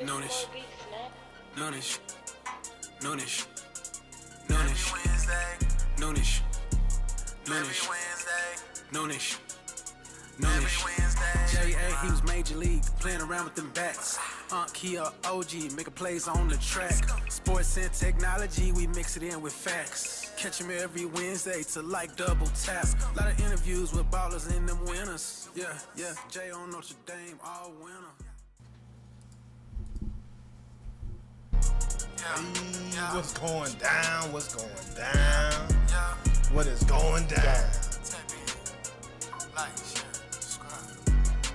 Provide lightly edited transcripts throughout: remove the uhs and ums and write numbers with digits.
Noonish. Noonish. Noonish. Noonish. Noonish. Noonish. Noonish. Noonish. J.A. he was major league, playing around with them bats. Kia OG, making plays on the track. Sports and technology, we mix it in with facts. Catch him every Wednesday to like double tap. A lot of interviews with ballers and them winners. Yeah, Jay on Notre Dame, all winner. What's going down? What's going down? What is going down?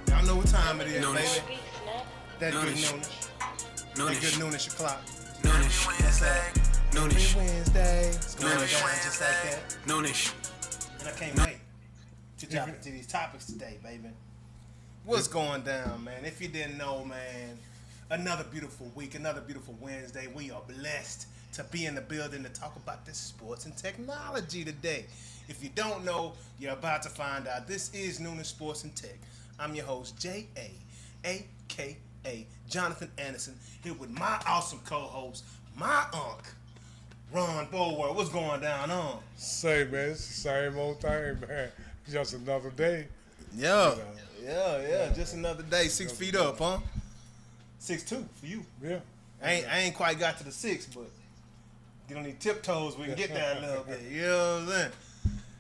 Y'all know what time it is, Noonish. baby. That good noonish. That good noonish o'clock. Noonish. Noonish. Every Wednesday. It's going down Noonish. just like that. Noonish. And I can't wait to jump into these topics today, baby. What's going down, man? If you didn't know, man, another beautiful week, another beautiful Wednesday. We are blessed to be in the building to talk about this sports and technology today. If you don't know, you're about to find out. This is Noonish Sports and Tech. I'm your host, J.A., a.k.a. Jonathan Anderson, here with my awesome co-host, my uncle, Ron Bulwer. What's going down, Say, man, it's the same old thing, man. Just another day. Yeah. Just another day. 6 feet up, huh? 6'2" for you. Yeah. I ain't quite got to the 6, but get on these tiptoes, we can get there a little bit. You know what I'm saying?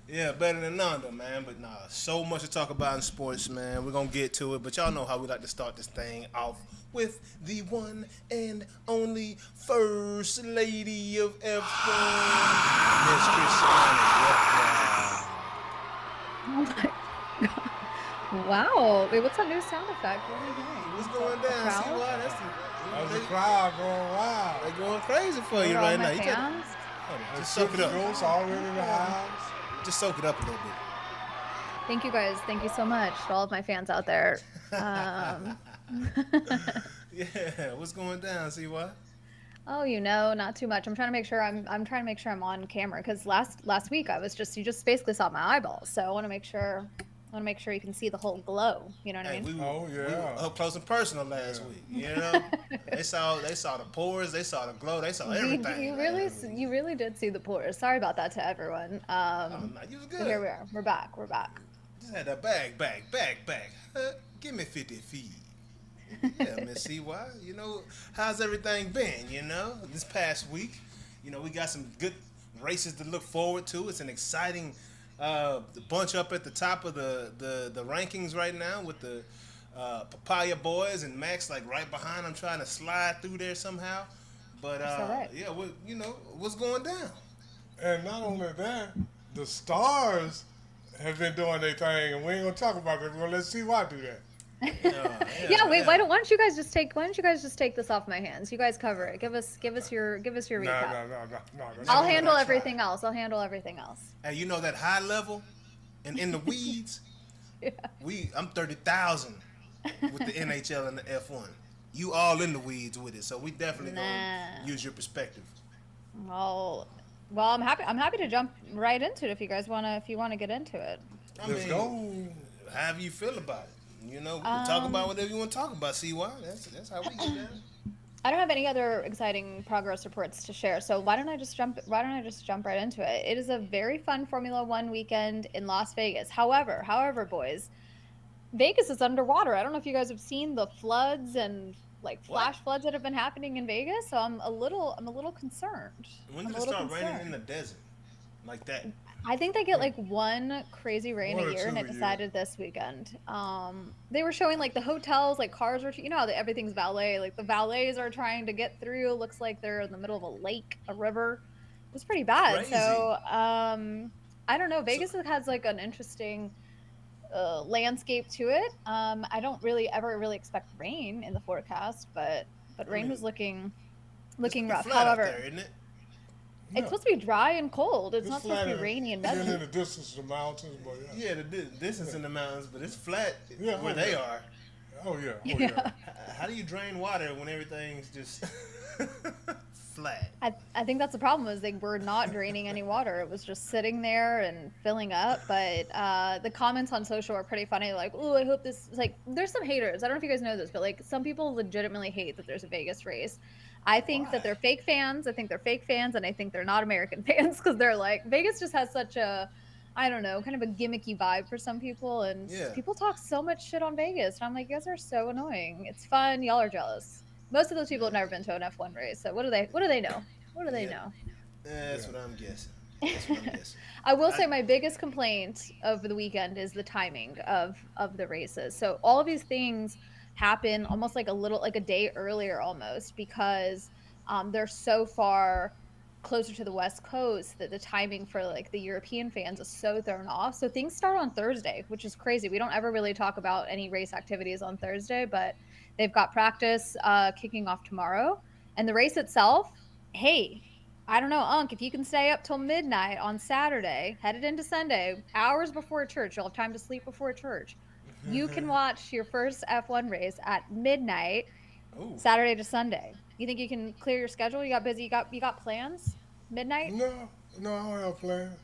Yeah, better than under, man. But nah, so much to talk about in sports, man. We're gonna get to it, but y'all know how we like to start this thing off with the one and only First Lady of F1, Miss Christiana Yebra. Oh my god. Wow. Wait, what's that new sound effect? What are you doing? What's going down? See Crowd? why? That's the crowd going wild. They going crazy for you Are all right now. my You fans? just soak it up. Girls already in the house. Just soak it up a little bit. Thank you guys. Thank you so much to all of my fans out there. Yeah, what's going down? See why? Oh, not too much. I'm trying to make sure I'm trying to make sure I'm on camera because last week you just basically saw my eyeballs. So I want to make sure you can see the whole glow. You know what I mean? We were yeah. up close and personal last week. You know, they saw the pores, they saw the glow, they saw everything. You really did see the pores. Sorry about that to everyone. You was good. But here we are. We're back. Just had that bag. Give me 50 feet. Yeah, Miss CY. You know, how's everything been? You know, this past week, we got some good races to look forward to. It's an exciting bunch up at the top of the rankings right now with the Papaya Boys and Max like right behind. I'm trying to slide through there somehow, but right. yeah, what's going down? And not only that, the stars have been doing their thing, and we ain't gonna talk about that. We're gonna let CY do that. Wait. Why don't you guys just take this off my hands? You guys cover it. Give us your recap. No. I'll handle everything else. Hey, you know that high level and in the weeds? Yeah. I'm 30,000 with the NHL and the F1. You all in the weeds with it, so we definitely gonna use your perspective. Well, I'm happy to jump right into it if you guys wanna get into it. Let's go. However you feel about it. We can talk about whatever you want to talk about, CY. That's how we get down. I don't have any other exciting progress reports to share, so why don't I just jump right into it? It is a very fun Formula One weekend in Las Vegas. However, boys, Vegas is underwater. I don't know if you guys have seen the floods and flash floods that have been happening in Vegas, so I'm a little concerned. When did it start raining in the desert like that? I think they get one crazy rain a year, and it decided this weekend. They were showing the hotels, cars are, how everything's valet. The valets are trying to get through. It looks like they're in the middle of a lake, a river. It was pretty bad. Crazy. So I don't know. Vegas has an interesting landscape to it. I don't ever really expect rain in the forecast, but rain was looking rough. However, out there, isn't it? It's supposed to be dry and cold. It's not supposed to be rainy and messy. In the distance of the mountains, but yeah, the distance in the mountains, but it's flat where they are. Oh yeah. How do you drain water when everything's just flat. I think that's the problem is they were not draining any water. It was just sitting there and filling up. But the comments on social are pretty funny. Like, oh, I hope this like. There's some haters. I don't know if you guys know this, but like some people legitimately hate that there's a Vegas race. I think that they're Why? fake fans. I think they're fake fans, and I think they're not American fans because they're like Vegas just has such a, I don't know, kind of a gimmicky vibe for some people, and Yeah. people talk so much shit on Vegas, and I'm like, you guys are so annoying. It's fun. Y'all are jealous. Most of those people have never been to an F1 race, so what do they? What do they know? What do they Yeah. know? That's what I'm guessing. That's what I'm guessing. I will I, say my biggest complaint over the weekend is the timing of the races. So all of these things happen almost like a little like a day earlier almost because they're so far closer to the West Coast that the timing for like the European fans is so thrown off. So things start on Thursday, which is crazy. We don't ever really talk about any race activities on Thursday, but they've got practice kicking off tomorrow. And the race itself, hey, I don't know, Unc, if you can stay up till midnight on Saturday, headed into Sunday, hours before church, you'll have time to sleep before church. You can watch your first F1 race at midnight, ooh. Saturday to Sunday. You think you can clear your schedule? You got busy? You got plans? Midnight? No, no, I don't have plans.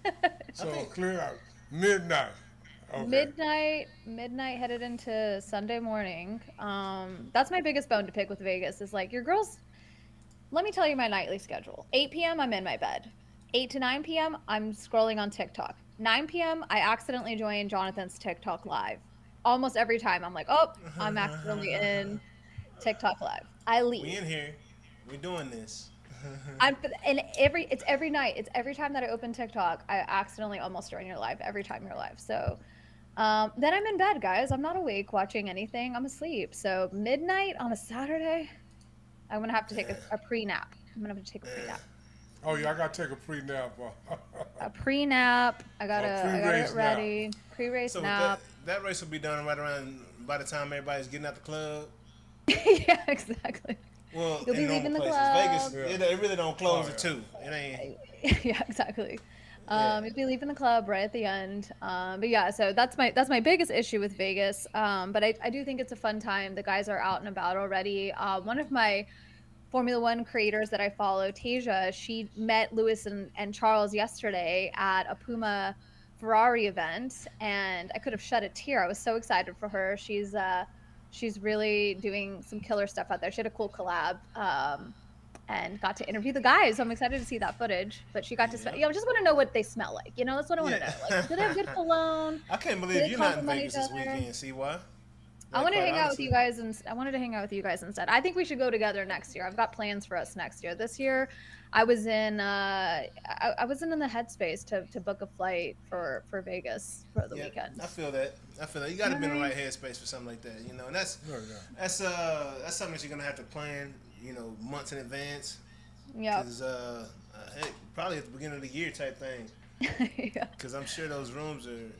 I So think clear out midnight. Okay. Midnight headed into Sunday morning. That's my biggest bone to pick with Vegas is like your girls. Let me tell you my nightly schedule. 8 p.m. I'm in my bed. 8 to 9 p.m. I'm scrolling on TikTok. 9 p.m. I accidentally join Jonathan's TikTok live. Almost every time I'm like, oh, I'm accidentally in TikTok live. I we leave. in here. We doing this. I'm and it's every night. It's every time that I open TikTok, I accidentally almost join your live every time you're live. So then I'm in bed, guys. I'm not awake watching anything. I'm asleep. So midnight on a Saturday, I'm gonna have to take a pre-nap. I'm gonna have to take a pre-nap. Oh yeah, I gotta take a pre-nap. A pre-nap. I gotta Pre-race get nap. ready. Pre-race So nap. that race will be done right around by the time everybody's getting out the club. Yeah, exactly. Well, You'll be in normal leaving the places, club. Vegas, Yeah. it really don't close Oh at yeah. 2. It ain't. Yeah, exactly. Yeah. You'll be leaving the club right at the end. But yeah, so that's my biggest issue with Vegas. But I do think it's a fun time. The guys are out and about already. One of my Formula One creators that I follow, Tasia, she met Lewis and Charles yesterday at a Puma Ferrari event, and I could have shed a tear. I was so excited for her. She's really doing some killer stuff out there. She had a cool collab. And got to interview the guys. So I'm excited to see that footage. But she got to smell. Yep. You know, I just want to know what they smell like. You know, that's what I want to know. Yeah. Like, do they have good cologne? I can't Do believe they you're not in compliment Vegas each this other? weekend. See why? I Like, want to quite hang out with honestly. you guys, and I wanted to hang out with you guys instead. I think we should go together next year. I've got plans for us next year. This year, I was in I wasn't in the headspace to book a flight for Vegas for the Yeah, weekend. I feel that. I feel that. You got to be in the right headspace for something like that, you know. And that's Oh, yeah. that's something that you're gonna have to plan, you know, months in advance. Yeah. Because heck, probably at the beginning of the year type thing. Yeah. Because I'm sure those rooms are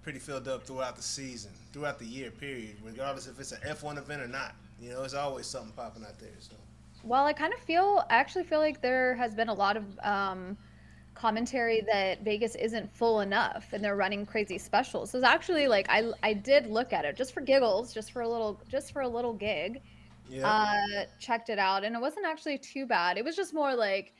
pretty filled up throughout the season, throughout the year period, regardless if it's an F1 event or not. You know, there's always something popping out there. So Well, I actually feel like there has been a lot of commentary that Vegas isn't full enough and they're running crazy specials. So it's actually like I did look at it just for giggles, just for a little gig. yeah, Checked it out and it wasn't actually too bad. It was just more like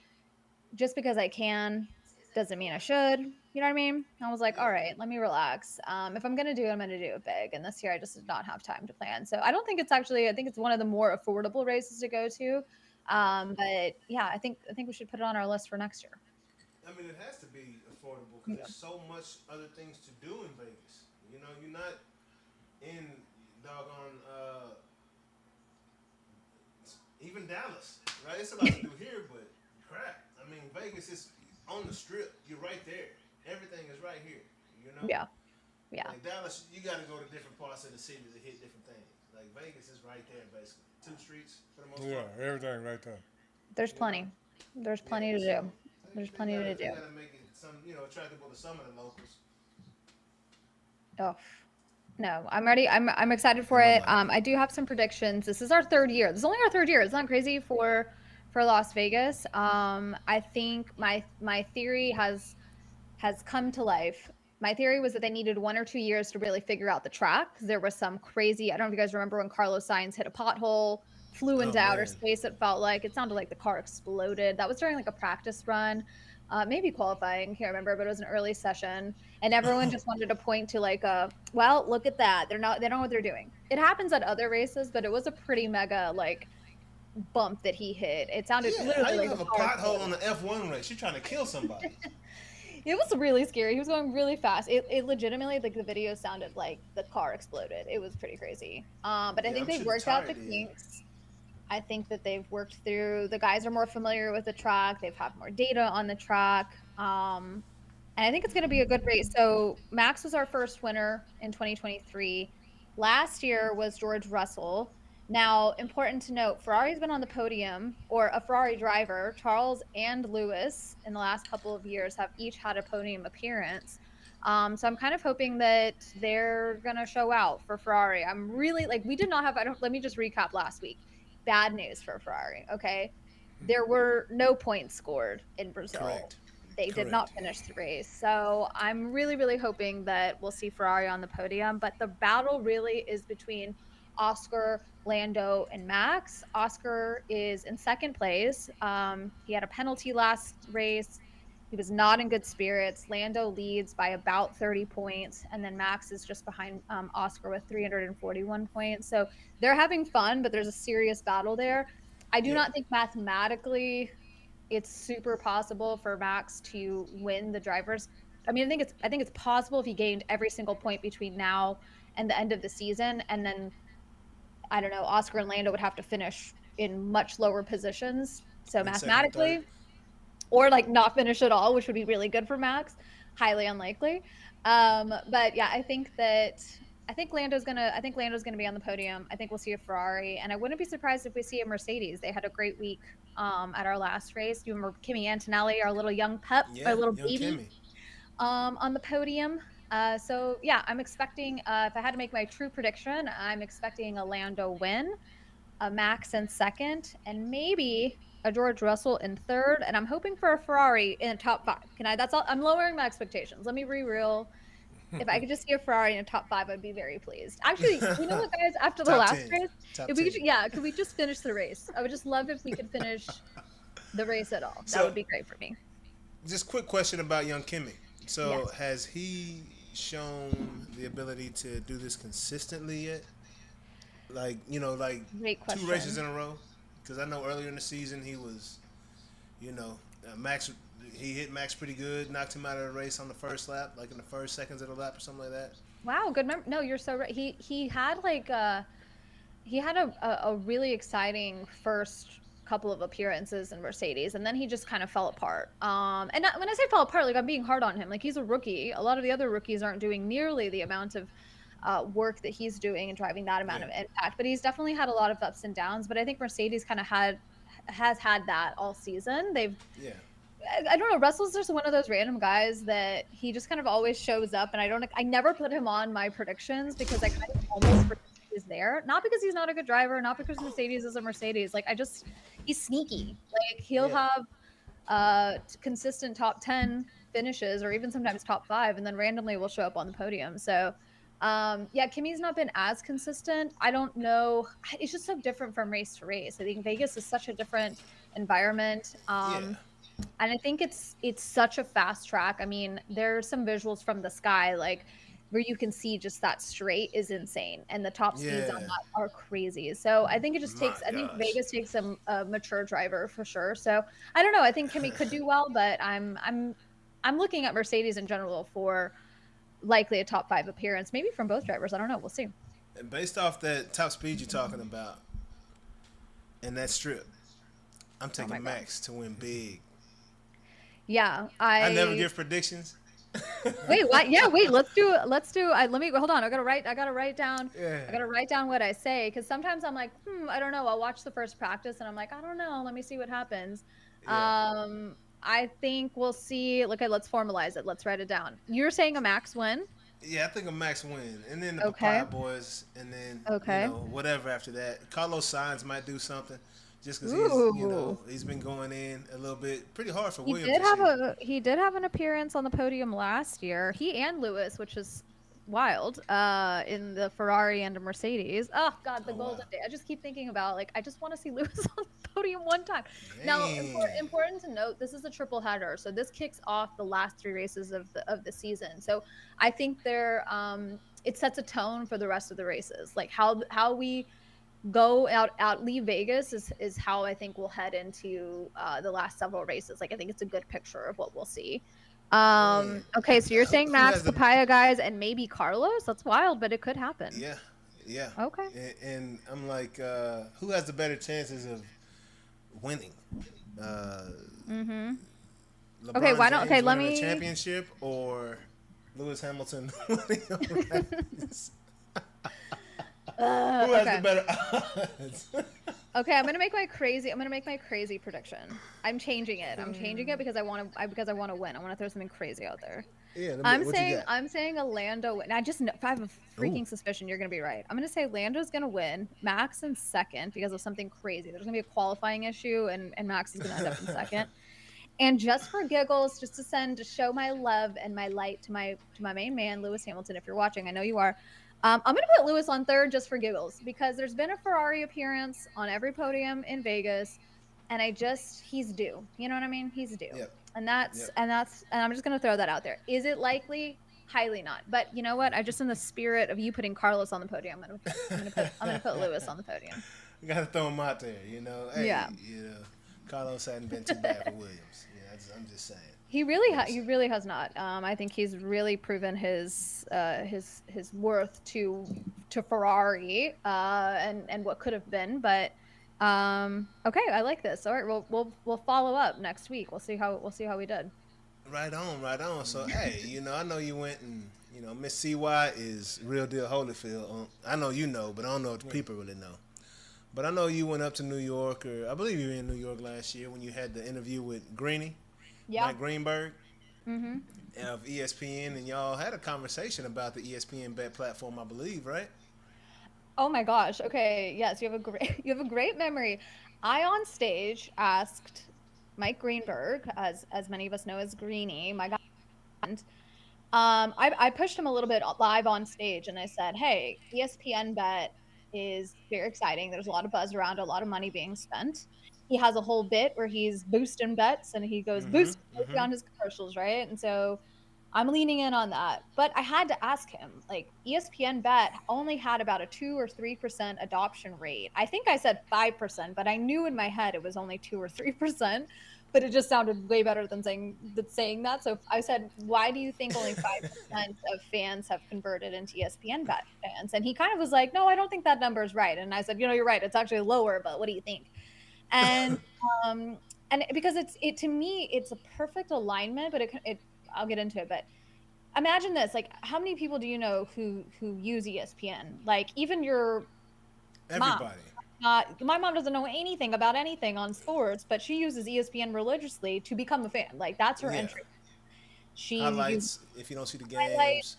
just because I can doesn't mean I should. You know what I mean? I was like, yeah. all right, let me relax. If I'm gonna do it, I'm gonna do it big. And this year, I just did not have time to plan. So I don't think it's actually. I think it's one of the more affordable races to go to. But yeah, I think we should put it on our list for next year. I mean, it has to be affordable because Yeah. there's so much other things to do in Vegas. You know, you're not in doggone even Dallas, right? It's a lot to do here, but crap. I mean, Vegas is on the strip. You're right there. Everything is right here. You know. Yeah, yeah. Like Dallas, you got to go to different parts of the city to hit different things. Like Vegas is right there, basically. 2 streets for the most Yeah, part. everything right there. There's plenty. There's plenty to do. There's plenty to do. You gotta make it some, you know, attractable to some of the locals. Oh, no, I'm ready. I'm excited for it. I do have some predictions. This is our third year. This is only our third year. It's not crazy for Las Vegas. I think my theory has come to life. My theory was that they needed 1 or 2 years to really figure out the track. There was some crazy. I don't know if you guys remember when Carlos Sainz hit a pothole flew into Oh, outer man. space. It felt like it sounded like the car exploded. That was during like a practice run, maybe qualifying. Can't remember, but it was an early session, and everyone just wanted to point to like well, look at that. They don't know what they're doing. It happens at other races, but it was a pretty mega like bump that he hit. It sounded Yeah, how literally you like have the a car pothole exploded. on the F1 race? You're trying to kill somebody. It was really scary. He was going really fast. It legitimately, like the video sounded like the car exploded. It was pretty crazy. But I Yeah, think I'm they've sure the worked out tire the did. kinks. I think that they've worked through. The guys are more familiar with the track. They've had more data on the track. And I think it's going to be a good race. So Max was our first winner in 2023. Last year was George Russell. Now, important to note, Ferrari's been on the podium, or a Ferrari driver, Charles and Lewis, in the last couple of years have each had a podium appearance. So I'm kind of hoping that they're going to show out for Ferrari. I'm really like, we did not have, let me just recap last week. Bad news for Ferrari. Okay. There were no points scored in Brazil. Correct. They did not Correct. finish the race. So I'm really, really hoping that we'll see Ferrari on the podium. But the battle really is between Oscar, Lando, and Max. Oscar is in second place. He had a penalty last race. He was not in good spirits. Lando leads by about 30 points, and then Max is just behind Oscar with 341 points. So they're having fun, but there's a serious battle there. I do Yeah. not think mathematically it's super possible for Max to win the drivers. I mean, I think it's possible if he gained every single point between now and the end of the season, and then I don't know, Oscar and Lando would have to finish in much lower positions. So In second and third. mathematically, or like not finish at all, which would be really good for Max. Highly unlikely. But yeah, I think Lando's gonna be on the podium. I think we'll see a Ferrari, and I wouldn't be surprised if we see a Mercedes. They had a great week at our last race. Do you remember Kimi Antonelli, our little young pup, our Yeah, little young baby, Kimmy. on the podium? So yeah, I'm expecting. If I had to make my true prediction, I'm expecting a Lando win, a Max in second, and maybe a George Russell in third. And I'm hoping for a Ferrari in the top five. Can I? That's all. I'm lowering my expectations. Let me re-reel. If I could just see a Ferrari in a top five, I'd be very pleased. Actually, you know what, guys? After the Top last 10. race, Top if we 10. could, yeah, could we just finish the race? I would just love if we could finish the race at all. That So, would be great for me. just quick question about young Kimmy. So, Yes. has he shown the ability to do this consistently yet? Like, like Great two races question. in a row? Because I know earlier in the season he was, Max. He hit Max pretty good, knocked him out of the race on the first lap, like in the first seconds of the lap or something like that. Wow, good memory. No, you're so right. He had like he had a really exciting first couple of appearances in Mercedes, and then he just kind of fell apart. And when I say fell apart, like I'm being hard on him. Like he's a rookie. A lot of the other rookies aren't doing nearly the amount of work that he's doing and driving that amount Yeah. of impact. But he's definitely had a lot of ups and downs. But I think Mercedes kind of has had that all season. Yeah. I don't know. Russell's just one of those random guys that he just kind of always shows up, and I never put him on my predictions because I kind of almost forget he's there. Not because he's not a good driver, not because Mercedes is a Mercedes. Like he's sneaky. Like he'll Yeah. have consistent top 10 finishes, or even sometimes top 5, and then randomly will show up on the podium. So yeah, Kimmy's not been as consistent. I don't know. It's just so different from race to race. I think Vegas is such a different environment. Yeah. And I think it's such a fast track. I mean, there's some visuals from the sky, like where you can see just that straight is insane, and the top speeds on Yeah. that are crazy. So I think it just My takes. I think gosh. Vegas takes a mature driver for sure. So I don't know. I think Kimmy could do well, but I'm looking at Mercedes in general for likely a top 5 appearance, maybe from both drivers. I don't know. We'll see. And based off that top speed you're talking about and that strip, I'm Oh my taking God. Max to win big. Yeah, I never give predictions. Wait, what? Yeah, wait. Let's do. Let me hold on. I gotta write down. Yeah. I gotta write down what I say, because sometimes I'm like, I don't know. I'll watch the first practice and I'm like, I don't know. Let me see what happens. Yeah. I think we'll see. Okay, let's formalize it. Let's write it down. You're saying a Max win? Yeah, I think a Max win, and then the Okay. Papaya Boys, and then Okay. whatever after that. Carlos Sainz might do something, just because Ooh. he's been going in a little bit, pretty hard for He Williams did this have year. he did have an appearance on the podium last year. He and Lewis, which is wild in the Ferrari and a Mercedes. Oh God, the Oh, golden wow. day. I just keep thinking about like I just want to see Lewis on the podium one time. Now, Man. important to note, this is a triple header, so this kicks off the last 3 races of the season. So I think it sets a tone for the rest of the races. Like how we go leave Vegas is how I think we'll head into the last several races. Like I think it's a good picture of what we'll see. Man. Okay, so you're saying Who Max has the Papaya guys and maybe Carlos? That's wild, but it could happen. Yeah, yeah. Okay. And I'm like, who has the better chances of winning? Mm-hmm. LeBron Okay, why don't- James okay, let winning me- a championship or Lewis Hamilton winning a race? Who has Okay. the better odds? Okay, I'm gonna make my crazy prediction. I'm changing it because I want to win. I want to throw something crazy out there. Yeah, I'm what you got? saying a Lando win. I have a freaking suspicion you're gonna be right. I'm gonna say Lando's gonna win, Max in second because of something crazy. There's gonna be a qualifying issue, and Max is gonna end up in second. And just for giggles, just to show my love and my light to my main man, Lewis Hamilton. If you're watching, I know you are. I'm gonna put Lewis on third just for giggles because there's been a Ferrari appearance on every podium in Vegas, and he's due. You know what I mean? He's due. Yep. And I'm just gonna throw that out there. Is it likely? Highly not. But you know what? I just in the spirit of you putting Carlos on the podium, I'm gonna put Lewis on the podium. You gotta throw him out there, you know. Hey, Yeah. You know, Carlos hadn't been too bad for Williams. Yeah, I'm just saying. He really has not. I think he's really proven his worth to Ferrari and what could have been. But okay, I like this. All right, we'll follow up next week. We'll see how we did. Right on. So hey, you know, I know you went and Miss CY is real deal Holyfield. I know you know, but I don't know if the people really know. But I know you went up to New York, or I believe you were in New York last year when you had the interview with Greeny. Yeah. Mike Greenberg Mm-hmm. of ESPN, and y'all had a conversation about the ESPN bet platform, I believe, right? Oh my gosh. Okay. Yes, you have a great memory. I on stage asked Mike Greenberg, as many of us know as Greeny, my guy. I pushed him a little bit live on stage, and I said, "Hey, ESPN bet is very exciting. There's a lot of buzz around, a lot of money being spent. He has a whole bit where he's boosting bets, and he goes boosting on his commercials, right? And so I'm leaning in on that. But I had to ask him, like, ESPN bet only had about a 2 or 3% adoption rate. I think I said 5%, but I knew in my head it was only 2 or 3%. But it just sounded way better than saying that. So I said, why do you think only 5% of fans have converted into ESPN bet fans? And he kind of was like, no, I don't think that number is right. And I said, you're right. It's actually lower, but what do you think? And because to me, it's a perfect alignment, but I'll get into it. But imagine this, like, how many people do you know who use ESPN? Like, even your Everybody. my mom doesn't know anything about anything on sports, but she uses ESPN religiously to become a fan. Like, that's her entry. She highlights if you don't see the games. Highlights,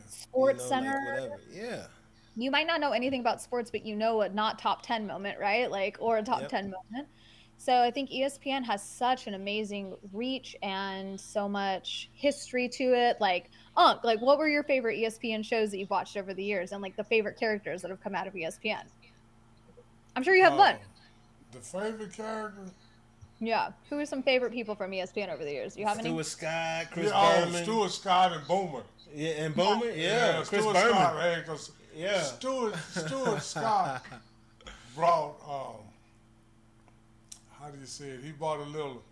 Sports Center. Like whatever. Yeah. You might not know anything about sports, but you know a not top 10 moment, right? Like, or a top 10 moment. So I think ESPN has such an amazing reach and so much history to it. Like, what were your favorite ESPN shows that you've watched over the years, and like the favorite characters that have come out of ESPN? I'm sure you have one. The favorite character? Yeah. Who are some favorite people from ESPN over the years? Do you have any? Stuart Scott, Chris Yeah, Berman. Stuart Scott and Boomer. Yeah, and Boomer. Yeah, Chris Stuart Berman. Scott, hey, 'cause Yeah. Stuart Scott brought, how do you say it? He brought a little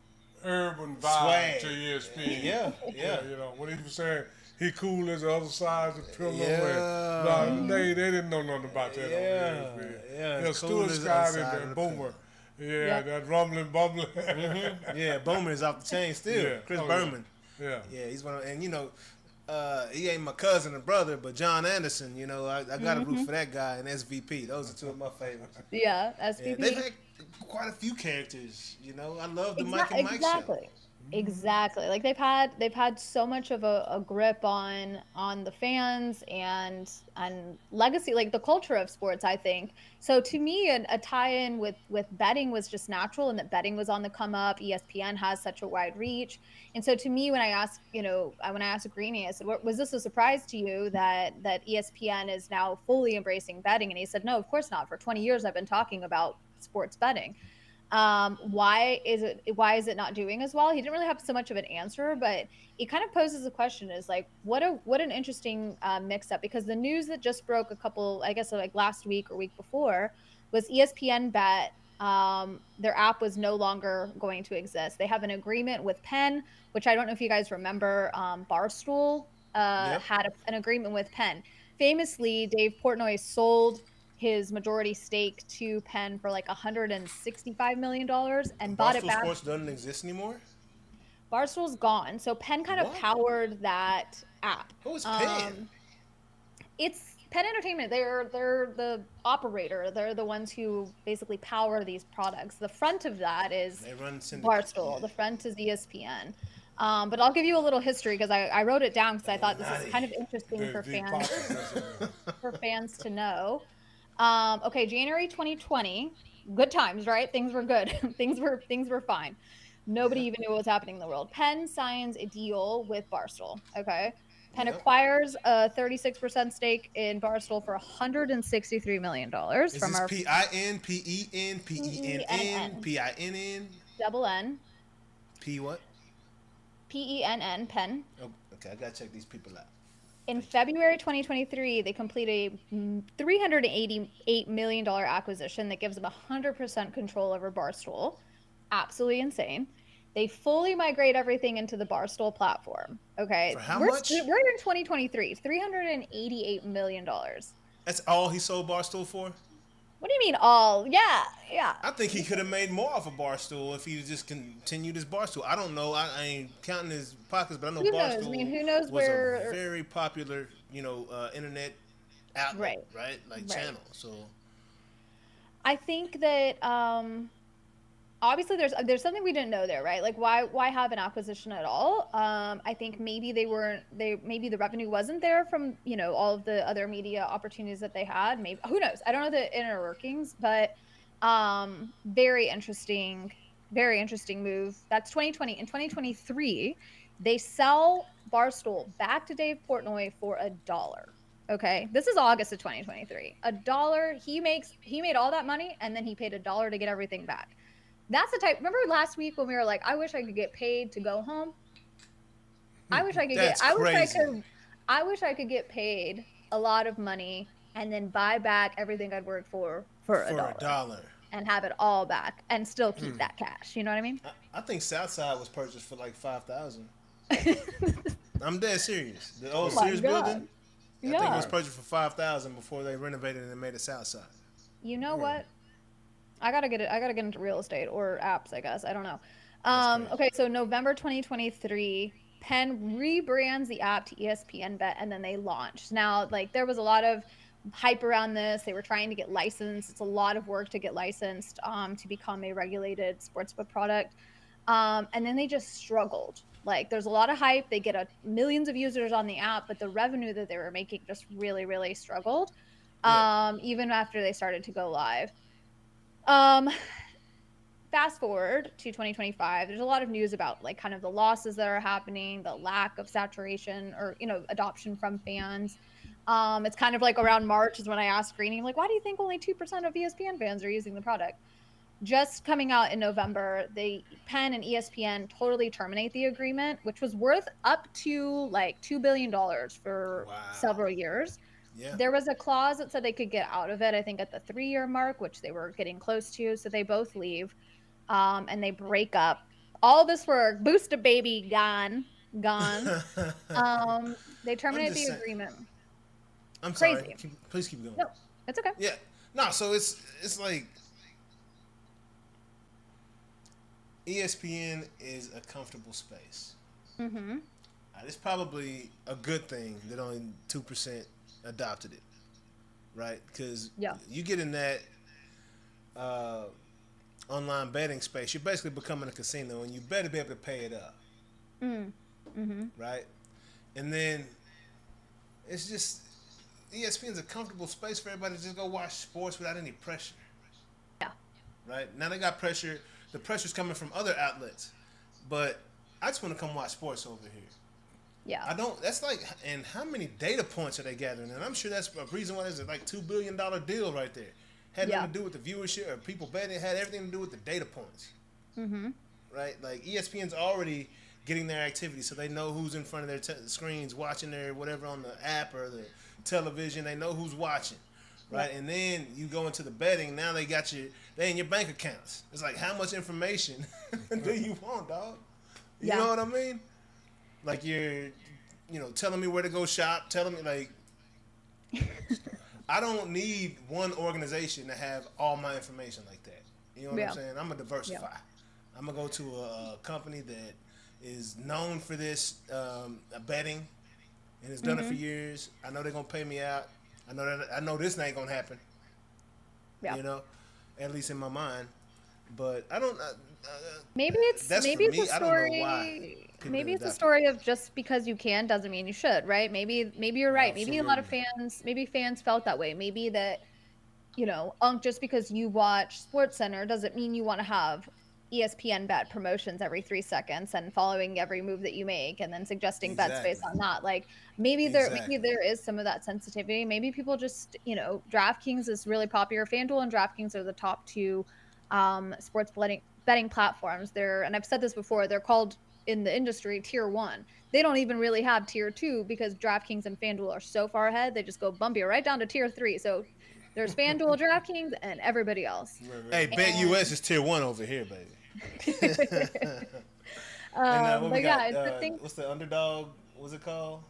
urban vibe Swag. to ESPN. Yeah. You know, when he was saying he cool as the other side of the pillow. Yeah. And, they didn't know nothing about that Yeah. on ESPN. Yeah, Yeah, it's cool Stuart as the Scott other side of and the Boomer. pillow. Yeah, that rumbling, bumbling. Yeah, Boomer is off the chain still. Yeah. Chris Oh, Berman. Yeah. Yeah, he's one of, and he ain't my cousin or brother, but John Anderson, I got to root for that guy and SVP. Those are two of my favorites. Yeah, Yeah, SVP. they've had quite a few characters, I love the Mike and Mike show. Exactly. Like they've had so much of a grip on the fans and legacy, like the culture of sports, I think. So to me, a tie-in with betting was just natural, and that betting was on the come up. ESPN has such a wide reach. And so to me, when I asked, when I asked Greeny, I said, Was this a surprise to you that ESPN is now fully embracing betting?" And he said, "No, of course not. For 20 years I've been talking about sports betting. Why is it not doing as well?" He didn't really have so much of an answer, but it kind of poses a question, is like, what an interesting mix up, because the news that just broke a couple, I guess, like last week or week before, was ESPN Bet, their app was no longer going to exist. They have an agreement with Penn, which I don't know if you guys remember. Barstool Yep. had an agreement with Penn. Famously, Dave Portnoy sold his majority stake to Penn for like $165 million and bought it Barstool back. Sports doesn't exist anymore. Barstool's gone. So Penn kind of What? powered that app. Who is Penn? It's Penn Entertainment. They're the operator. They're the ones who basically power these products. The front of that is They run Barstool. syndicate. The front is ESPN. But I'll give you a little history, because I wrote it down, because I thought this is kind of interesting There's for deep fans pockets. That's it. for fans to know. Okay, January 2020, good times, right? Things were good. things were fine. Nobody even knew what was happening in the world. Penn signs a deal with Barstool. Okay. Penn Yep. acquires a 36% stake in Barstool for $163 million Is from this our PIN, PEN, PENN, PINN, double N, P what? PENN, Penn. Oh, okay, I gotta check these people out. In February 2023, they complete a $388 million acquisition that gives them 100% control over Barstool. Absolutely insane. They fully migrate everything into the Barstool platform. Okay. For how we're, much? We're in 2023, $388 million. That's all he sold Barstool for? What do you mean all? Yeah. I think he could have made more off of Barstool if he just continued his Barstool. I don't know. I ain't counting his pockets, but I know Who knows? Barstool I mean, who knows was where- a very popular, internet outlet, right? Like Right. channel. So I think that obviously there's something we didn't know there, right? Like why have an acquisition at all? I think maybe maybe the revenue wasn't there from all of the other media opportunities that they had. Maybe, who knows? I don't know the inner workings, but very interesting move. That's 2020. In 2023, they sell Barstool back to Dave Portnoy for $1. Okay, this is August of 2023. $1. He made all that money, and then he paid $1 to get everything back. That's the type. Remember last week when we were like, I wish I could get paid to go home. I wish I could That's crazy. I wish I could get paid a lot of money and then buy back everything I'd worked for $1 and have it all back and still keep that cash. You know what I mean? I think Southside was purchased for like $5,000. I'm dead serious. The old my Sears God. building. I think Yeah. it was purchased for $5,000 before they renovated and made it Southside. You know what? I gotta get into real estate or apps, I guess. I don't know. That's Okay, so November 2023, Penn rebrands the app to ESPN Bet, and then they launched. Now, like, there was a lot of hype around this. They were trying to get licensed. It's a lot of work to get licensed to become a regulated sportsbook product. And then they just struggled. Like, there's a lot of hype. They get millions of users on the app, but the revenue that they were making just really, really struggled. Even after they started to go live. Fast forward to 2025, there's a lot of news about like kind of the losses that are happening, the lack of saturation or adoption from fans. It's kind of like around March is when I asked Greeny, like, why do you think only 2% of ESPN fans are using the product? Just coming out in November, Penn and ESPN totally terminate the agreement, which was worth up to like $2 billion for several years. Yeah. There was a clause that said they could get out of it, I think at the 3-year mark, which they were getting close to. So they both leave and they break up. All this work, Booster baby gone. They terminate the agreement. I'm Crazy. sorry. Please keep going. No, it's okay. Yeah. No, so it's like ESPN is a comfortable space. Mm-hmm. It's probably a good thing that only 2% adopted it, right? Because you get in that online betting space, you're basically becoming a casino, and you better be able to pay it up. Right? And then it's just ESPN's a comfortable space for everybody to just go watch sports without any pressure. Yeah. Right? Now they got pressure. The pressure's coming from other outlets. But I just want to come watch sports over here. Yeah. I don't. That's like, and how many data points are they gathering? And I'm sure that's a reason why there's like $2 billion deal right there. Had nothing to do with the viewership or people betting. It had everything to do with the data points. Right? Like ESPN's already getting their activity, so they know who's in front of their screens watching their whatever on the app or the television. They know who's watching. Right? And then you go into the betting. Now they got they in your bank accounts. It's like, how much information do you want, dog? You know what I mean? Like you're, telling me where to go shop, telling me like, I don't need one organization to have all my information like that. You know what I'm saying? I'm gonna diversify. I'm gonna go to a company that is known for this betting and has done it for years. I know they're gonna pay me out. I know this ain't gonna happen. Yeah. At least in my mind. But I don't. Maybe it's a story. Maybe it's a story of just because you can doesn't mean you should, right? Maybe you're right. Maybe a lot of fans felt that way. Maybe that, just because you watch SportsCenter doesn't mean you want to have ESPN bet promotions every 3 seconds and following every move that you make and then suggesting bets based on that. Like maybe there is some of that sensitivity. Maybe people just, DraftKings is really popular. FanDuel and DraftKings are the top two sports betting platforms. And I've said this before, they're called in the industry tier 1. They don't even really have tier 2 because DraftKings and FanDuel are so far ahead. They just go bump you right down to tier 3. So there's FanDuel, DraftKings, and everybody else. Hey, BetUS is tier 1 over here, baby. What's the underdog? What's it called?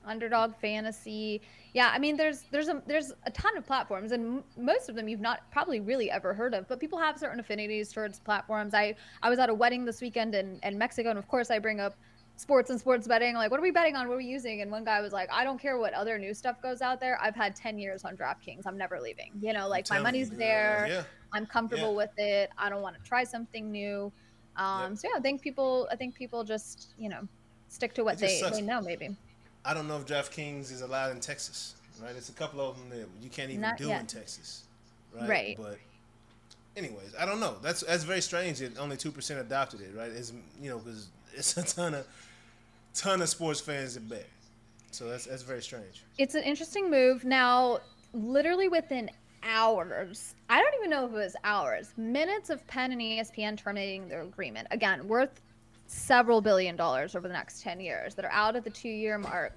Underdog Fantasy. Yeah, I mean, there's a ton of platforms, and most of them you've not probably really ever heard of, but people have certain affinities towards platforms. I was at a wedding this weekend in Mexico, and of course I bring up sports and sports betting. Like, what are we betting on? What are we using? And one guy was like, I don't care what other new stuff goes out there. I've had 10 years on DraftKings. I'm never leaving. My money's there. Yeah. I'm comfortable with it. I don't want to try something new. So I think people just, stick to what they know maybe. I don't know if DraftKings is allowed in Texas, right? It's a couple of them that you can't even do in Texas, right? Right. But anyways, I don't know. That's very strange that only 2% adopted it, right? It's because it's a ton of sports fans that bet, so that's very strange. It's an interesting move. Now, literally within hours, I don't even know if it was hours, minutes of Penn and ESPN terminating their agreement. Again, worth several $1 billion over the next 10 years that are out at the 2-year mark.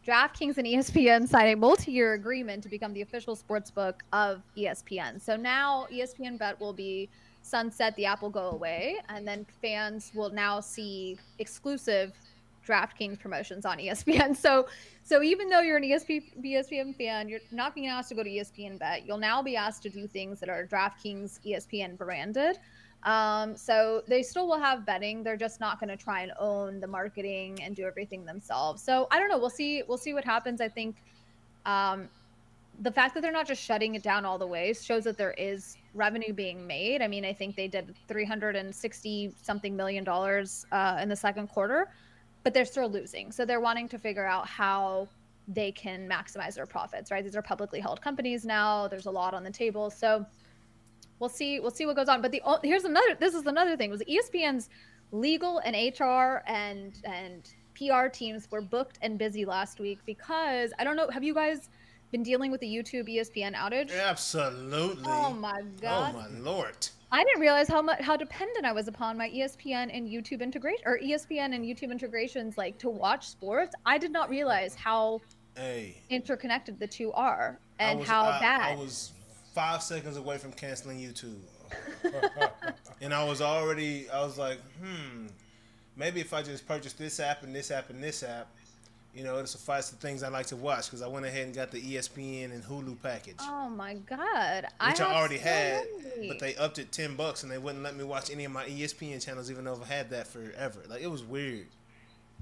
DraftKings and ESPN signed a multi-year agreement to become the official sportsbook of ESPN. So now ESPN Bet will be sunset, the app will go away, and then fans will now see exclusive DraftKings promotions on ESPN. So even though you're an ESPN fan, you're not being asked to go to ESPN Bet. You'll now be asked to do things that are DraftKings ESPN branded. So they still will have betting. They're just not going to try and own the marketing and do everything themselves. So I don't know. We'll see what happens. I think the fact that they're not just shutting it down all the way shows that there is revenue being made. I mean, I think they did $360 something million in the second quarter, but they're still losing. So they're wanting to figure out how they can maximize their profits, right? These are publicly held companies now. There's a lot on the table. So we'll see what goes on. But this is another thing, was ESPN's legal and HR and PR teams were booked and busy last week because, I don't know, have you guys been dealing with the YouTube ESPN outage? Absolutely. Oh my God. Oh my Lord. I didn't realize how dependent I was upon my ESPN and YouTube integration, or ESPN and YouTube integrations, like to watch sports. I did not realize how interconnected the two are and how bad. I was 5 seconds away from canceling YouTube. And I was like, maybe if I just purchase this app and this app and this app, it'll suffice the things I like to watch, because I went ahead and got the ESPN and Hulu package. Oh my God. Which I already had, but they upped it $10 and they wouldn't let me watch any of my ESPN channels, even though I've had that forever. Like, it was weird.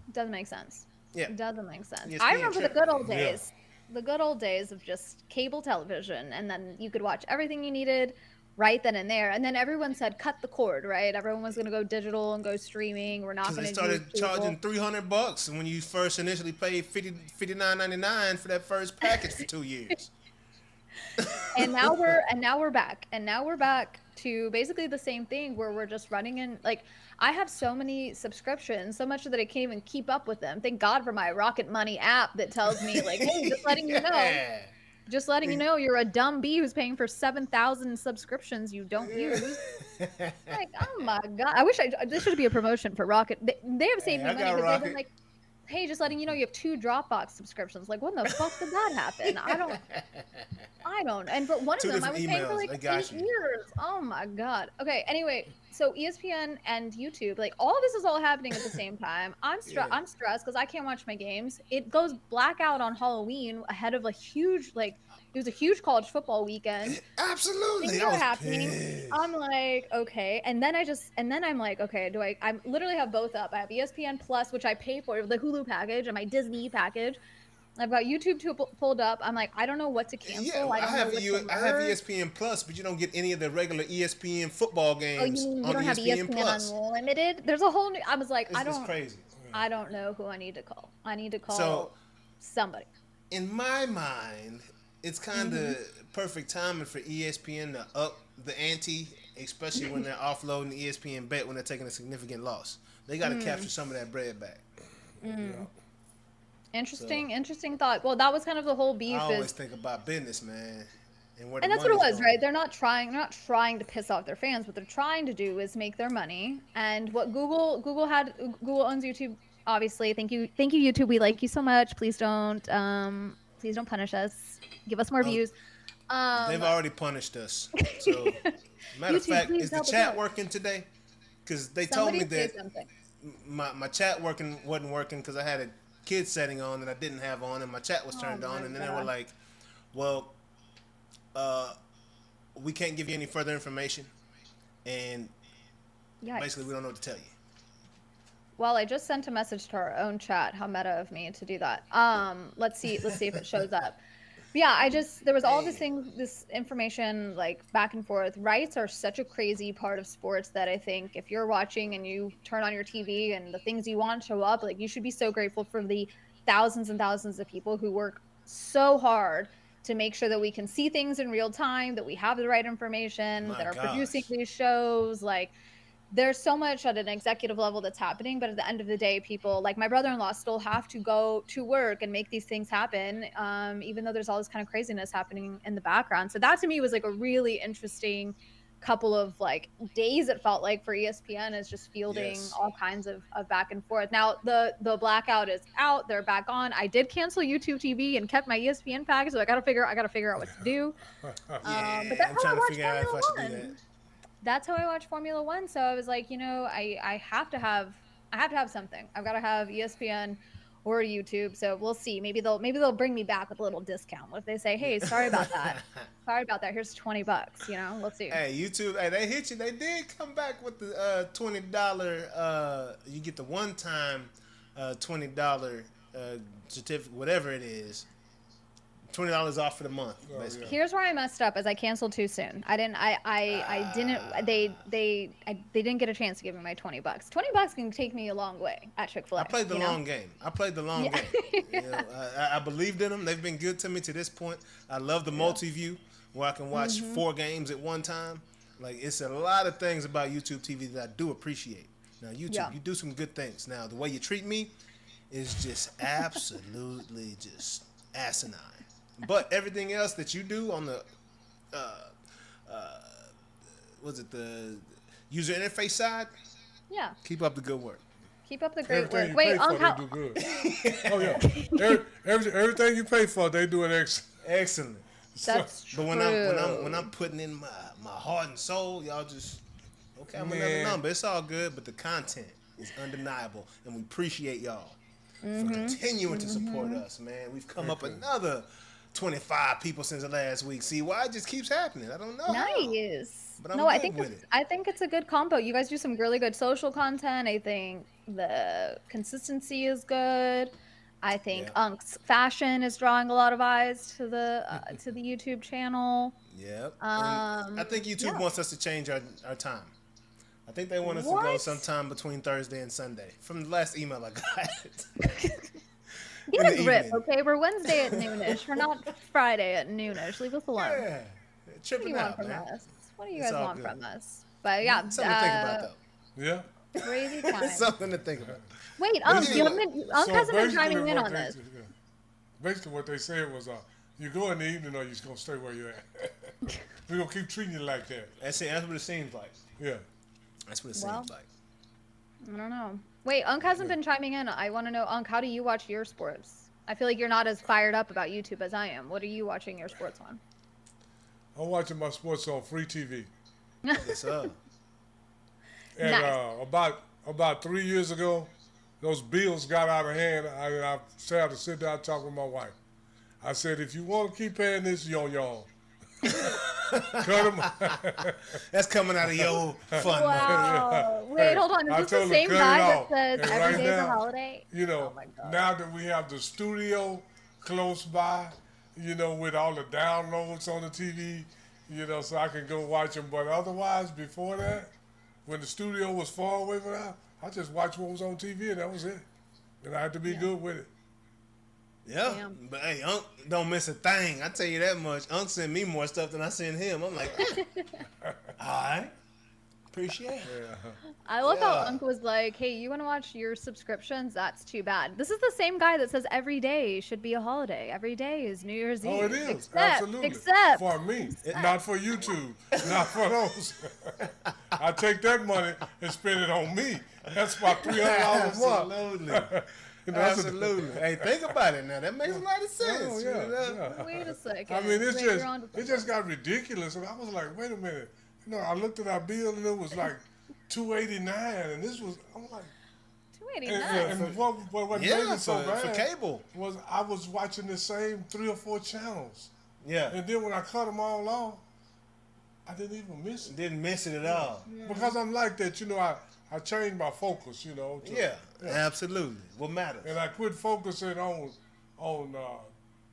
It doesn't make sense. Yeah. It doesn't make sense. ESPN I remember the good old days. Yeah. The good old days of just cable television, and then you could watch everything you needed right then and there. And then everyone said, cut the cord, right? Everyone was going to go digital and go streaming. We're not Because going they to do started charging $300 when you first initially paid $59.99 for that first package for 2 years. And now we're back. And now we're back to basically the same thing where we're just running in. Like, I have so many subscriptions, so much that I can't even keep up with them. Thank God for my Rocket Money app that tells me, like, hey, just letting you know. Yeah. Just letting you know you're a dumb bee who's paying for 7,000 subscriptions you don't use. Like, oh my God. I wish this should be a promotion for Rocket. They have saved me I money got because they've been Rocket. like, hey, just letting you know you have 2 Dropbox subscriptions. Like, when the fuck did that happen? I don't. And for one of 2 them, I was different paying for emails. like They got 8 you. years. Oh my God. Okay. Anyway, so ESPN and YouTube, like all of this is all happening at the same time. I'm stressed because I can't watch my games. It goes blackout on Halloween ahead of a huge, like, it was a huge college football weekend. Absolutely. Things I are was happening. pissed. I'm like, okay. And then I'm like, okay, I literally have both up. I have ESPN Plus, which I pay for, the Hulu package, and my Disney package. I've got YouTube pulled up. I'm like, I don't know what to cancel. Yeah, I don't know what to I have merge. ESPN Plus, but you don't get any of the regular ESPN football Oh, games you on don't have ESPN ESPN Plus. Unlimited? There's a whole new. I was like, It's crazy. I don't know who I need to call. I need to call So- somebody. In my mind, it's kind of Mm-hmm. perfect timing for ESPN to up the ante, especially when they're offloading the ESPN bet when they're taking a significant loss. They got to capture some of that bread back. Interesting thought. Well, that was kind of the whole beef. I always think about business, man, and where And the that's what it money's was, going. right? They're not trying to piss off their fans. What they're trying to do is make their money. And what Google owns YouTube, obviously. Thank you, YouTube. We like you so much. Please don't punish us. Give us more views. They've already punished us. So, matter of YouTube, fact, please is the help us chat out. working today? Because they Somebody told me say that something. my chat wasn't working because I had a kid setting on that I didn't have on, and my chat was turned Oh on, my and then they God. were like, "Well, we can't give you any further information, and Yikes. basically we don't know what to tell you." Well, I just sent a message to our own chat. How meta of me to do that. Let's see if it shows up. But yeah, there was all this information like back and forth. Rights are such a crazy part of sports that I think if you're watching and you turn on your TV and the things you want show up, like you should be so grateful for the thousands and thousands of people who work so hard to make sure that we can see things in real time, that we have the right information, My that are gosh. producing these shows. Like, there's so much at an executive level that's happening, but at the end of the day, people like my brother-in-law still have to go to work and make these things happen, even though there's all this kind of craziness happening in the background. So that to me was like a really interesting couple of like days, it felt like, for ESPN, is just fielding Yes. all kinds of back and forth. Now the blackout is out, they're back on. I did cancel YouTube TV and kept my ESPN package, so I gotta figure out what to do. Yeah, But that's I'm how trying I to watch figure out if I Formula should do One. that. That's how I watch Formula One. So I was like, I have to have something. I've got to have ESPN or YouTube. So we'll see. Maybe they'll bring me back with a little discount. What if they say, hey, sorry about that. Here's $20. We'll see. Hey, YouTube, hey, they hit you. They did come back with the $20. You get the one-time $20 certificate, whatever it is. $20 off for the month, basically. Here's where I messed up, as I canceled too soon. I didn't. They didn't get a chance to give me my $20. $20 can take me a long way at Chick-fil-A. I played the long game. Yeah. You know, I believed in them. They've been good to me to this point. I love the multi-view where I can watch 4 games at one time. Like, it's a lot of things about YouTube TV that I do appreciate. Now, YouTube, you do some good things. Now, the way you treat me is just absolutely just asinine. But everything else that you do on the, the user interface side, Yeah. keep up the good work. Keep up the great Everything work. you Wait, pay for, how? they do good. Oh yeah, everything you pay for, they do it Excellent. That's true. But when I'm putting in my heart and soul, y'all just okay. I'm another Man. number. It's all good, but the content is undeniable, and we appreciate y'all for continuing to support us, man. We've come up another 25 people since the last week. See why it just keeps happening? I don't know. how. Nice. But I'm No, I good think with it. I think it's a good combo. You guys do some really good social content. I think the consistency is good. I think Yeah. Unk's fashion is drawing a lot of eyes to the YouTube channel. Yep. And I think YouTube Yeah. wants us to change our time. I think they want us to go What? sometime between Thursday and Sunday. From the last email I got. Get in a the grip, evening. okay? We're Wednesday at noonish. We're not Friday at noonish. Leave us alone. Yeah. What do Tripping you want out, from man. us? What do you It's guys all want good. from us? But yeah, Something to think about, though. Yeah. crazy time. Something to think about. Wait, But Unk, anyway, Unk hasn't been basically chiming in what on they- this. Basically, what they said was, you go in the evening or you just gonna stay where you're at. We're gonna keep treating you like that. That's what it seems like. Yeah. That's what it Well, seems like. I don't know. Wait, Unk hasn't been chiming in. I want to know, Unk, how do you watch your sports? I feel like you're not as fired up about YouTube as I am. What are you watching your sports on? I'm watching my sports on free TV. Yes, sir. And Nice. about 3 years ago, those bills got out of hand. I had to sit down and talk with my wife. I said, if you want to keep paying this, you're on your own. Cut them. That's coming out of your fun money. Wow. Wait, hold on. I Is this told the him, same cut it guy that off. says And every right day's a now, holiday? You know, Oh my God. now that we have the studio close by, you know, with all the downloads on the TV, you know, so I can go watch them. But otherwise, before that, when the studio was far away from that, I just watched what was on TV and that was it. And I had to be good with it. Yeah, Damn. but hey, Unc don't miss a thing. I tell you that much. Unc sent me more stuff than I sent him. I'm like, all right, appreciate it. Yeah. I love how Yeah. Unk was like, hey, you want to watch your subscriptions? That's too bad. This is the same guy that says every day should be a holiday. Every day is New Year's Eve. Oh, it is. Except, Absolutely. Except. For me. Not for YouTube. Not for those. I take that money and spend it on me. That's about $300 a month. Absolutely. You know, that's a- Absolutely. Hey, think about it now. That makes a lot of sense. Oh, you yeah, know? yeah. Wait a second. I mean, Wait, you're onto it just got ridiculous, and I was like, wait a minute. You know, I looked at our bill and it was like $289, and this was, I'm like, and, 289. and what made Yeah, it so for bad cable. was I was watching the same 3 or 4 channels, Yeah. and then when I cut them all off, I didn't even miss it Didn't miss it at all. because I'm like that. You know, I changed my focus. You know, to- Yeah, absolutely. What matters? and I quit focusing on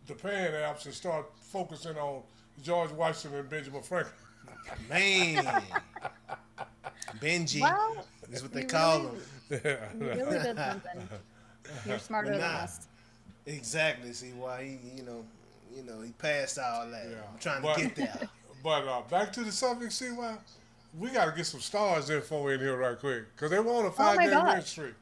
the paying apps and start focusing on George Washington and Benjamin Franklin. Man. Benji. Well, is what they you call really- him. You really did something. You're smarter But than nah. us. Exactly. See why he, he passed all that. Yeah. I'm trying But- to get there. But back to the subject, see why? We got to get some stars info in here right quick because they want a 5-game gosh. win streak.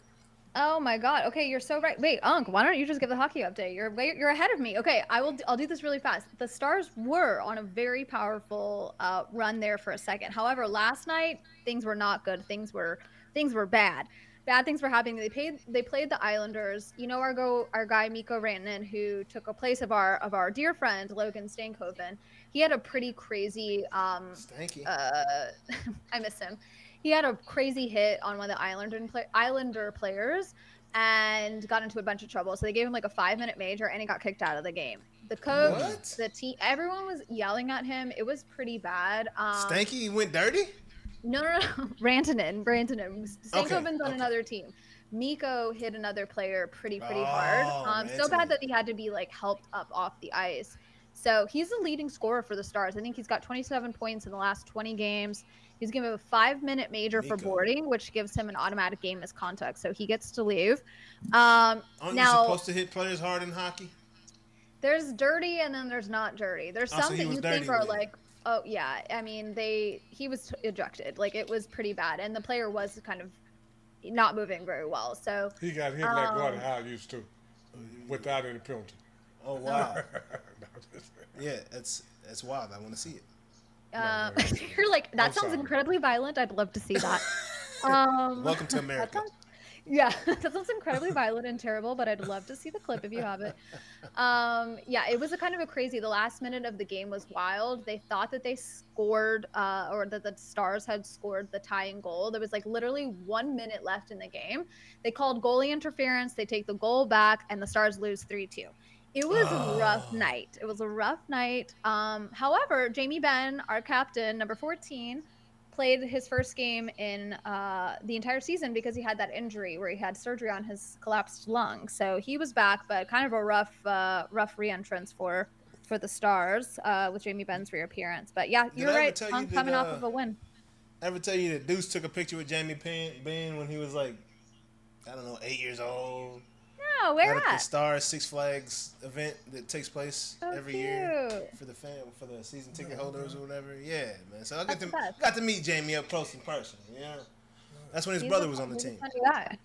Oh my God. Okay, you're so right. Wait, Unk, why don't you just give the hockey update? You're ahead of me. Okay, I'll do this really fast. The Stars were on a very powerful run there for a second. However, last night things were not good. Things were bad. Bad things were happening. They played the Islanders. You know our guy Mikko Rantanen, who took a place of our dear friend Logan Stankoven. He had a pretty crazy Stanky. I miss him. He had a crazy hit on one of the Islander players and got into a bunch of trouble. So they gave him like a 5-minute major and he got kicked out of the game. The coach, What? the team, everyone was yelling at him. It was pretty bad. Stanky went dirty? No. Rantanen. Stankoven's on okay. another team. Mikko hit another player pretty Oh, hard. So bad Rantanen. that he had to be like helped up off the ice. So he's the leading scorer for the Stars. I think he's got 27 points in the last 20 games. He's given a 5-minute major for Mikko. boarding, which gives him an automatic game misconduct. So he gets to leave. Aren't you Now, supposed to hit players hard in hockey? there's dirty and then there's not dirty. There's Oh, so some he that was you dirty think are with it. like, oh yeah. I mean, he was ejected. Like it was pretty bad, and the player was kind of not moving very well. So He got hit like Gordon Howe used to without any penalty. Oh, wow. Yeah, that's wild. I want to see it. you're like, that I'm sounds sorry. incredibly violent. I'd love to see that. Welcome to America. Yeah, that sounds incredibly violent and terrible, but I'd love to see the clip if you have it. Yeah, it was a kind of a crazy. The last minute of the game was wild. They thought that they scored, or that the Stars had scored the tying goal. There was like literally 1 minute left in the game. They called goalie interference. They take the goal back, and the Stars lose 3-2. It was a rough night. It was a rough night. However, Jamie Benn, our captain, number 14, played his first game in the entire season because he had that injury where he had surgery on his collapsed lung. So he was back, but kind of a rough re-entrance for the Stars with Jamie Benn's reappearance. But yeah, you're right. Punk coming off of a win. Ever tell you that Deuce took a picture with Jamie Benn when he was like, I don't know, 8 years old? No, where at at? the Stars Six Flags event that takes place every year for the season ticket holders or whatever. Yeah, man. So I got to meet Jamie up close in person. Yeah, that's when his brother was on the team. Funny guy.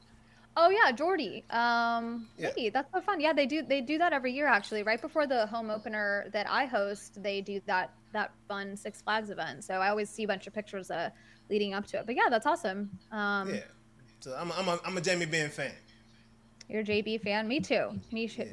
Oh yeah, Jordy. Hey, that's so fun. Yeah, they do that every year actually. Right before the home opener that I host, they do that fun Six Flags event. So I always see a bunch of pictures leading up to it. But yeah, that's awesome. Yeah. So I'm a Jamie Benn fan. You're a JB fan? Me too. Me too.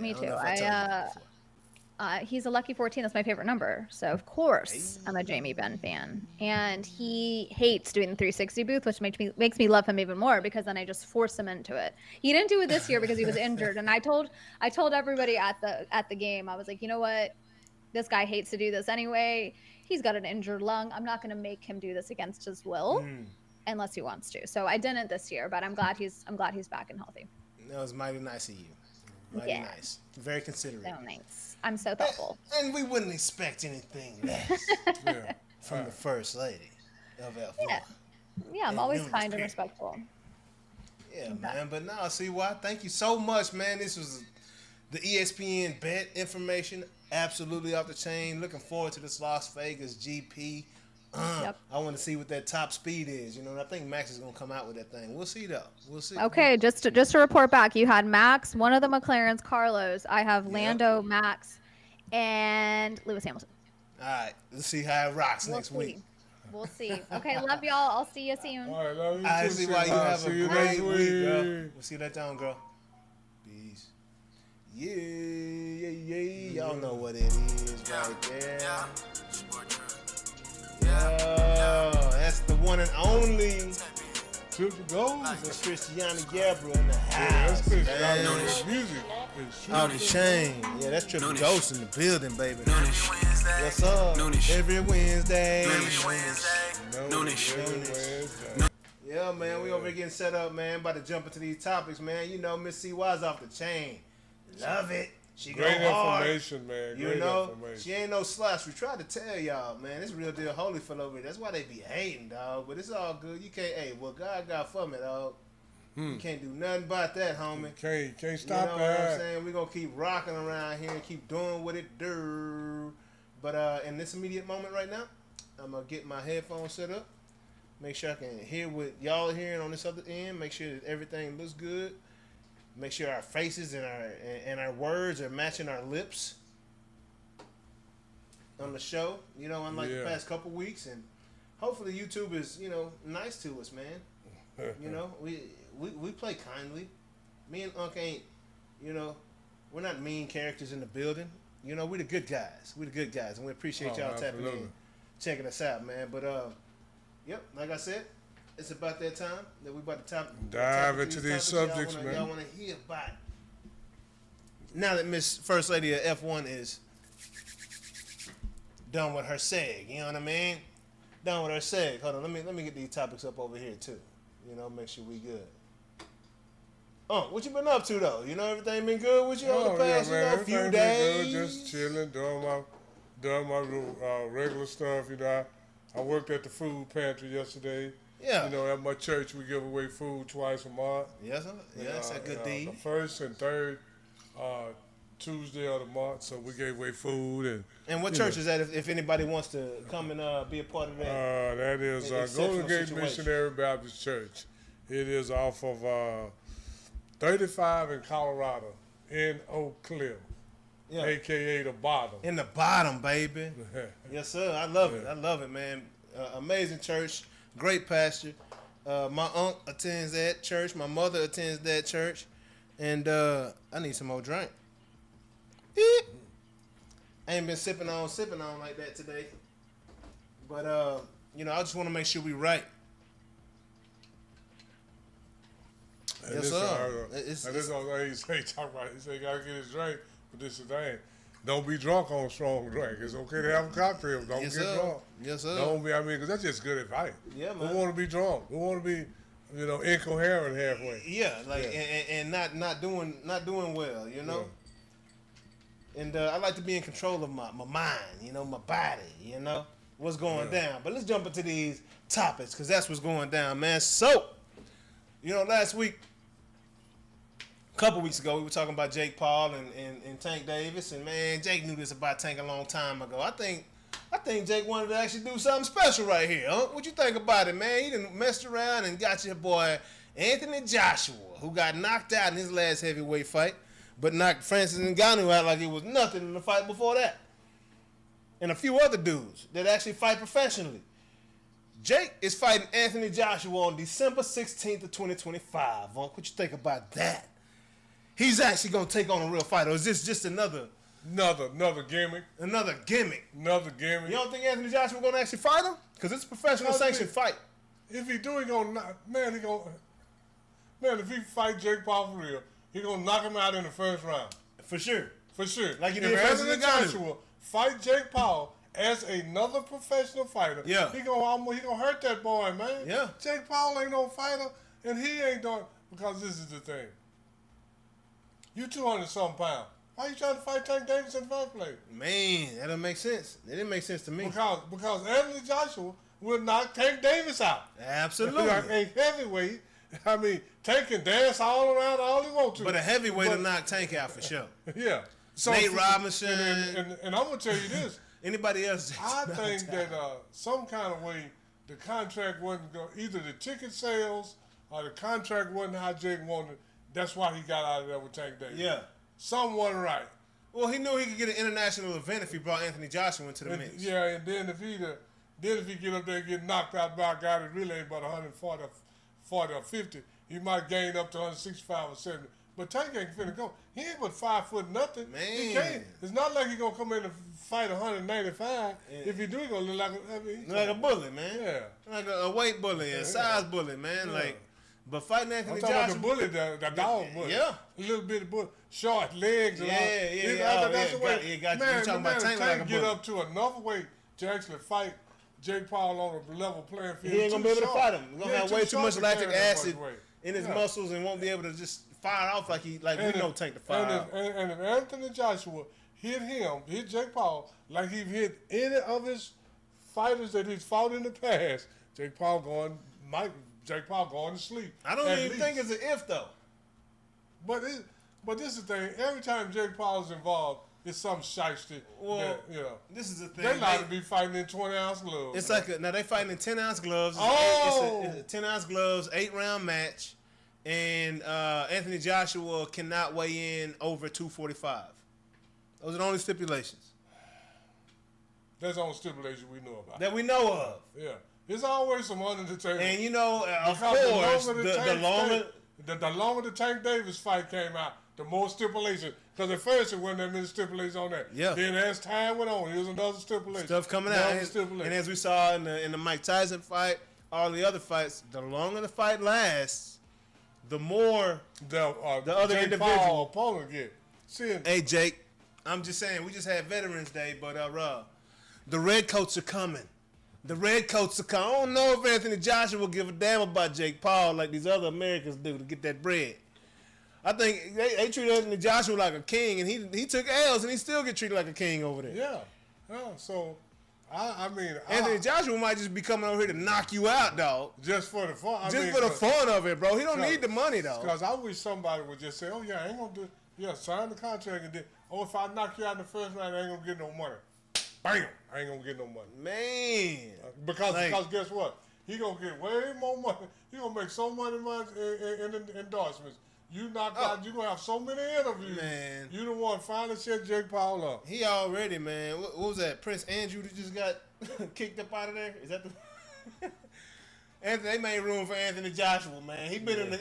He's a lucky 14. That's my favorite number. So of course I'm a Jamie Benn fan. And he hates doing the 360 booth, which makes me love him even more because then I just force him into it. He didn't do it this year because he was injured. And I told everybody at the game, I was like, you know what? This guy hates to do this anyway. He's got an injured lung. I'm not going to make him do this against his will unless he wants to. So I didn't this year, but I'm glad he's back and healthy. That was mighty nice of you. Mighty nice. Very considerate. So nice. I'm so thoughtful. And we wouldn't expect anything less from the First Lady of F1. Yeah, I'm always kind and respectful. Yeah, man. But no, see why? Thank you so much, man. This was the ESPN bet information. Absolutely off the chain. Looking forward to this Las Vegas GP. I want to see what that top speed is, and I think Max is going to come out with that thing. We'll see, though. We'll see. Okay, just to report back, you had Max, one of the McLarens, Carlos. I have Lando, Max, and Lewis Hamilton. All right, let's see how it rocks next week. We'll see. Okay, love y'all. I'll see you soon. All right, love you I too. see why you have a great week, girl. We'll see you later on, girl. Peace. Yeah. Y'all know what it is right there. That's the one and only Triple Gold. That's Christiana Yebra in the house. Yeah, that's Christiana. Noonish Music. on the chain. Yeah, that's Triple Noonish. Ghost in the building, baby. Noonish. What's up? Noonish. Every Wednesday. Noonish. Yeah, man, we over here getting set up, man. About to jump into these topics, man. Miss CY's off the chain. Love it. She Great go hard. information, man. You Great know, information. she ain't no slush. We tried to tell y'all, man. It's real deal Holyfield over here. That's why they be hating, dog. But it's all good. You can't, what God got for me, dog. You can't do nothing about that, homie. Can't stop you know that. what I'm saying? We're going to keep rocking around here and keep doing what it do. But in this immediate moment right now, I'm going to get my headphones set up. Make sure I can hear what y'all are hearing on this other end. Make sure that everything looks good. Make sure our faces and our words are matching our lips on the show. Unlike the past couple weeks, and hopefully YouTube is nice to us, man. We play kindly. Me and Unc ain't we're not mean characters in the building. We the good guys. We the good guys, and we appreciate y'all tapping in, checking us out, man. But like I said. It's about that time that we about to dive into these subjects, man. Y'all want to hear about it. Now that Miss First Lady of F1 is done with her seg, you know what I mean? Done with her seg. Hold on, let me get these topics up over here too. Make sure we good. What you been up to though? Everything been good with you over the past few days? Good, just chilling, doing my regular stuff. I worked at the food pantry yesterday. Yeah. At my church, we give away food twice a month. Yes, sir. Yeah, that's a good deed. The first and third Tuesday of the month, so we gave away food. And what church is that if anybody wants to come and be a part of that? That is Golden Gate Missionary Baptist Church. It is off of 35 in Colorado, in Oak Cliff, a.k.a. the bottom. In the bottom, baby. Yes, sir. I love it. I love it, man. Amazing church. Great pastor. My aunt attends that church. My mother attends that church. And I need some more drink. I ain't been sipping on like that today. But, I just want to make sure we right. And yes, sir. This is all he say, talk about. He say, got to get his drink, but this is the thing. don't be drunk on strong drink. It's okay to have a cocktail. Don't Yes, get sir. drunk. Yes, sir. Don't be. I mean, because that's just good advice. Yeah, man. Who want to be drunk? Who want to be, incoherent halfway? Yeah, and not doing well, you know. Yeah. And I like to be in control of my mind, my body, what's going down. But let's jump into these topics because that's what's going down, man. So, last week, a couple weeks ago, we were talking about Jake Paul and Tank Davis, and man, Jake knew this about Tank a long time ago. I think Jake wanted to actually do something special right here, huh? What you think about it, man? He done messed around and got your boy Anthony Joshua, who got knocked out in his last heavyweight fight, but knocked Francis Ngannou out like it was nothing in the fight before that. And a few other dudes that actually fight professionally. Jake is fighting Anthony Joshua on December 16th of 2025. What you think about that? He's actually going to take on a real fight, or is this just another gimmick? Another gimmick. Another gimmick. You don't think Anthony Joshua going to actually fight him? Because it's a professional sanctioned fight. If he do, if he fight Jake Paul for real, he gonna knock him out in the first round. For sure. For sure. Like he did if Francis Anthony Ngannou. Joshua fight Jake Paul as another professional fighter, Yeah. he gonna hurt that boy, man. Yeah. Jake Paul ain't no fighter, and he ain't doing, because this is the thing. You 200-something pounds. Why you trying to fight Tank Davis in the first place? Man, that doesn't make sense. It didn't make sense to me. Because Anthony Joshua will knock Tank Davis out. Absolutely. Like a heavyweight. I mean, Tank can dance all around all he wants to. But a heavyweight will knock Tank out for sure. Yeah. So Nate Robinson. And I'm going to tell you this. Anybody else? I think that some kind of way the contract wasn't going, either the ticket sales or the contract wasn't how Jake wanted. That's why he got out of there with Tank Davis. Yeah. Something wasn't right. Well, he knew he could get an international event if he brought Anthony Joshua into the mix. Yeah, and then if he get up there and get knocked out by a guy that really ain't about 140 or 50, he might gain up to 165 or 70. But Tank ain't finna go. He ain't but 5 foot nothing. Man. He can't. It's not like he gonna come in and fight 195. Yeah. If he do, he gonna look like a bully, man. Yeah. Like a weight bully, a size bully, man. Yeah. But fighting Anthony Joshua. I'm talking about the bully, the dog bully. Yeah. A little bit of bully. Short legs and all. That's the way. Man, talking about Tank like a get up to enough weight to actually fight Jake Paul on a level playing field. He ain't gonna be able to fight him. He's gonna have way too much lactic acid in his muscles and won't be able to just fire off like we know Tank to fire off. And if Anthony Joshua hit Jake Paul like he hit any of his fighters that he's fought in the past, Jake Paul going to sleep. I don't even think it's an if though. But this is the thing. Every time Jake Paul is involved, it's some shiesty. Well, this is the thing. They like to be fighting in 20-ounce gloves. It's now they fighting in 10-ounce gloves. It's a 10-ounce gloves, 8-round match, and Anthony Joshua cannot weigh in over 245. Those are the only stipulations. That's the only stipulation we know about. That we know of. Yeah. There's always some under the table. And of course, the longer the Tank Davis fight came out, the more stipulations. Because at first it wasn't that many stipulations on that. Yeah. Then as time went on, there was another stipulation. Stuff coming out. And as we saw in the Mike Tyson fight, all the other fights, the longer the fight lasts, the more the other Jake individual Paul opponent get. Hey Jake, I'm just saying, we just had Veterans Day, but the Redcoats are coming. The Redcoats are coming. I don't know if Anthony Joshua will give a damn about Jake Paul like these other Americans do to get that bread. I think they treat Anthony Joshua like a king, and he took L's, and he still get treated like a king over there. Yeah. So, I mean... Anthony Joshua might just be coming over here to knock you out, dog. Just for the fun. For the fun of it, bro. He don't need the money, though. Because I wish somebody would just say, oh, yeah, I ain't going to do... Yeah, sign the contract, and then, if I knock you out in the first round, I ain't going to get no money. Bam! I ain't gonna get no money. Man. Because guess what? He gonna get way more money. He gonna make so much money in endorsements. You knocked out, you gonna have so many interviews. Man. You the one finally set Jake Paul up. He already, man. What was that? Prince Andrew that just got kicked up out of there? Is that the... They made room for Anthony Joshua, man. He been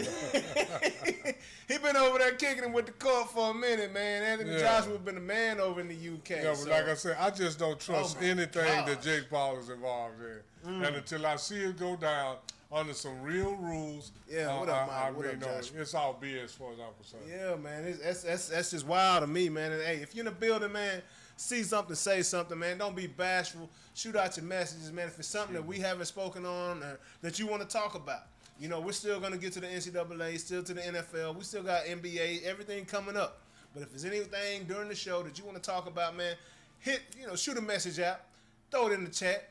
he been over there kicking him with the court for a minute, man. Anthony Joshua been a man over in the UK. Yeah, but like I said, I just don't trust anything that Jake Paul is involved in. And until I see it go down under some real rules, what up, I What up, Joshua? it's all BS as far as I'm concerned. Yeah, man, that's just wild to me, man. And, hey, if you're in the building, man, see something, say something, man. Don't be bashful. Shoot out your messages, man. If it's something that we haven't spoken on or that you want to talk about, you know, we're still going to get to the NCAA, still to the NFL. We still got NBA, everything coming up. But if there's anything during the show that you want to talk about, man, shoot a message out, throw it in the chat.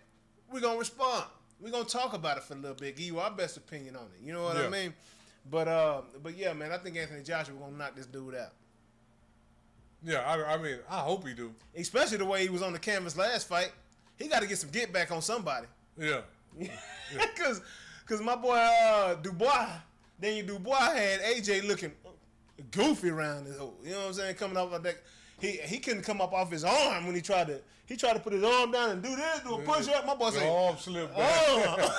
We're going to respond. We're going to talk about it for a little bit, give you our best opinion on it. You know what I mean? But yeah, man, I think Anthony Joshua going to knock this dude out. Yeah, I mean, I hope he do. Especially the way he was on the canvas last fight. He got to get some get back on somebody. Yeah. Because my boy Daniel Dubois had AJ looking goofy around his hole. You know what I'm saying? Coming off of that. He couldn't come up off his arm when he tried to put his arm down and do this, do a push up. My boy said, arm slipped back.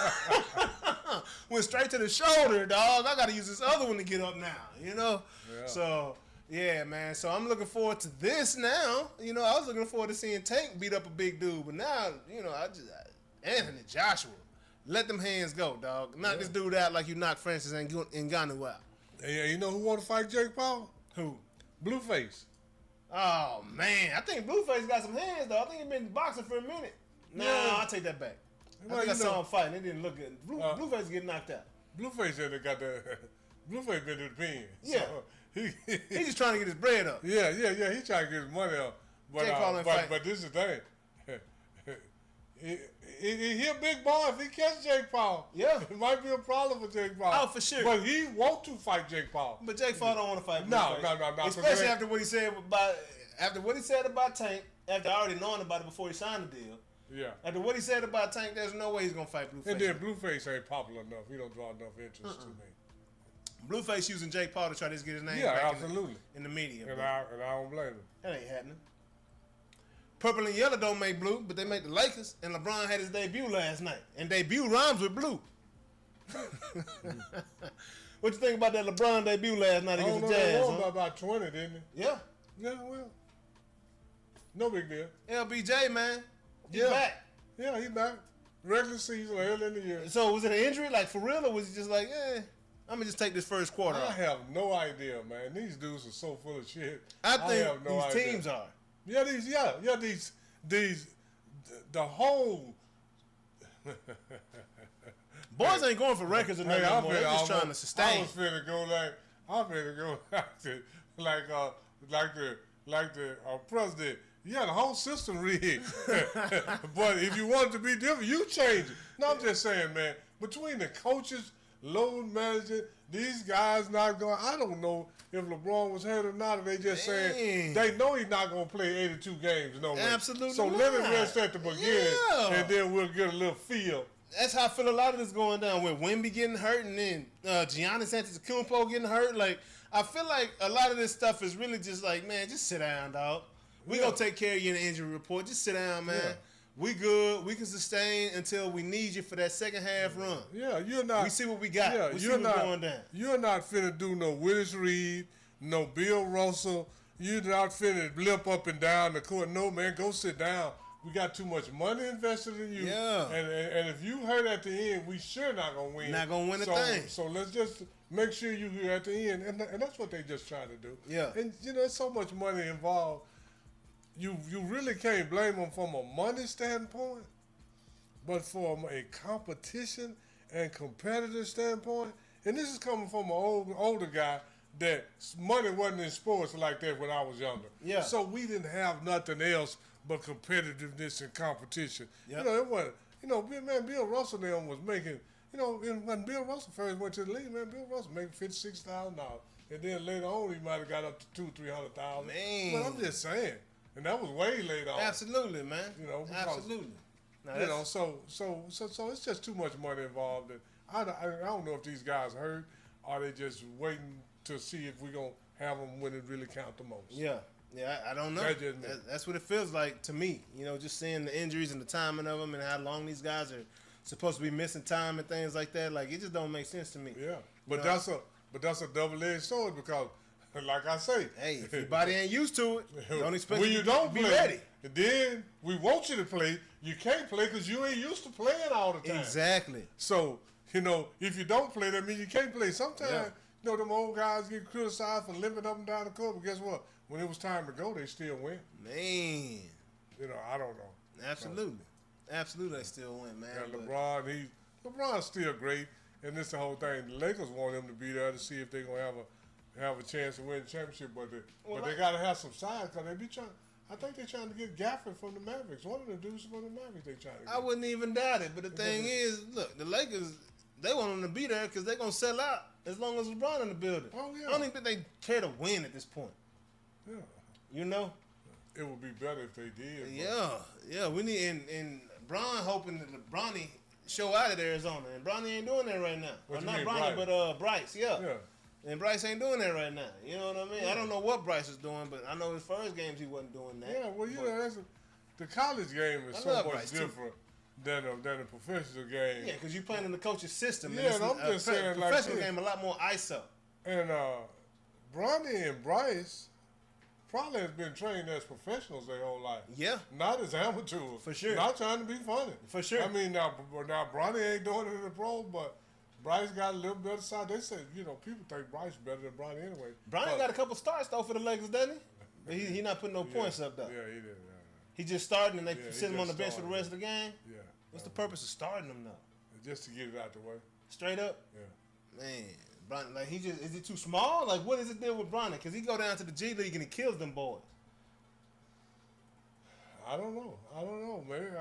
Went straight to the shoulder, dog. I got to use this other one to get up now, you know? Yeah. So, yeah, man. So I'm looking forward to this now. You know, I was looking forward to seeing Tank beat up a big dude, but now, you know, Anthony Joshua, let them hands go, dog. Knock this dude out like you knocked Francis Ngannou out. Hey, you know who want to fight Jake Paul? Who? Blueface. Oh, man. I think Blueface got some hands, though. I think he been boxing for a minute. No, I'll take that back. I think I saw him fighting. It didn't look good. Blueface getting knocked out. Blueface said they got the Blueface been to the pen. Yeah. So He's just trying to get his bread up. Yeah. He trying to get his money up. But this is the thing. He a big boy. If he catch Jake Paul, it might be a problem for Jake Paul. Oh, for sure. But he want to fight Jake Paul. But Jake Paul don't want to fight Blueface. No. Especially after what he said about Tank. After already knowing about it before he signed the deal. Yeah. After what he said about Tank, there's no way he's gonna fight Blueface. And then Blueface ain't popular enough. He don't draw enough interest to me. Blueface using Jake Paul to try to get his name back absolutely. In the media. And I don't blame him. That ain't happening. Purple and yellow don't make blue, but they make the Lakers. And LeBron had his debut last night. And debut rhymes with blue. What you think about that LeBron debut last night against the Jazz? They won by about 20, didn't they? Yeah. Yeah, well. No big deal. LBJ, man. He's back. Yeah, he back. Regular season, early in the year. So was it an injury, like for real, or was he just like, I'm going to just take this first quarter I off? have no idea, man. These dudes are so full of shit. I think these teams are. Yeah, the whole... Boys ain't going for records or nothing anymore. They're just trying to sustain. I was finna go like the president. Yeah, the whole system rigged. But if you want it to be different, you change it. No, I'm just saying, man, between the coaches, load management, these guys not going, I don't know if LeBron was hurt or not, or they just saying they know he's not going to play 82 games no way. Absolutely So not. let him rest at the beginning, and then we'll get a little feel. That's how I feel a lot of this going down, with Wemby getting hurt and then Giannis Antetokounmpo getting hurt. Like, I feel like a lot of this stuff is really just like, man, just sit down, dog. We gonna take care of you in the injury report. Just sit down, man. Yeah. We good. We can sustain until we need you for that second half run. Yeah, you're not. We see what we got. Yeah, we see what's going down. You're not finna do no Willis Reed, no Bill Russell. You're not finna blip up and down the court. No, man, go sit down. We got too much money invested in you. Yeah. And if you hurt at the end, we sure not gonna win. Not gonna win a thing. So let's just make sure you're here at the end. And that's what they just trying to do. Yeah. And there's so much money involved. You really can't blame them from a money standpoint, but from a competition and competitive standpoint, and this is coming from an older guy that money wasn't in sports like that when I was younger. Yeah. So we didn't have nothing else but competitiveness and competition. Yep. It wasn't. Man, Bill Russell then was making. When Bill Russell first went to the league, man, Bill Russell making $56,000, and then later on he might have got up to $200,000-300,000. Man, but I'm just saying. And that was way later on. Absolutely, man. Absolutely. So it's just too much money involved. And I don't know if these guys hurt, or they just waiting to see if we're gonna have them when it really count the most. Yeah, I don't know. That's what it feels like to me. Just seeing the injuries and the timing of them and how long these guys are supposed to be missing time and things like that. Like, it just don't make sense to me. Yeah, but that's a double-edged sword because. Like I say, hey, if your body ain't used to it, don't expect when you you don't be play, ready. Then we want you to play. You can't play because you ain't used to playing all the time. Exactly. So if you don't play, that means you can't play. Sometimes You know, them old guys get criticized for limping up and down the court, but guess what? When it was time to go, they still went. Man. You know, I don't know. Absolutely. Absolutely, they still win, man. And but- LeBron's still great, and this the whole thing. The Lakers want him to be there to see if they're gonna have a chance to win the championship, but they gotta have some size because they be trying. I think they're trying to get Gafford from the Mavericks. One of the dudes from the Mavericks they trying to get. I wouldn't even doubt it, but the thing is, look, the Lakers, they want him to be there because they're gonna sell out as long as LeBron in the building. Oh yeah. I don't even think they care to win at this point. Yeah. You know. It would be better if they did. Yeah. We need and Bron hoping that Bronny show out of Arizona, and Bronny ain't doing that right now. What you not mean, Bronny, Bryce? but Bryce. Yeah. And Bryce ain't doing that right now. You know what I mean? I don't know what Bryce is doing, but I know his first games he wasn't doing that. Yeah. Well, you know, the college game is I so love much Bryce, too. different than a professional game. Yeah, because you playing in the coach's system. Yeah, and and I'm just saying, like professional this. game a lot more ISO. And Bronny and Bryce probably has been trained as professionals their whole life. Yeah. Not as amateurs. For sure. Not trying to be funny. For sure. I mean, now Bronny ain't doing it in the pros, but Bryce got a little better side. They said, you know, people think Bryce better than Bronny anyway. Brian got a couple starts though for the Lakers, doesn't he? But he not putting no points up though. Yeah, he did. He just starting and they Yeah, he sit him on the just bench for the started. rest of the game. Yeah. What's the purpose of starting him though? Just to get it out the way. Straight up, Yeah. man. Brian, like is he too small? Like what is the deal with Brian? Because he go down to the G League and he kills them boys. I don't know, man.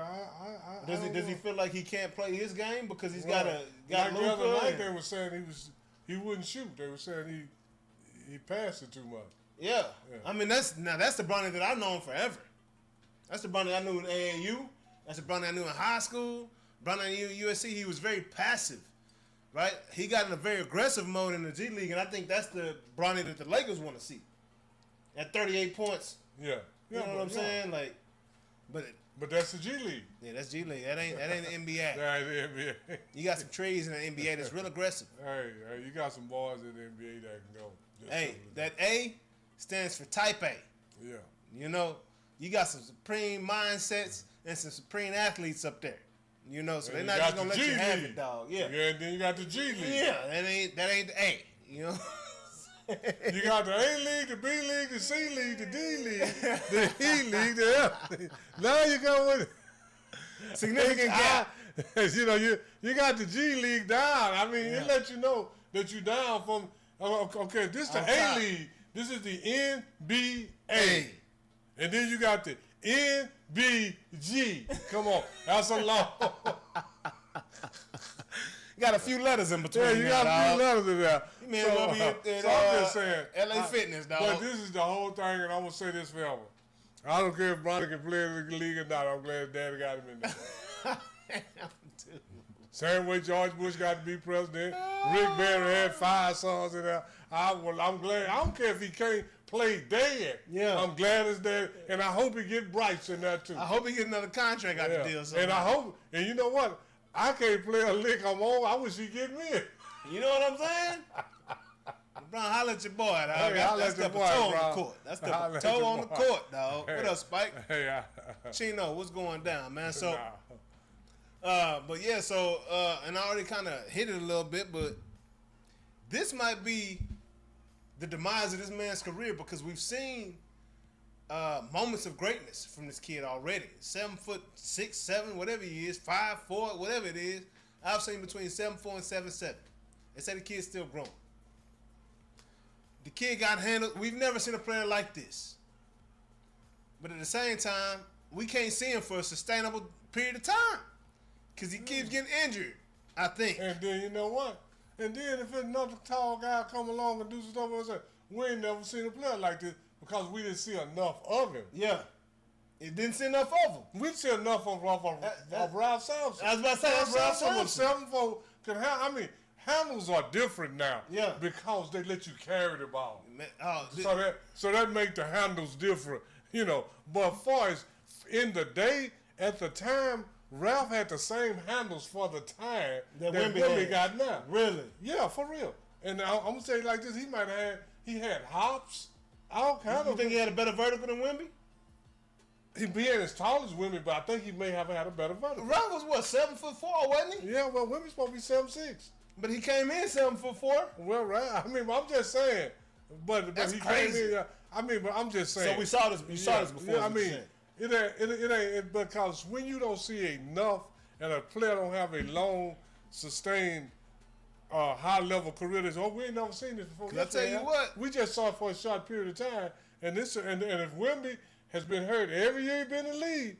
Does he feel like he can't play his game because he's Well, got like the other Luka? night they were saying he wouldn't shoot. They were saying he passed it too much. Yeah. Yeah. I mean that's the Bronny that I've known forever. That's the Bronny I knew in AAU. That's the Bronny I knew in high school. Bronny I knew at USC. He was very passive, right? He got in a very aggressive mode in the G League, and I think that's the Bronny that the Lakers want to see. At 38 points, Yeah. you know what I'm saying? Like, But that's the G League. yeah, that's G League. That ain't the NBA. Yeah, the NBA. You got some trees in the NBA that's real aggressive. Hey, you got some boys in the NBA that can go. Just Hey, that A stands for Type A. Yeah. You know, you got some supreme mindsets and some supreme athletes up there. You know, so And they're you not just got gonna the let you G have League. it, dog. Yeah. Yeah, and then you got the G League. Yeah, that ain't the A. You know. You got the A League, the B League, the C League, the D League, the E League, the F League. Now you go with Significant gap. You know, you got the G League down. I mean, it let you know that you down from. Okay, this is the On A top. League. This is the NBA, and then you got the NBG. Come on, that's a long. Got a few letters in between. Yeah, you got a few letters in there. You may as well be at, so I'm just saying, LA Fitness, dog. But this is the whole thing, and I'm gonna say this forever. I don't care if Bronny can play in the league or not. I'm glad his daddy got him in there. Same way George Bush got to be president. Rick Barry had 5 sons in there. I'm glad. I don't care if he can't play dead. Yeah. I'm glad it's there, and I hope he get Bryce in there too. I hope he get another contract out the deal. And I hope, and you know what? I can't play a lick I'm on. I wish he'd get me. You know what I'm saying? LeBron, holla at your boy, dog. Hey, holla That's at your the boy, toe on bro. the court. That's the Holla at toe your on the boy. court, dog. Hey. What up, Spike? Hey, Chino, what's going down, man? So, nah. but yeah, so, and I already kind of hit it a little bit, but this might be the demise of this man's career because we've seen moments of greatness from this kid already. 7'6", 7", whatever he is, 5'4", whatever it is. I've seen between 7'4" and 7'7". They say the kid's still growing. The kid got handled. We've never seen a player like this. But at the same time, we can't see him for a sustainable period of time because he keeps getting injured, I think. And then you know what? And then if another tall guy come along and do some stuff, I say, we ain't never seen a player like this because we didn't see enough of him. Yeah. It didn't see enough of him. We see enough of Ralph Sampson. I was about to say, that's Ralph Sampson. 7'4" can have. I mean, handles are different now. Yeah. Because they let you carry the ball. Man, So that make the handles different, you know. But far as in the day, at the time, Ralph had the same handles for the time that Wemby got now. Really? Yeah, for real. And I'm gonna say it like this: he had hops, all kind You of. think he had a better vertical than Wemby? He ain't as tall as Wemby, but I think he may have had a better vertical. Ralph was what, 7'4", wasn't he? Yeah, well, Wemby's supposed to be 7'6". But he came in 7 for 4. Well, right. I mean, I'm just saying. But That's he crazy. came in. I mean, but I'm just saying. So we saw this. You saw this before. Yeah, I mean, it ain't because when you don't see enough and a player don't have a long, sustained, high level career. We ain't never seen this before. I tell you what, we just saw it for a short period of time, and if Wemby has been hurt every year he been in the league.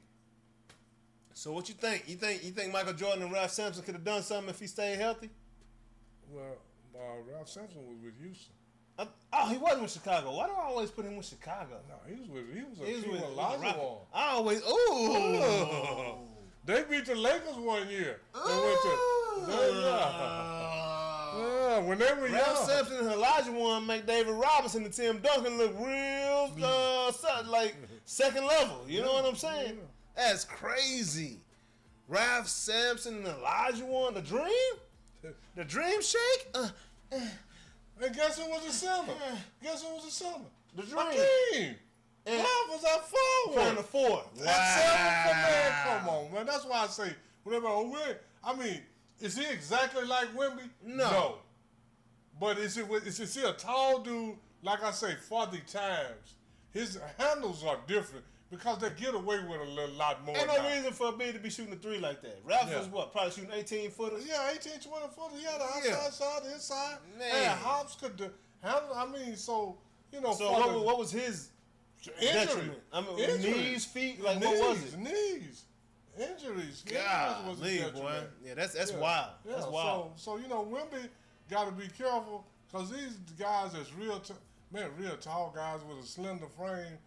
So what you think? You think Michael Jordan and Ralph Sampson could have done something if he stayed healthy? Well, Ralph Sampson was with Houston. He wasn't with Chicago. Why do I always put him with Chicago? No, he was with Olajuwon. I always They beat the Lakers one year. When they were Ralph young. Sampson and Olajuwon make David Robinson and Tim Duncan look real like second level. You know what I'm saying? Yeah. That's crazy. Ralph Sampson and Olajuwon, the Dream Shake. And guess who was the center? The Dream. Hakeem. Ralph was at forward. From the 4. Wow. Man, come on, man. That's why I say, is he exactly like Wemby? No. But is he a tall dude, like I say, for the times? His handles are different because they get away with a lot more. Ain't no reason for B to be shooting a 3 like that. Ralph was probably shooting 18-footers? Yeah, 18, 20-footers. Yeah, the outside side, the inside. Man. And Hobbs could handle, So what was his detriment? Knees, feet, what was it? Knees. Injuries. God, was boy. Yeah, that's wild. Yeah, that's wild. So Wemby got to be careful because these guys that's real tall guys with a slender frame,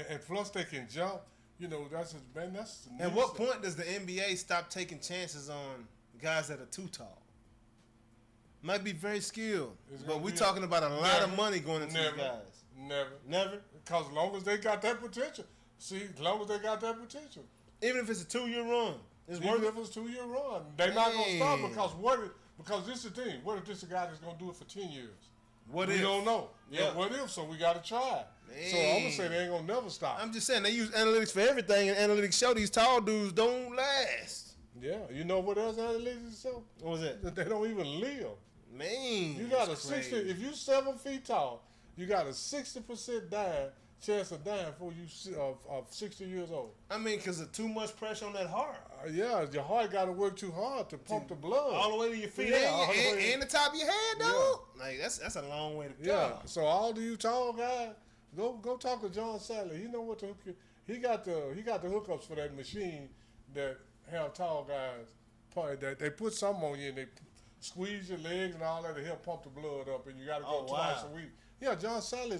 and plus they can jump. That's his man. At what point does the NBA stop taking chances on guys that are too tall? Might be very skilled, but we're talking about a lot of money going into these guys. Never. Because as long as they got that potential. Even if it's a 2-year run, it's Even worth it. if it's a 2-year run, they're not gonna stop because this is the thing. What if this is a guy that's gonna do it for 10 years? We don't know. Yeah. What if? So we gotta try. So I'm gonna say they ain't gonna never stop. I'm just saying they use analytics for everything, and analytics show these tall dudes don't last. Yeah. You know what else analytics show? What was that? That they don't even live. Man, you got a 60. If you 7 feet tall, you got a 60% chance of dying before you of 60 years old. Because of too much pressure on that heart. Yeah, your heart got to work too hard to pump the blood all the way to your feet and the top of your head, though. Yeah. That's a long way to go. Yeah. So all of you tall guys, go talk to John Sally. He know what to hook you. He got the hookups for that machine that have tall guys. That they put something on you and they squeeze your legs and all that to help pump the blood up, and you got to go twice a week. Yeah, John Sally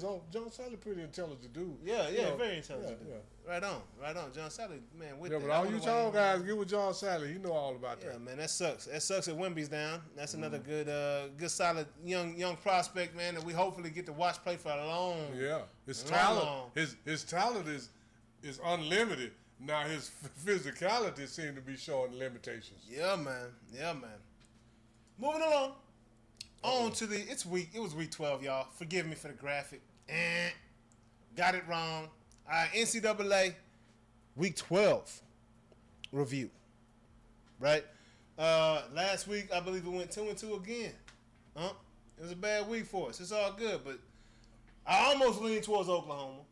pretty intelligent dude. Yeah, very intelligent dude. Yeah. Right on. John Sally, man, with that. But all you tall guys, get with John Sally. He know all about that. Yeah, man, that sucks. That sucks that Wemby's down. That's another good solid young prospect, man, that we hopefully get to watch play for a long. Yeah, his talent, his talent is unlimited. Now his physicality seems to be showing limitations. Yeah, man. Moving along. On to it was week 12, y'all. Forgive me for the graphic. Got it wrong. All right, NCAA week 12 review. Right? Last week, I believe it went 2-2 again. It was a bad week for us. It's all good, but I almost leaned towards Oklahoma.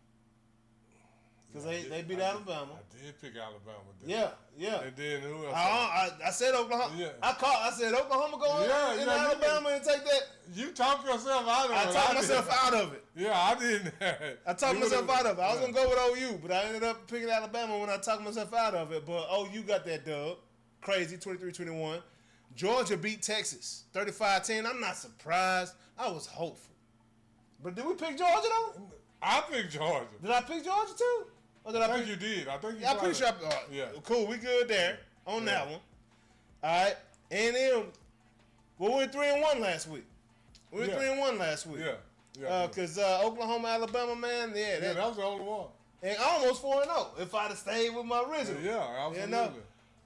Because they beat Alabama. I did pick Alabama. Yeah. And then who else? I said Oklahoma. Yeah. I said Oklahoma going in Alabama and take that. You talked yourself out of it. I talked myself out of it. Yeah, I didn't. I talked myself out of it. I was going to go with OU, but I ended up picking Alabama when I talked myself out of it. But OU got that dub. Crazy, 23-21. Georgia beat Texas, 35-10. I'm not surprised. I was hopeful. But did we pick Georgia, though? I picked Georgia. Did I pick Georgia, too? Or did I think you did. I think you did. I'm pretty sure. Cool. We good there on that one. All right. And then, we went 3-1 last week. We were 3-1 last week. Yeah. Because Oklahoma, Alabama, man, that was the only one. And almost 4-0 if I'd have stayed with my original. Yeah, absolutely.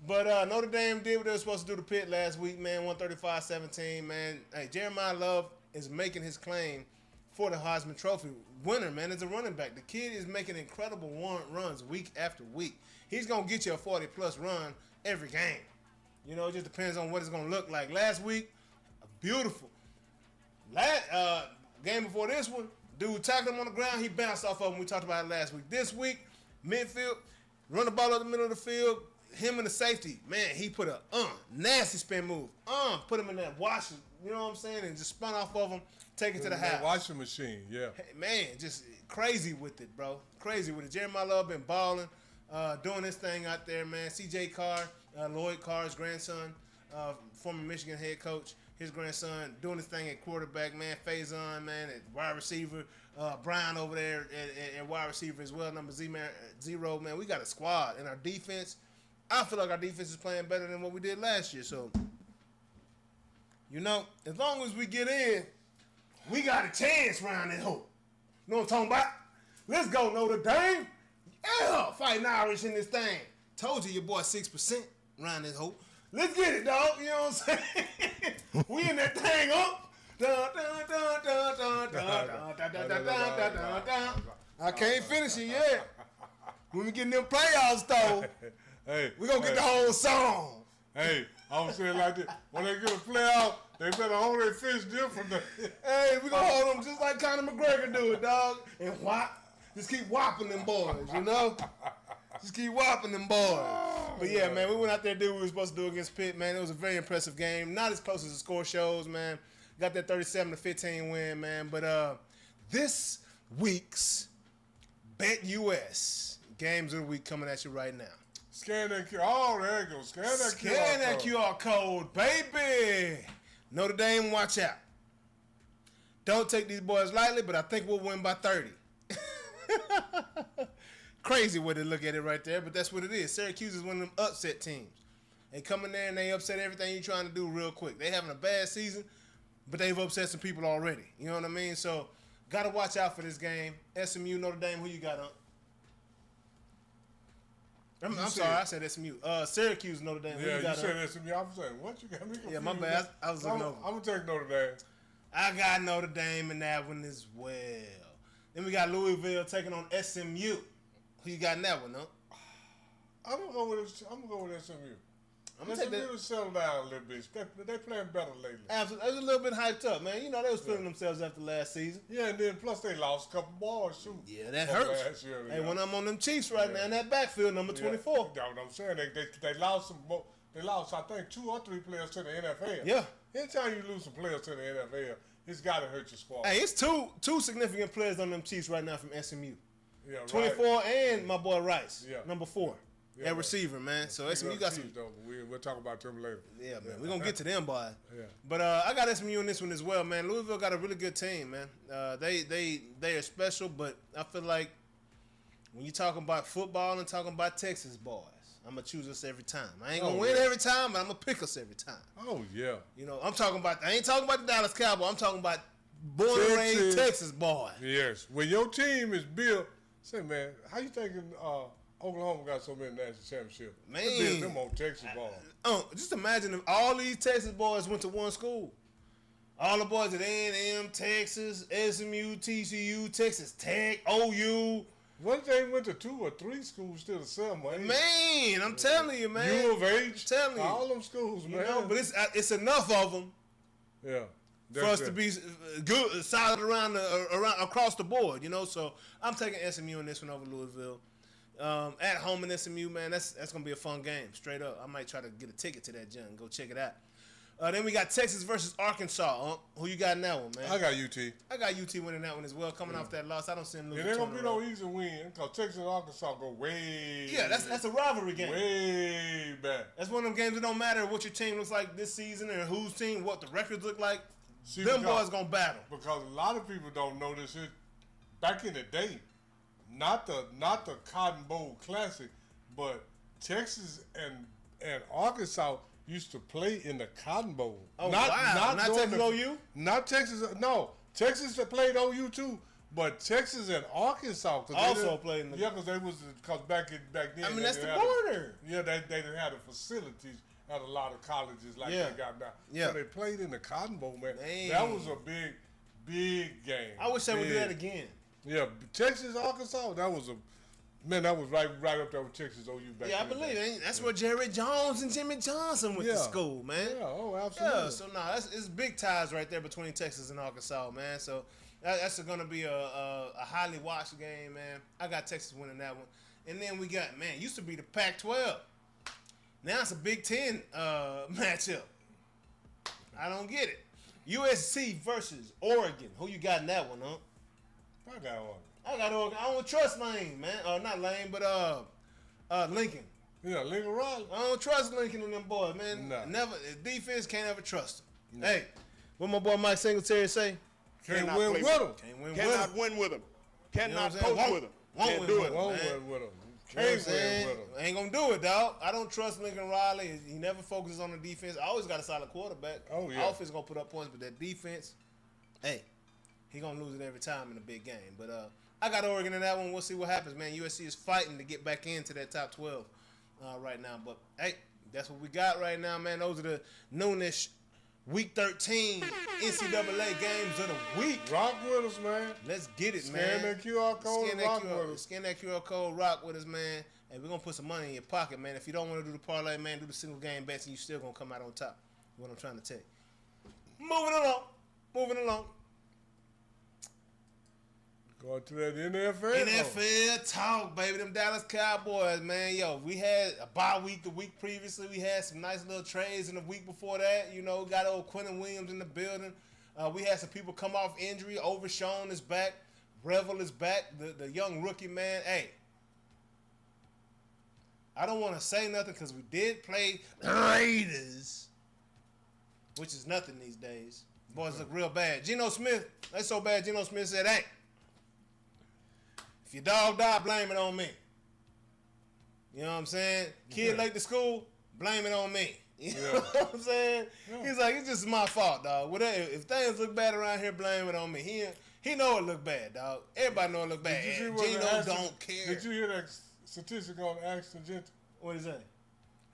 But Notre Dame did what they were supposed to do to Pitt last week, man. 135-17, man. Hey, Jeremiah Love is making his claim for the Heisman Trophy winner, man. As a running back, the kid is making incredible runs week after week. He's going to get you a 40-plus run every game. It just depends on what it's going to look like. Last week, Beautiful. Game before this one, dude tackled him on the ground. He bounced off of him. We talked about it last week. This week, midfield, run the ball up the middle of the field. Him and the safety, man, he put a nasty spin move. Put him in that washer, you know what I'm saying, and just spun off of him, take it to the house. Washing machine, yeah. Hey, man, just crazy with it, bro. Crazy with it. Jeremiah Love been balling, doing his thing out there, man. C.J. Carr, Lloyd Carr's grandson, former Michigan head coach, his grandson doing his thing at quarterback, man. Faison, man, at wide receiver. Brian over there at wide receiver as well, number 0, man. We got a squad. And our defense, I feel like our defense is playing better than what we did last year. So, you know, as long as we get in, we got a chance around this hole. You know what I'm talking about? Let's go, Notre Dame. Yeah, fighting Irish in this thing. Told you your boy 6% around this hole. Let's get it, dog. You know what I'm saying? We in that thing up. I can't finish it yet. When we get in them playoffs, though, we gonna get the whole song. Hey, I'm saying like this. When they get a playoff, they better hold their fish different. Hey, we gonna hold them just like Conor McGregor do it, dog. And whop. Just keep whopping them boys, you know? Just keep whopping them boys. But yeah, man, we went out there to do what we were supposed to do against Pitt, man. It was a very impressive game. Not as close as the score shows, man. Got that 37-15 win, man. But this week's BetUS games of the week coming at you right now. Scan that QR. Oh, there you go. Scan that QR code, baby. Notre Dame, watch out. Don't take these boys lightly, but I think we'll win by 30. Crazy way to look at it right there, but that's what it is. Syracuse is one of them upset teams. They come in there and they upset everything you're trying to do real quick. They having a bad season, but they've upset some people already. You know what I mean? So, got to watch out for this game. SMU, Notre Dame, who you got on? I'm sorry, I said SMU. Syracuse, Notre Dame. Yeah, you said SMU. I was saying, what? You got me confused. Yeah, my bad. I was looking over. I'm going to take Notre Dame. I got Notre Dame in that one as well. Then we got Louisville taking on SMU. Who you got in that one, huh? I'm gonna go with SMU. I'm gonna take that. SMU settle down a little bit. They playing better lately. Absolutely, they was a little bit hyped up, man. You know they was feeling themselves after last season. Yeah, and then plus they lost a couple balls too. Yeah, that hurts. Hey, one of them on them Chiefs right now in that backfield, number 24. That's what I'm saying. They lost some. They lost, I think, 2 or 3 players to the NFL. Yeah. Anytime you lose some players to the NFL, it's got to hurt your squad. Hey, it's two significant players on them Chiefs right now from SMU. Yeah, 24 right. And my boy Rice, yeah. number 4. Yeah, at receiver, man. So SMU got some. We'll talk about them later. Yeah, man. We're gonna get to them, boy. Yeah. But I got SMU in this one as well, man. Louisville got a really good team, man. They are special, but I feel like when you talking about football and talking about Texas boys, I'm gonna choose us every time. I ain't gonna win every time, but I'm gonna pick us every time. Oh yeah. You know, I ain't talking about the Dallas Cowboys. I'm talking about born and raised Texas boy. Yes. When your team is built, say, man, how you thinking Oklahoma got so many national championships? Man, they built them on Texas ball. Just imagine if all these Texas boys went to one school. All the boys at A&M, Texas, SMU, TCU, Texas Tech, OU. What if they went to 2 or 3 schools still the same way? Man, I'm telling you, man. U of H. I'm telling you. All them schools, man. You know, but it's enough of them. Yeah. For us to be good, solid around across the board, you know. So I'm taking SMU in this one over Louisville. At home in SMU, man, that's gonna be a fun game. Straight up, I might try to get a ticket to that gym and go check it out. Then we got Texas versus Arkansas. Who you got in that one, man? I got UT. I got UT winning that one as well. Coming off that loss, I don't see them losing. It ain't gonna be no easy win because Texas and Arkansas go way. Yeah, that's a rivalry game. Way back. That's one of them games that don't matter what your team looks like this season or whose team, what the records look like. See, them boys gonna battle. Because a lot of people don't know this shit. Back in the day, not the Cotton Bowl Classic, but Texas and Arkansas used to play in the Cotton Bowl. Oh, wow. Not Texas OU? Not Texas. No. Texas played OU too, but Texas and Arkansas also played in the. Yeah, because back then. I mean, that's the border. They didn't have the facilities at a lot of colleges like they got now. Yeah. So they played in the Cotton Bowl, man. That was a big game. I wish they would do that again. Yeah, Texas, Arkansas, that was Man, that was right up there with Texas OU back Yeah, I in the believe day. it. That's where Jerry Jones and Jimmy Johnson went to school, man. Yeah, oh, absolutely. Yeah, so it's big ties right there between Texas and Arkansas, man. So that's going to be a highly watched game, man. I got Texas winning that one. And then we got, man, used to be the Pac-12. Now it's a Big Ten matchup. I don't get it. USC versus Oregon. Who you got in that one, huh? I got Oregon. I got Oregon. I don't trust Lane, man. Not Lane, but Lincoln. Yeah, Lincoln Riley. I don't trust Lincoln and them boys, man. Nah. Never. Defense can't ever trust them. Nah. Hey, what my boy Mike Singletary say? Can't Cannot win play with with them. Can't win Cannot with win with him. You know Cannot what I'm saying? coach with him. Won't Can't win do with it. him. Won't man. win with them. You know what I'm Can't win saying? with them. Ain't gonna do it, dog. I don't trust Lincoln Riley. He never focuses on the defense. I always got a solid quarterback. Oh, yeah. Offense gonna put up points, but that defense, hey, he gonna lose it every time in a big game. But I got Oregon in that one. We'll see what happens, man. USC is fighting to get back into that top 12 right now. But hey, that's what we got right now, man. Those are the Noonish Week 13 NCAA games of the week. Rock with us, man. Let's get it, Scan man. that QR code and rock with us. Scan that QR code, rock with us, man. And we're going to put some money in your pocket, man. If you don't want to do the parlay, man, do the single game bets, and you still going to come out on top. What I'm trying to tell you. Moving along. Going to that NFL. NFL talk, baby. Them Dallas Cowboys, man. Yo, we had a bye week the week previously. We had some nice little trades in the week before that. You know, got old Quentin Williams in the building. We had some people come off injury. Overshawn is back. Revel is back. The young rookie, man. Hey, I don't want to say nothing because we did play the Raiders, which is nothing these days. Boys look real bad. Geno Smith, they so bad Geno Smith said, hey, if your dog died, blame it on me. You know what I'm saying? Kid late to school, blame it on me. You know what I'm saying? Yeah. He's like, it's just my fault, dog. Whatever. If things look bad around here, blame it on me. He know it look bad, dog. Everybody know it look bad. Geno don't care. Did you hear that statistic on Ashton Gentle? What is that?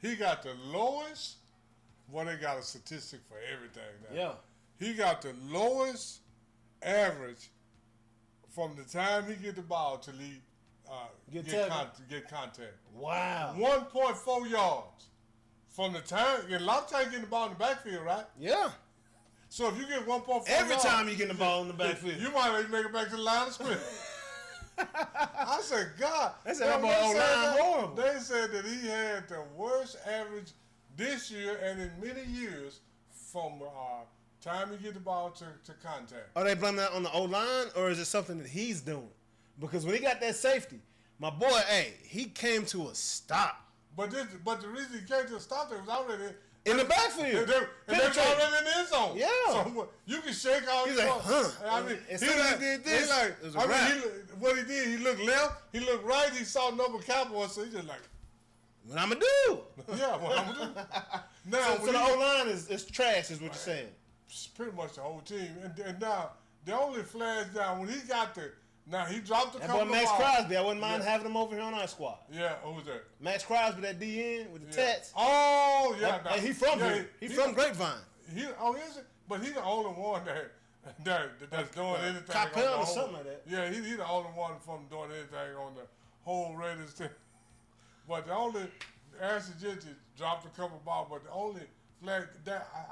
He got the lowest. Well, they got a statistic for everything now. Yeah. He got the lowest average from the time he get the ball till he get contact. Wow. 1.4 yards from the time. A lot of times getting the ball in the backfield, right? Yeah. So if you get 1.4 every yards, time you get the ball in the backfield, you might even make it back to the line of scrimmage. I said, God. They said that boy horrible. They said that he had the worst average this year and in many years from time you get the ball to contact. Are they blaming that on the O-line, or is it something that he's doing? Because when he got that safety, my boy, hey, he came to a stop. But the reason he came to a stop, there was already in the backfield. And they were already in the end zone. Yeah. So you can shake all He's you like, want. huh. I mean, as soon as he did this, it was a wrap. What he did, he looked left, he looked right, he saw number Cowboys, so he just like, what I'm going to do? Yeah, what I'm going to do. Now, so the O-line is trash, is what you're saying. Pretty much the whole team. And now, the only flash down, when he got the, now he dropped a couple of balls. Max Crosby, I wouldn't mind having him over here on our squad. Yeah, who was that? Max Crosby, that DN with the tats. Oh, yeah. Hey, he from here. He from Grapevine. Is it? But he's the only one that's doing anything. Capel or something like that. Yeah, he's the only one from doing anything on the whole Raiders team. But the only, Ashton Gentle dropped a couple balls, but the only flag,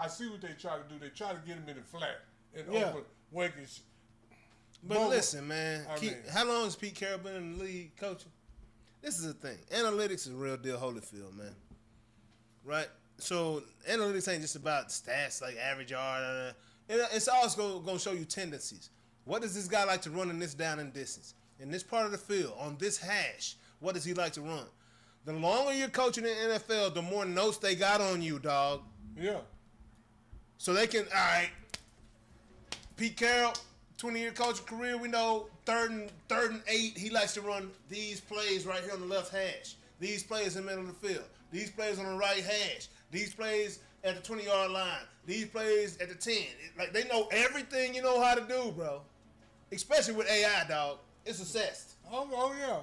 I see what they try to do. They try to get him in the flat and open, waking. But listen, man, how long has Pete Carroll been in the league coaching? This is the thing. Analytics is real deal Holyfield, man. Right? So analytics ain't just about stats like average yard. It's also going to show you tendencies. What does this guy like to run in this down and distance? In this part of the field, on this hash, what does he like to run? The longer you're coaching in the NFL, the more notes they got on you, dog. Yeah. So they can, all right, Pete Carroll, 20-year coaching career, we know third and 8, he likes to run these plays right here on the left hash. These plays in the middle of the field. These plays on the right hash. These plays at the 20-yard line. These plays at the 10. Like, they know everything you know how to do, bro. Especially with AI, dog. It's assessed. Oh yeah.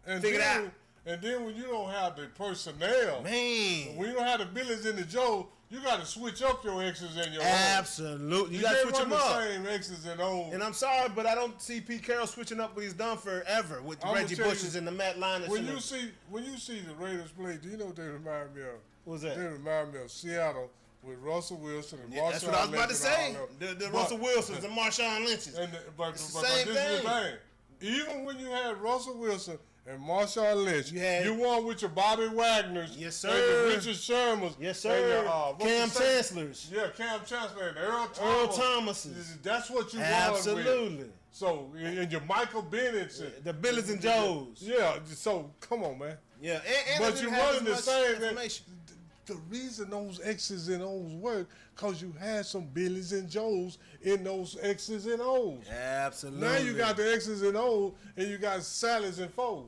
And figure it out. And then when you don't have the personnel, man, when you don't have the Billies and the Joe You got to switch up your X's and your O's. Absolutely. You got to can't switch run them up. the same X's and O's. And I'm sorry, but I don't see Pete Carroll switching up what he's done forever with Reggie Bush's and the Matt Linus. When you see the Raiders play, do you know what they remind me of? What's that? They remind me of Seattle with Russell Wilson and Marshawn Lynch. That's what I was about to say. The Russell Wilsons and Marshawn Lynch's. But this is the thing. Even when you had Russell Wilson and Marshawn Lynch, you won with your Bobby Wagners, yes sir, and the Richard Shermans, yes sir, and Cam Chancellors, Cam Chancellor and Earl Thomases. That's what you won absolutely. With. So and your Michael Bennett's, the Billies and Joes. Yeah. So come on, man. Yeah, and but you wasn't the same. Information. The reason those X's and O's work, because you had some Billies and Joes in those X's and O's. Absolutely. Now you got the X's and O's, and you got Sallies and Foes.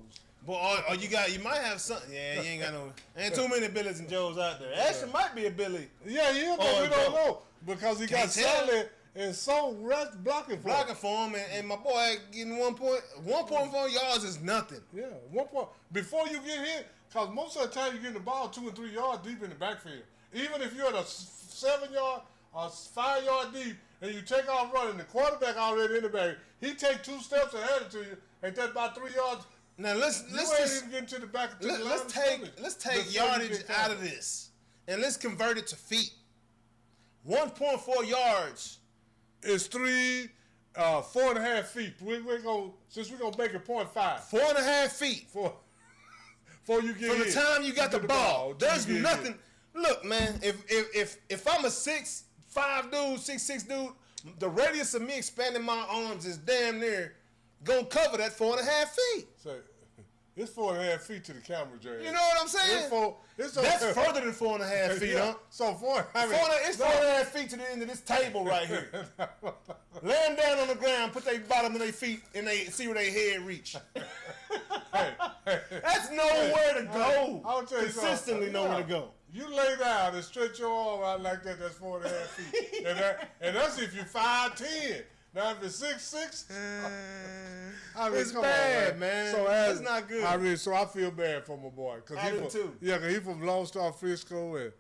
But or you might have something. Yeah, you ain't got no. Ain't too many Billies and Joes out there. Actually, might be a Billy. Yeah, but we don't know because he got Sally and so blocking for him, and my boy getting 1.4 yards is nothing. Yeah, 1 point before you get hit. Because most of the time you get the ball 2 and 3 yards deep in the backfield. Even if you're at a 7 yard or 5 yard deep and you take off running, the quarterback already in the bag, he take 2 steps ahead of you, and that's about 3 yards. Now let's even get to the back. Let's take yardage out of this and let's convert it to feet. 1.4 yards is 4.5 feet. We're gonna make it 0.5. 4.5 feet. Before you get from the time you got the ball, there's nothing. Hit. Look, man, if I'm a 6'5" dude, 6'6" dude, the radius of me expanding my arms is damn near gonna cover that 4.5 feet. So, it's 4.5 feet to the camera, Jay. You know what I'm saying? That's further than 4.5 feet, huh? So it's 4.5 feet to the end of this table right here. Lay them down on the ground, put their bottom of their feet, and they see where their head reach. That's nowhere to go. I'll tell you consistently nowhere to go. You lay down and stretch your arm out like that. That's 4.5 feet, and that's if you're 5'10". Now if it's 6'6", it's bad, man. So that's not good. So I feel bad for my boy. I do too. Yeah, because he's from Lone Star, Frisco, and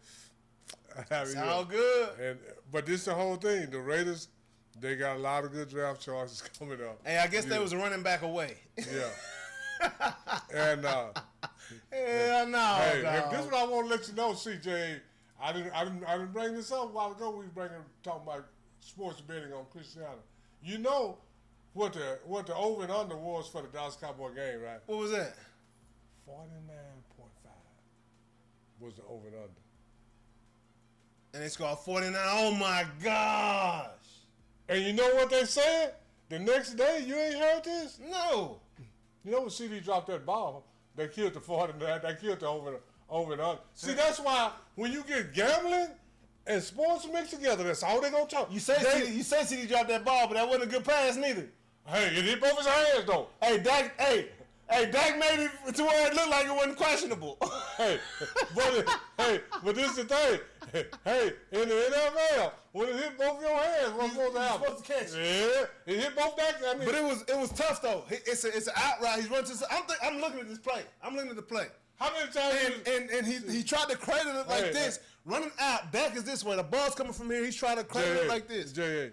it's all good. But this is the whole thing. The Raiders, they got a lot of good draft choices coming up. Hey, I guess they was a running back away. Yeah. And hell no. Hey, this is what I want to let you know, CJ. I didn't bring this up a while ago. We were talking about sports betting on Christiana. You know what the over and under was for the Dallas Cowboy game, right? What was that? 49.5 was the over and under. And they scored 49. Oh my gosh. And you know what they said? The next day, you ain't heard this? No. You know when CD dropped that ball, they killed the 49. They killed the over and under. See, that's why when you get gambling and sports mixed together, that's all they gonna talk. You say CD dropped that ball, but that wasn't a good pass neither. Hey, it hit both his hands though. Hey, Dak made it to where it looked like it wasn't questionable. But this is the thing. Hey, in the NFL, when it hit both your hands, what's supposed to happen? Supposed to catch it. Yeah, it hit both back. But it was tough though. It's an out route. He's running to. I'm looking at this play. I'm looking at the play. How many times? And he tried to cradle it like this, running out. Dak is this way. The ball's coming from here. He's trying to cradle it like this. Why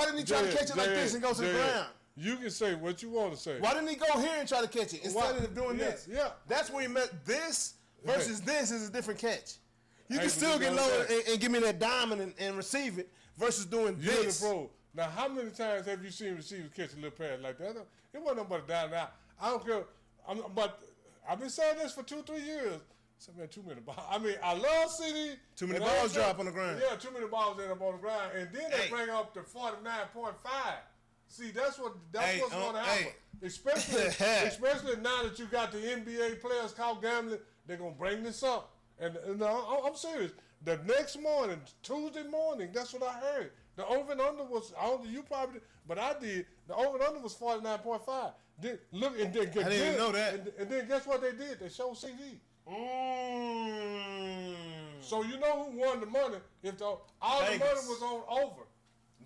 didn't he try to catch it like this and go to the ground? You can say what you want to say. Why didn't he go here and try to catch it instead of doing this? Yeah. That's where he met this versus this is a different catch. You can still get low and give me that diamond and receive it versus doing this. You're the pro. Now, how many times have you seen receivers catch a little pass like that? It wasn't nobody down now. I don't care. But I've been saying this for 2-3 years. So, man, too many balls. I mean, I love CD. Too many balls drop on the ground. Yeah, too many balls end up on the ground. And then they bring up to 49.5. See, that's what's going to happen. Especially now that you got the NBA players caught gambling, they're going to bring this up. And I'm serious. The next morning, Tuesday morning, that's what I heard. The over and under was, I don't know, you probably did, but I did. The over and under was 49.5. I didn't even know that. And then guess what they did? They showed CD. So you know who won the money if all the money was on over?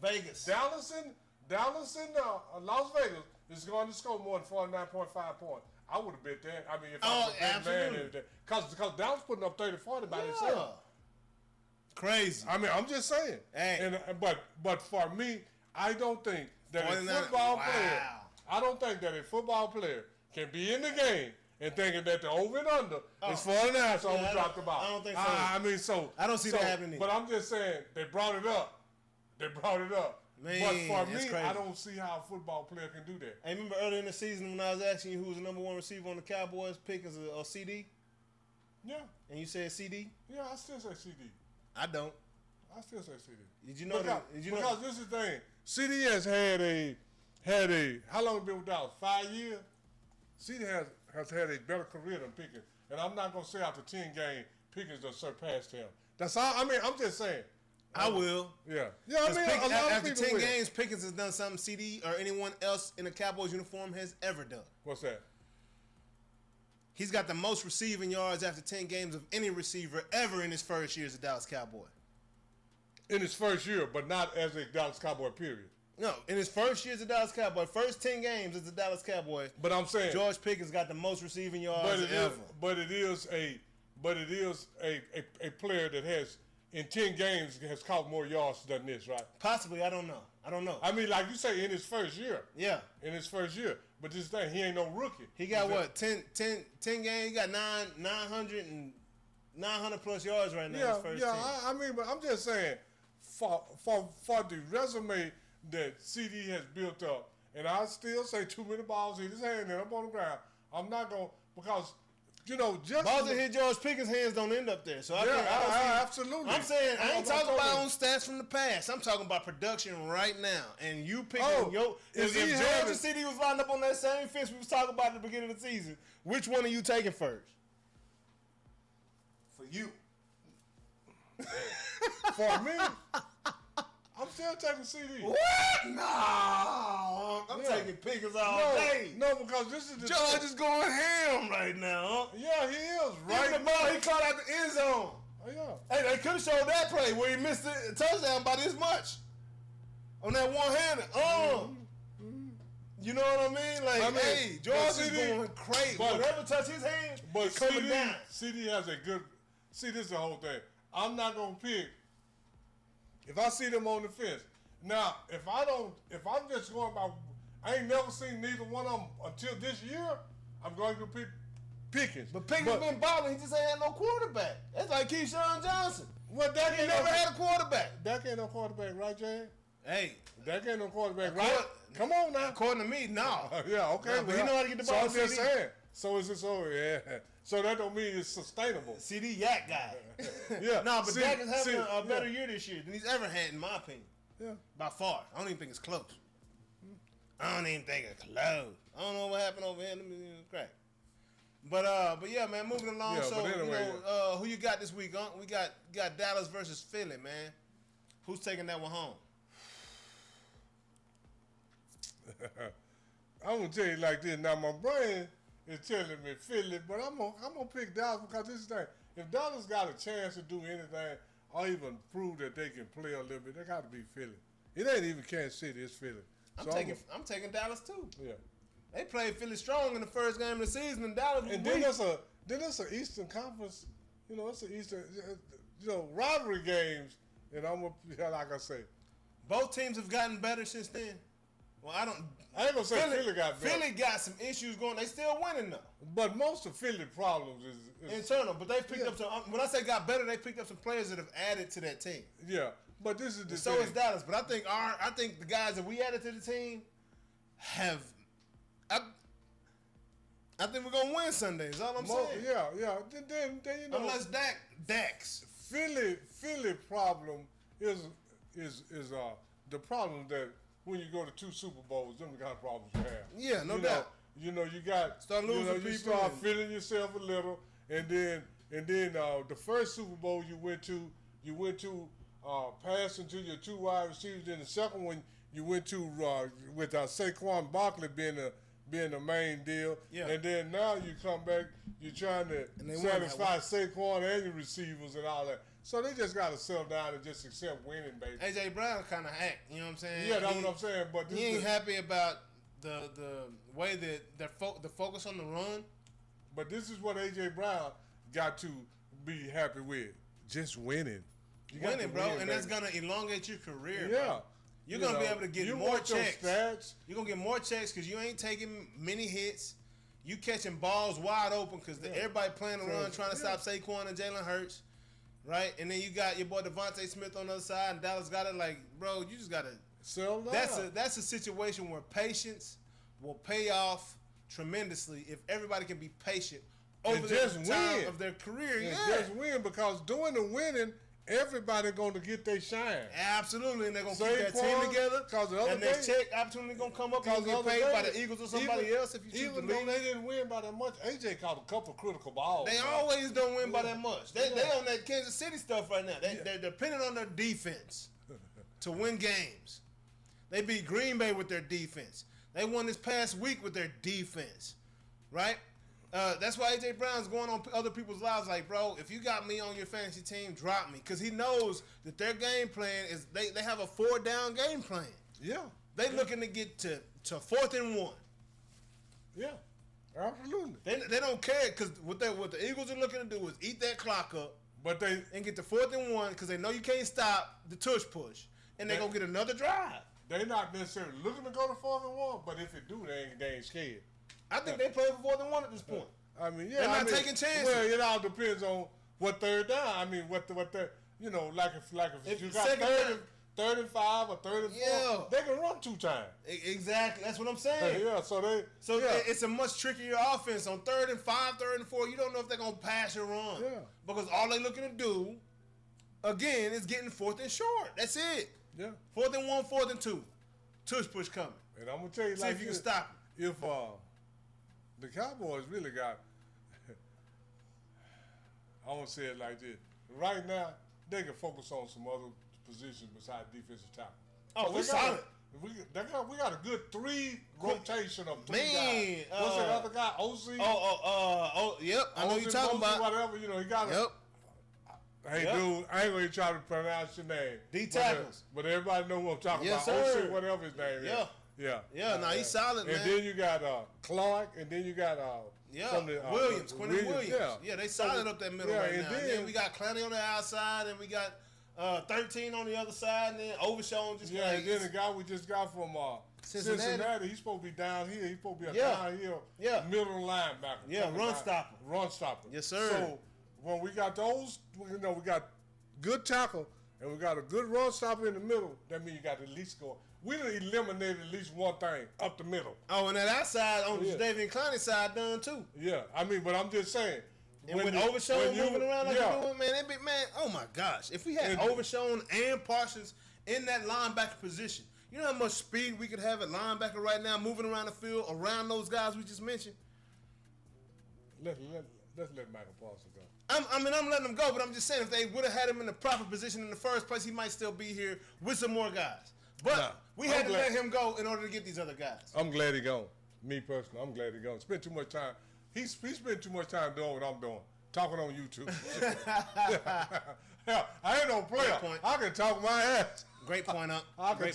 Vegas. Dallas and Las Vegas is going to score more than 49.5 points. I would have bet that. I mean, if I was a big man, because Dallas putting up 30-40 by themselves. Crazy. I mean, I'm just saying. Hey. But for me, I don't think that a 49 football wow. player. I don't think that a football player can be in the game and thinking that the over and under is 49. So I dropped the ball. I don't think so. I mean, so I don't see that happening. But I'm just saying they brought it up. Man, but for me, crazy. I don't see how a football player can do that. Hey, remember earlier in the season when I was asking you who was the number one receiver on the Cowboys pick as a CD? Yeah. And you said CD? Yeah, I still say CD. I don't. I still say CD. Did you know because this is the thing. CD has had a how long been with Dallas? 5 years? CD has had a better career than Pickens. And I'm not gonna say after 10 games Pickens has surpassed him. That's all. I mean, I'm just saying. I will. Yeah. Yeah, I mean, a lot of after people 10 will. games, Pickens has done something CD or anyone else in a Cowboys uniform has ever done. What's that? He's got the most receiving yards after 10 games of any receiver ever in his first year as a Dallas Cowboy. In his first year, but not as a Dallas Cowboy, period. No, in his first year as a Dallas Cowboy, first 10 games as a Dallas Cowboy, But I'm saying George Pickens got the most receiving yards ever. But it is a player that has in 10 games has caught more yards than this, right? Possibly, I don't know. I mean, like you say, in his first year. Yeah. In his first year. But this thing, he ain't no rookie. He got what, 10 games? He got 900 plus yards right now in his first 10. I mean, but I'm just saying, for the resume that CD has built up, and I still say too many balls in his hand and up on the ground, I'm not going to, because, you know, just... Balls that hit George Pickens' hands don't end up there. So I absolutely. I'm saying, I ain't talking about on stats from the past. I'm talking about production right now. And you picking if George and CD was lined up on that same fence we was talking about at the beginning of the season, which one are you taking first? For you. For me, I'm still taking CD. What? No. I'm taking Pickens all day. No, because this is the George is going ham right now. Yeah, he is. Right. The ball he caught out the end zone. Oh, yeah. Hey, they could have showed that play where he missed the touchdown by this much. On that one-handed. You know what I mean? Like, hey, George is going crazy. Whatever touch his hand, but coming down. CD has a good... See, this is the whole thing. I'm not going to pick... If I see them on the fence. Now, if I'm just going by... I ain't never seen neither one of them until this year, I'm going to pick Pickens. But Pickens been balling. He just ain't had no quarterback. That's like Keyshawn Johnson. Well, Dak He never had a quarterback. Dak ain't no quarterback, right, Jay? Hey. Dak ain't no quarterback, right? Come on now. According to me, no. Yeah, okay. But he know how to get the ball. So I'm just saying. So is it so? Yeah. So that don't mean it's sustainable. CD yak guy. Yeah. No, but Dak is having a better year this year than he's ever had, in my opinion. Yeah. By far. I don't even think it's close. I don't even think it's close. I don't know what happened over here. Let me crack. But yeah, man, moving along. Yeah, so anyway, who you got this week, huh? We got Dallas versus Philly, man. Who's taking that one home? I'm gonna tell you like this. Now my brain is telling me Philly, but I'm gonna pick Dallas because this is the thing. If Dallas got a chance to do anything or even prove that they can play a little bit, they got to be Philly. It ain't even Kansas City, it's Philly. I'm taking Dallas too. Yeah. They played Philly strong in the first game of the season, and Dallas. And then there's an Eastern Conference. You know, it's an Eastern. Rivalry games, and like I say, both teams have gotten better since then. Well, I ain't gonna say Philly got better. Philly got some issues going. They still winning though. But most of Philly problems is internal. But they picked up some. When I say got better, they picked up some players that have added to that team. Yeah, but this is the so is Dallas. But I think the guys that we added to the team have. I think we're gonna win Sunday. Is all I'm saying. Yeah. Then you know. Unless Dax. Philly problem is the problem that when you go to 2 Super Bowls, them the kind of problems you have. Yeah, no doubt. You got start losing people. You start feeling yourself a little, and then the first Super Bowl you went to passing to your 2 wide receivers. Then the second one you went to with Saquon Barkley being the main deal. Yeah. And then now you come back, you're trying to satisfy Saquon and your receivers and all that. So they just got to settle down and just accept winning, baby. A.J. Brown kind of hacked, you know what I'm saying? Yeah, that's what I'm saying. But he ain't happy about the way that the focus on the run. But this is what A.J. Brown got to be happy with. Just winning. winning, bro, and that's gonna elongate your career. Yeah. Bro. You're gonna be able to get more checks. Stats. You're gonna get more checks because you ain't taking many hits. You catching balls wide open because everybody playing the run, trying to stop Saquon and Jalen Hurts, right? And then you got your boy Devontae Smith on the other side, and Dallas got it. Like, bro, you just gotta. That's a situation where patience will pay off tremendously if everybody can be patient over the time of their career. Just win, because doing the winning, everybody going to get their shine. Absolutely, and they're going to keep that team together. And their check opportunity going to come up and get paid by the Eagles or somebody else if you choose to leave. Even though they didn't win by that much, AJ caught a couple critical balls. They always don't win by that much. They on that Kansas City stuff right now. They're dependent on their defense to win games. They beat Green Bay with their defense. They won this past week with their defense, right? That's why A.J. Brown's going on other people's lives like, bro, if you got me on your fantasy team, drop me. Because he knows that their game plan is they have a 4-down game plan. Yeah. They looking to get to 4th and 1. Yeah, absolutely. They don't care because what the Eagles are looking to do is eat that clock up and get to 4th and 1 because they know you can't stop the tush push. And they're going to get another drive. They're not necessarily looking to go to 4th and 1, but if they do, they ain't scared. I think they play for 4th and 1 at this point. I mean, they're not taking chances. Well, it all depends on what third down. I mean, what the you know, like if you got 3rd and 5 or 3rd and 4, they can run 2 times. Exactly, that's what I'm saying. So it's a much trickier offense on 3rd and 5, 3rd and 4. You don't know if they're gonna pass or run. Yeah. Because all they're looking to do, again, is getting 4th and short. That's it. Yeah. 4th and 1, 4th and 2. Tush push coming. And I'm gonna tell you, see if you can stop it. If the Cowboys really got, I won't say it like this. Right now, they can focus on some other positions besides defensive tackle. Oh, we're solid. We got a good 3 rotation of 3 guys. What's that other guy? OC? Yep. I know you're talking about. Whatever, you know, he got Yep. Hey, dude, I ain't going to try to pronounce your name. D tackles. But everybody know who I'm talking about. Sir. OC, whatever his name is. Yeah, he's solid, man. And then you got Clark, and then you got Williams, Quentin Williams. Yeah, they solid up that middle right now. And then we got Clowney on the outside, and we got 13 on the other side, and then Overshown just and then the guy we just got from Cincinnati, he's supposed to be down here. He's supposed to be a down here middle linebacker. Yeah, run stopper. Yes, sir. So when we got those, you know, we got good tackle and we got a good run stopper in the middle. That means you got to at least go. We done eliminated at least one thing up the middle. Oh, and that outside on the David Clowney side done too. Yeah, I mean, but I'm just saying. And with Overshown moving around like you're doing, man, oh my gosh. If we had Overshown and Parsons in that linebacker position, you know how much speed we could have at linebacker right now, moving around the field around those guys we just mentioned? Let's let Michael Parsons go. I'm letting him go, but I'm just saying if they would have had him in the proper position in the first place, he might still be here with some more guys. But we had to let him go in order to get these other guys. I'm glad he gone. Me personally, I'm glad he gone. Spent too much time. He spent too much time doing what I'm doing. Talking on YouTube. Hell, I ain't no player. I can talk my ass. Great point up. I can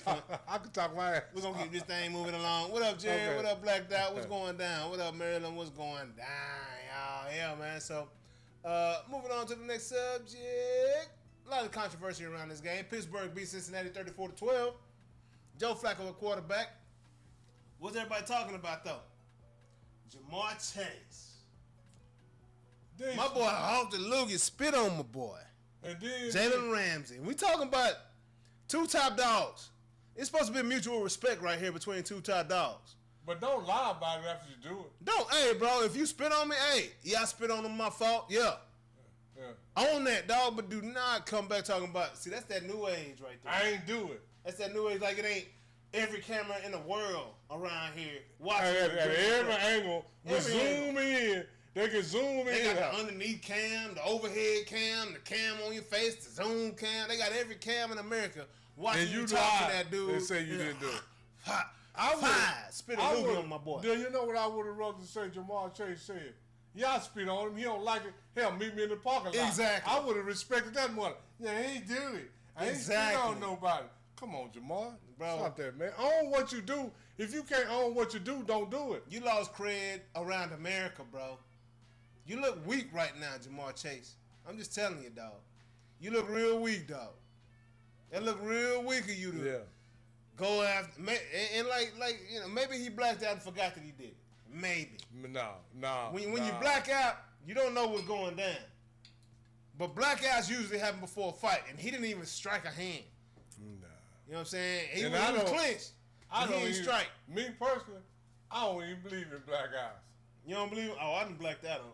talk my ass. We're going to keep this thing moving along. What up, Jerry? Okay. What up, Black Dot? What's going down? What up, Maryland? What's going down, y'all? Yeah, man. So, moving on to the next subject. A lot of controversy around this game. Pittsburgh beat Cincinnati 34-12. Joe Flacco, a quarterback. What's everybody talking about, though? Jamar Chase. My boy Hawk the Loogie spit on my boy. And then Jalen Ramsey. We talking about 2 top dogs. It's supposed to be mutual respect right here between 2 top dogs. But don't lie about it after you do it. Don't. Hey, bro, if you spit on me, hey, I spit on them, my fault. Yeah. Own that, dog, but do not come back talking about, see, that's that new age right there. I ain't do it. That's that new age, like it ain't every camera in the world around here watching. At every angle, we zoom in. They can zoom in. They got the underneath cam, the overhead cam, the cam on your face, the zoom cam. They got every cam in America watching you talk to that dude. They say you didn't do it. I would spit a Loogie on my boy. Do you know what I would have rather say Jamar Chase said? Yeah, I spit on him. He don't like it. Hell, meet me in the parking lot. Exactly. I would have respected that more. Yeah, he ain't do it. I ain't spit on nobody. Come on, Jamar. Bro. Stop that, man. Own what you do. If you can't own what you do, don't do it. You lost cred around America, bro. You look weak right now, Jamar Chase. I'm just telling you, dog. You look real weak, dog. That look real weak of you to go after. And like you know, maybe he blacked out and forgot that he did it. Maybe. No. When you black out, you don't know what's going down. But blackouts usually happen before a fight, and he didn't even strike a hand. Nah. You know what I'm saying? He And was clenched. I don't even strike. Me personally, I don't even believe in black eyes. You don't believe? Oh, I didn't blacked out on.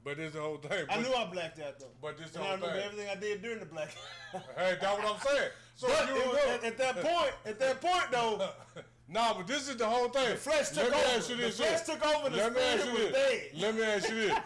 But this the whole thing. I knew I blacked out though. But this the and whole I remember thing. everything I did during the blackout. Hey, that's what I'm saying. So But you it was, at that point though, no, but this is the whole thing. the flesh took over. The flesh took over. The spirit was dead. Let me ask you this.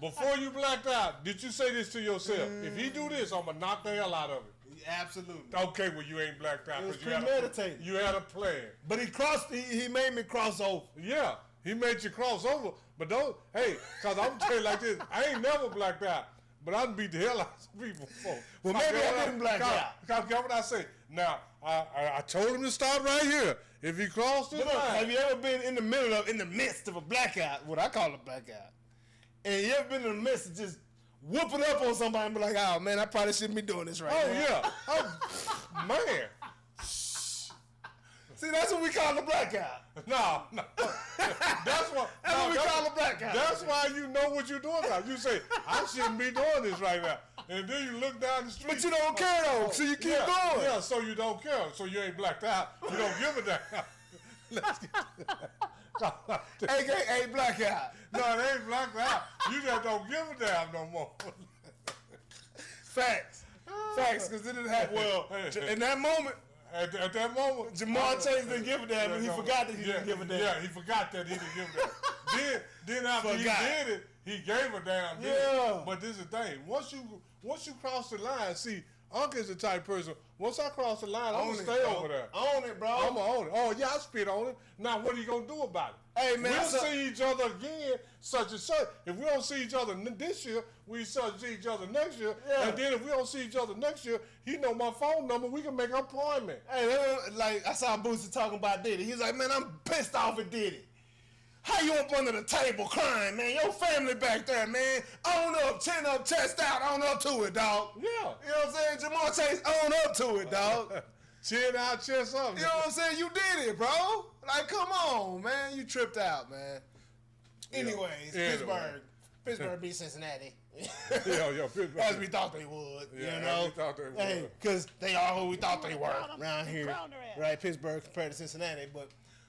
Before you blacked out, did you say this to yourself? If he do this, I'm gonna knock the hell out of it. Absolutely. Okay, well you ain't blacked out. It was 'cause you had premeditated. You had a plan. But he made me cross over. Yeah, he made you cross over. But don't, hey, cause I'm telling you like this, I ain't never blacked out. But I done beat the hell out of some people before. Well, maybe I didn't black out. Cause get what I say. Now, I told him to stop right here. If he crossed this line. Have you ever been in the midst of a blackout, what I call a blackout, and you ever been in the midst of just whooping up on somebody and be like, oh man, I probably shouldn't be doing this right now. Yeah. Oh, man. See, that's what we call a blackout. No. That's what we call a blackout. That's why you know what you're doing now. You say, I shouldn't be doing this right now. And then you look down the street. But you don't care though, so you keep going. Yeah, so you don't care. So you ain't blacked out. You don't give a damn. Let's get AKA blackout. No, it ain't blacked out. You just don't give a damn no more. Facts, because it didn't happen. Well, in that moment, At that moment, Jamar Chase didn't give a damn, and he forgot that he didn't give a damn. Yeah, he forgot that he didn't give a damn. then after he did it, he gave a damn. Yeah. But this is the thing. Once you cross the line, see, Uncle is the type person. Once I cross the line, I'm gonna stay over there. Own it, bro. I'm gonna own it. Oh yeah, I spit on it. Now what are you gonna do about it? Hey man, we'll see each other again, such and such. If we don't see each other this year, we see each other next year. Yeah. And then if we don't see each other next year, he know my phone number. We can make an appointment. Hey, like I saw Boosie talking about Diddy. He's like, man, I'm pissed off at Diddy. How you up under the table crying, man? Your family back there, man. Own up, chin up, chest out, own up to it, dog. Yeah. You know what I'm saying? Jamar Chase, own up to it, dog. Chin out, chest up. You know what I'm saying? You did it, bro. Like, come on, man. You tripped out, man. Anyways, Pittsburgh beat Cincinnati. Yo, Pittsburgh. As we thought they would, Yeah, you know. as we thought they would. Hey, because they are who we thought they were around here. Right, Pittsburgh compared to Cincinnati. But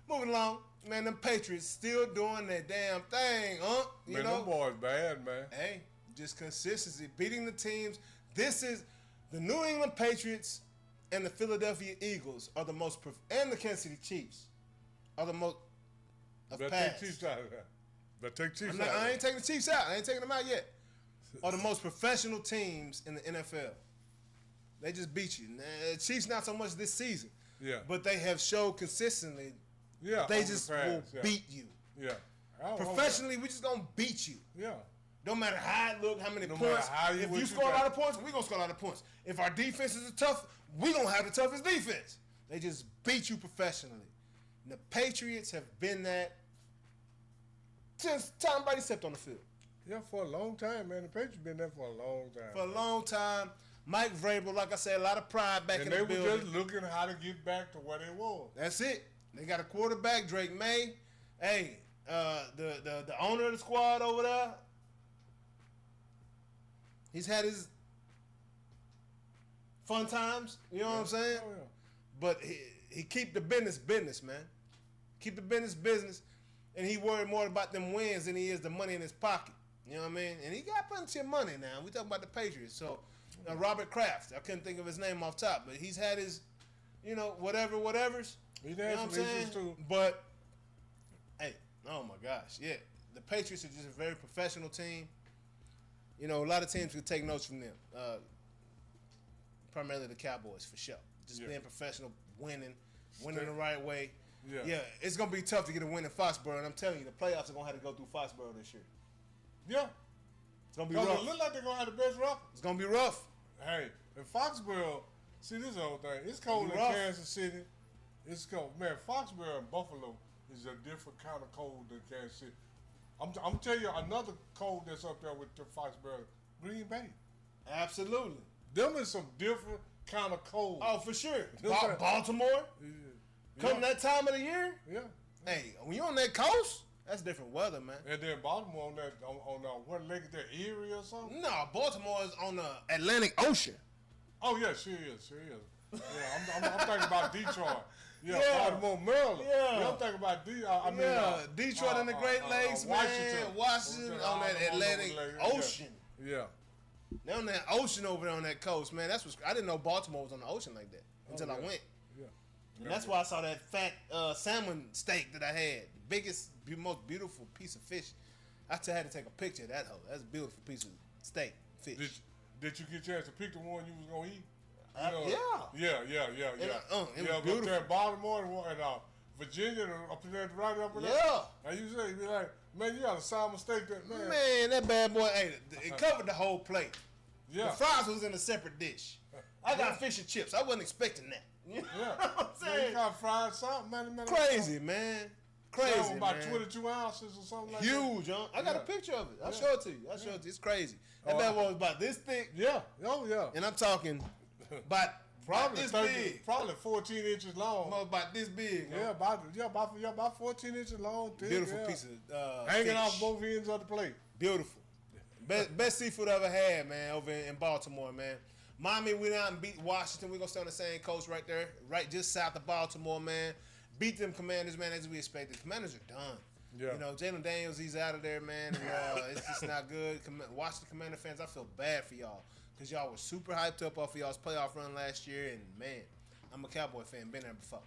moving along, man, them Patriots still doing their damn thing, huh? Man, them boys bad, man. Hey, just consistency, beating the teams. This is the New England Patriots and the Philadelphia Eagles are the most, and the Kansas City Chiefs are the most. Take Chiefs out of that. But take Chiefs out. I ain't taking the Chiefs out. I ain't taking them out yet. Are the most professional teams in the NFL. They just beat you. Chiefs not so much this season. Yeah. But they have showed consistently. Yeah. They just will beat you. Yeah. Professionally, we just gonna beat you. Yeah. No matter how it look, how many No points. matter If you score a lot of points, we gonna score a lot of points. If our defense is tough, we gonna have the toughest defense. They just beat you professionally. And the Patriots have been that since Tom Brady stepped on the field. Yeah, for a long time, man. The Patriots been there for a long time. For a long time. Mike Vrabel, like I said, a lot of pride back in the building. And they were just looking how to get back to where they were. That's it. They got a quarterback, Drake May. Hey, the owner of the squad over there, he's had his fun times. You know what I'm saying? Oh, yeah. But he keep the business, man. Keep the business, and he worried more about them wins than he is the money in his pocket. You know what I mean? And he got plenty of money now. We talking about the Patriots. So, Robert Kraft, I couldn't think of his name off top, but he's had his, whatevers. He's You had know what I'm some issues saying? too. But, hey, oh my gosh, yeah. The Patriots are just a very professional team. You know, a lot of teams could take notes from them. Primarily the Cowboys, for sure. Just being professional, winning the right way. Yeah, it's going to be tough to get a win in Foxborough, and I'm telling you, the playoffs are going to have to go through Foxborough this year. Yeah. It's going to be rough. It look like they're going to have the best record. It's going to be rough. Hey, in Foxborough, see this whole thing. It's cold in rough. Kansas City. It's cold. Man, Foxborough and Buffalo is a different kind of cold than Kansas City. I'm telling you another cold that's up there with the Foxborough, Green Bay. Absolutely. Them is some different kind of cold. Oh, for sure. Them Baltimore, yeah. come that time of the year. Yeah. Hey, when you on that coast, that's different weather, man. And then Baltimore on that on what lake is that, Erie or something? No, Baltimore is on the Atlantic Ocean. Oh yeah, she is. Yeah, I'm thinking about Detroit. Yeah, Yeah. Baltimore, Maryland. Yeah. I'm thinking about Detroit and the Great Lakes, man. Washington on that Atlantic Ocean. Yeah. They're on that ocean over there on that coast, man. That's what I didn't know Baltimore was on the ocean like that until I went. Yeah. And that's why I saw that fat salmon steak that I had. The biggest, most beautiful piece of fish. I had to take a picture of that hoe. That's a beautiful piece of steak, fish. Did you get a chance to pick the one you was gonna eat? Yeah. Yeah. It was Up beautiful. there in Baltimore and Virginia, up there, right up in there. Yeah. And you say, be like, man, you got a salmon steak that, man. Man, that bad boy ate it. It covered the whole plate. Yeah. The fries was in a separate dish. I got fish and chips. I wasn't expecting that. You know what I'm Man, saying? you got fried something, man. Crazy, man. Crazy, about man. 22 ounces or something like Huge, huh? I got a picture of it. I'll show it to you. It's crazy. That bad boy was about this thick. that. Yeah. Oh, yeah. And I'm talking about Probably this 30, big. probably 14 inches long. About this big. Yeah, about 14 inches long. Thick, Beautiful piece of hanging fish. off both ends of the plate. Beautiful. Best seafood I ever had, man, over in Baltimore, man. Miami went out and beat Washington. We're going to stay on the same coast right there, right just south of Baltimore, man. Beat them Commanders, man, as we expected. Commanders are done. Yeah. You know, Jalen Daniels, he's out of there, man. And, it's just not good. Washington Commander fans, I feel bad for y'all because y'all were super hyped up off of y'all's playoff run last year. And, man, I'm a Cowboy fan. Been there before.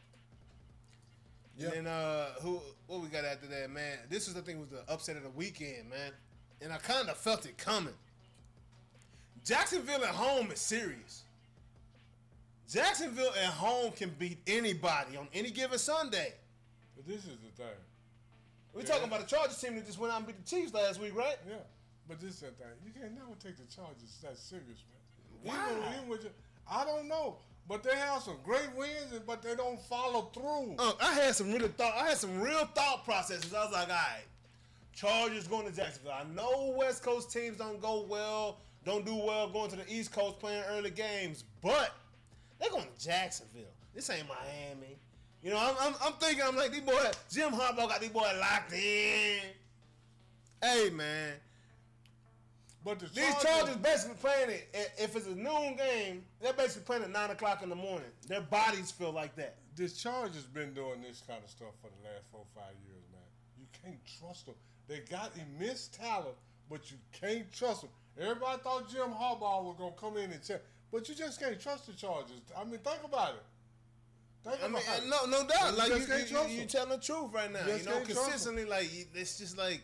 Yeah. And then what we got after that, man? This was, I think, was the upset of the weekend, man. And I kind of felt it coming. Jacksonville at home is serious. Jacksonville at home can beat anybody on any given Sunday. But this is the thing. We're talking about the Chargers team that just went out and beat the Chiefs last week, right? Yeah. But this is the thing. You can't never take the Chargers that serious, man. Why? Even with I don't know. But they have some great wins, but they don't follow through. I had some real thought processes. I was like, all right, Chargers going to Jacksonville. I know West Coast teams don't do well going to the East Coast playing early games, but they're going to Jacksonville. This ain't Miami. You know, I'm thinking, I'm like, these boys, Jim Harbaugh got these boys locked in. Hey, man. But These Chargers basically playing it, if it's a noon game, they're basically playing at 9 o'clock in the morning. Their bodies feel like that. This Chargers been doing this kind of stuff for the last 4 or 5 years, man. You can't trust them. They got immense talent, but you can't trust them. Everybody thought Jim Harbaugh was going to come in and check, but you just can't trust the Chargers. I mean, think about it. No doubt. Like you telling the truth right now. You know, consistently, like it's just like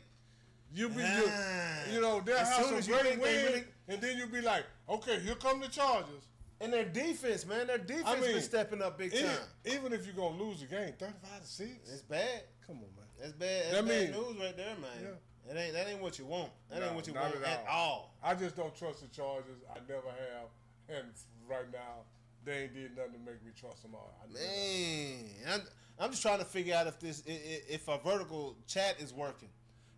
they'll have some great wins, and then you'll be like, okay, here come the Chargers. And their defense, man, been stepping up big time. Even if you're gonna lose the game, 35-6, it's bad. Come on, man. That's bad. That's bad news right there, man. Yeah. That ain't what you want. That ain't what you want at all. I just don't trust the Chargers. I never have, and right now, they ain't did nothing to make me trust them all. Man, I'm just trying to figure out if a vertical chat is working.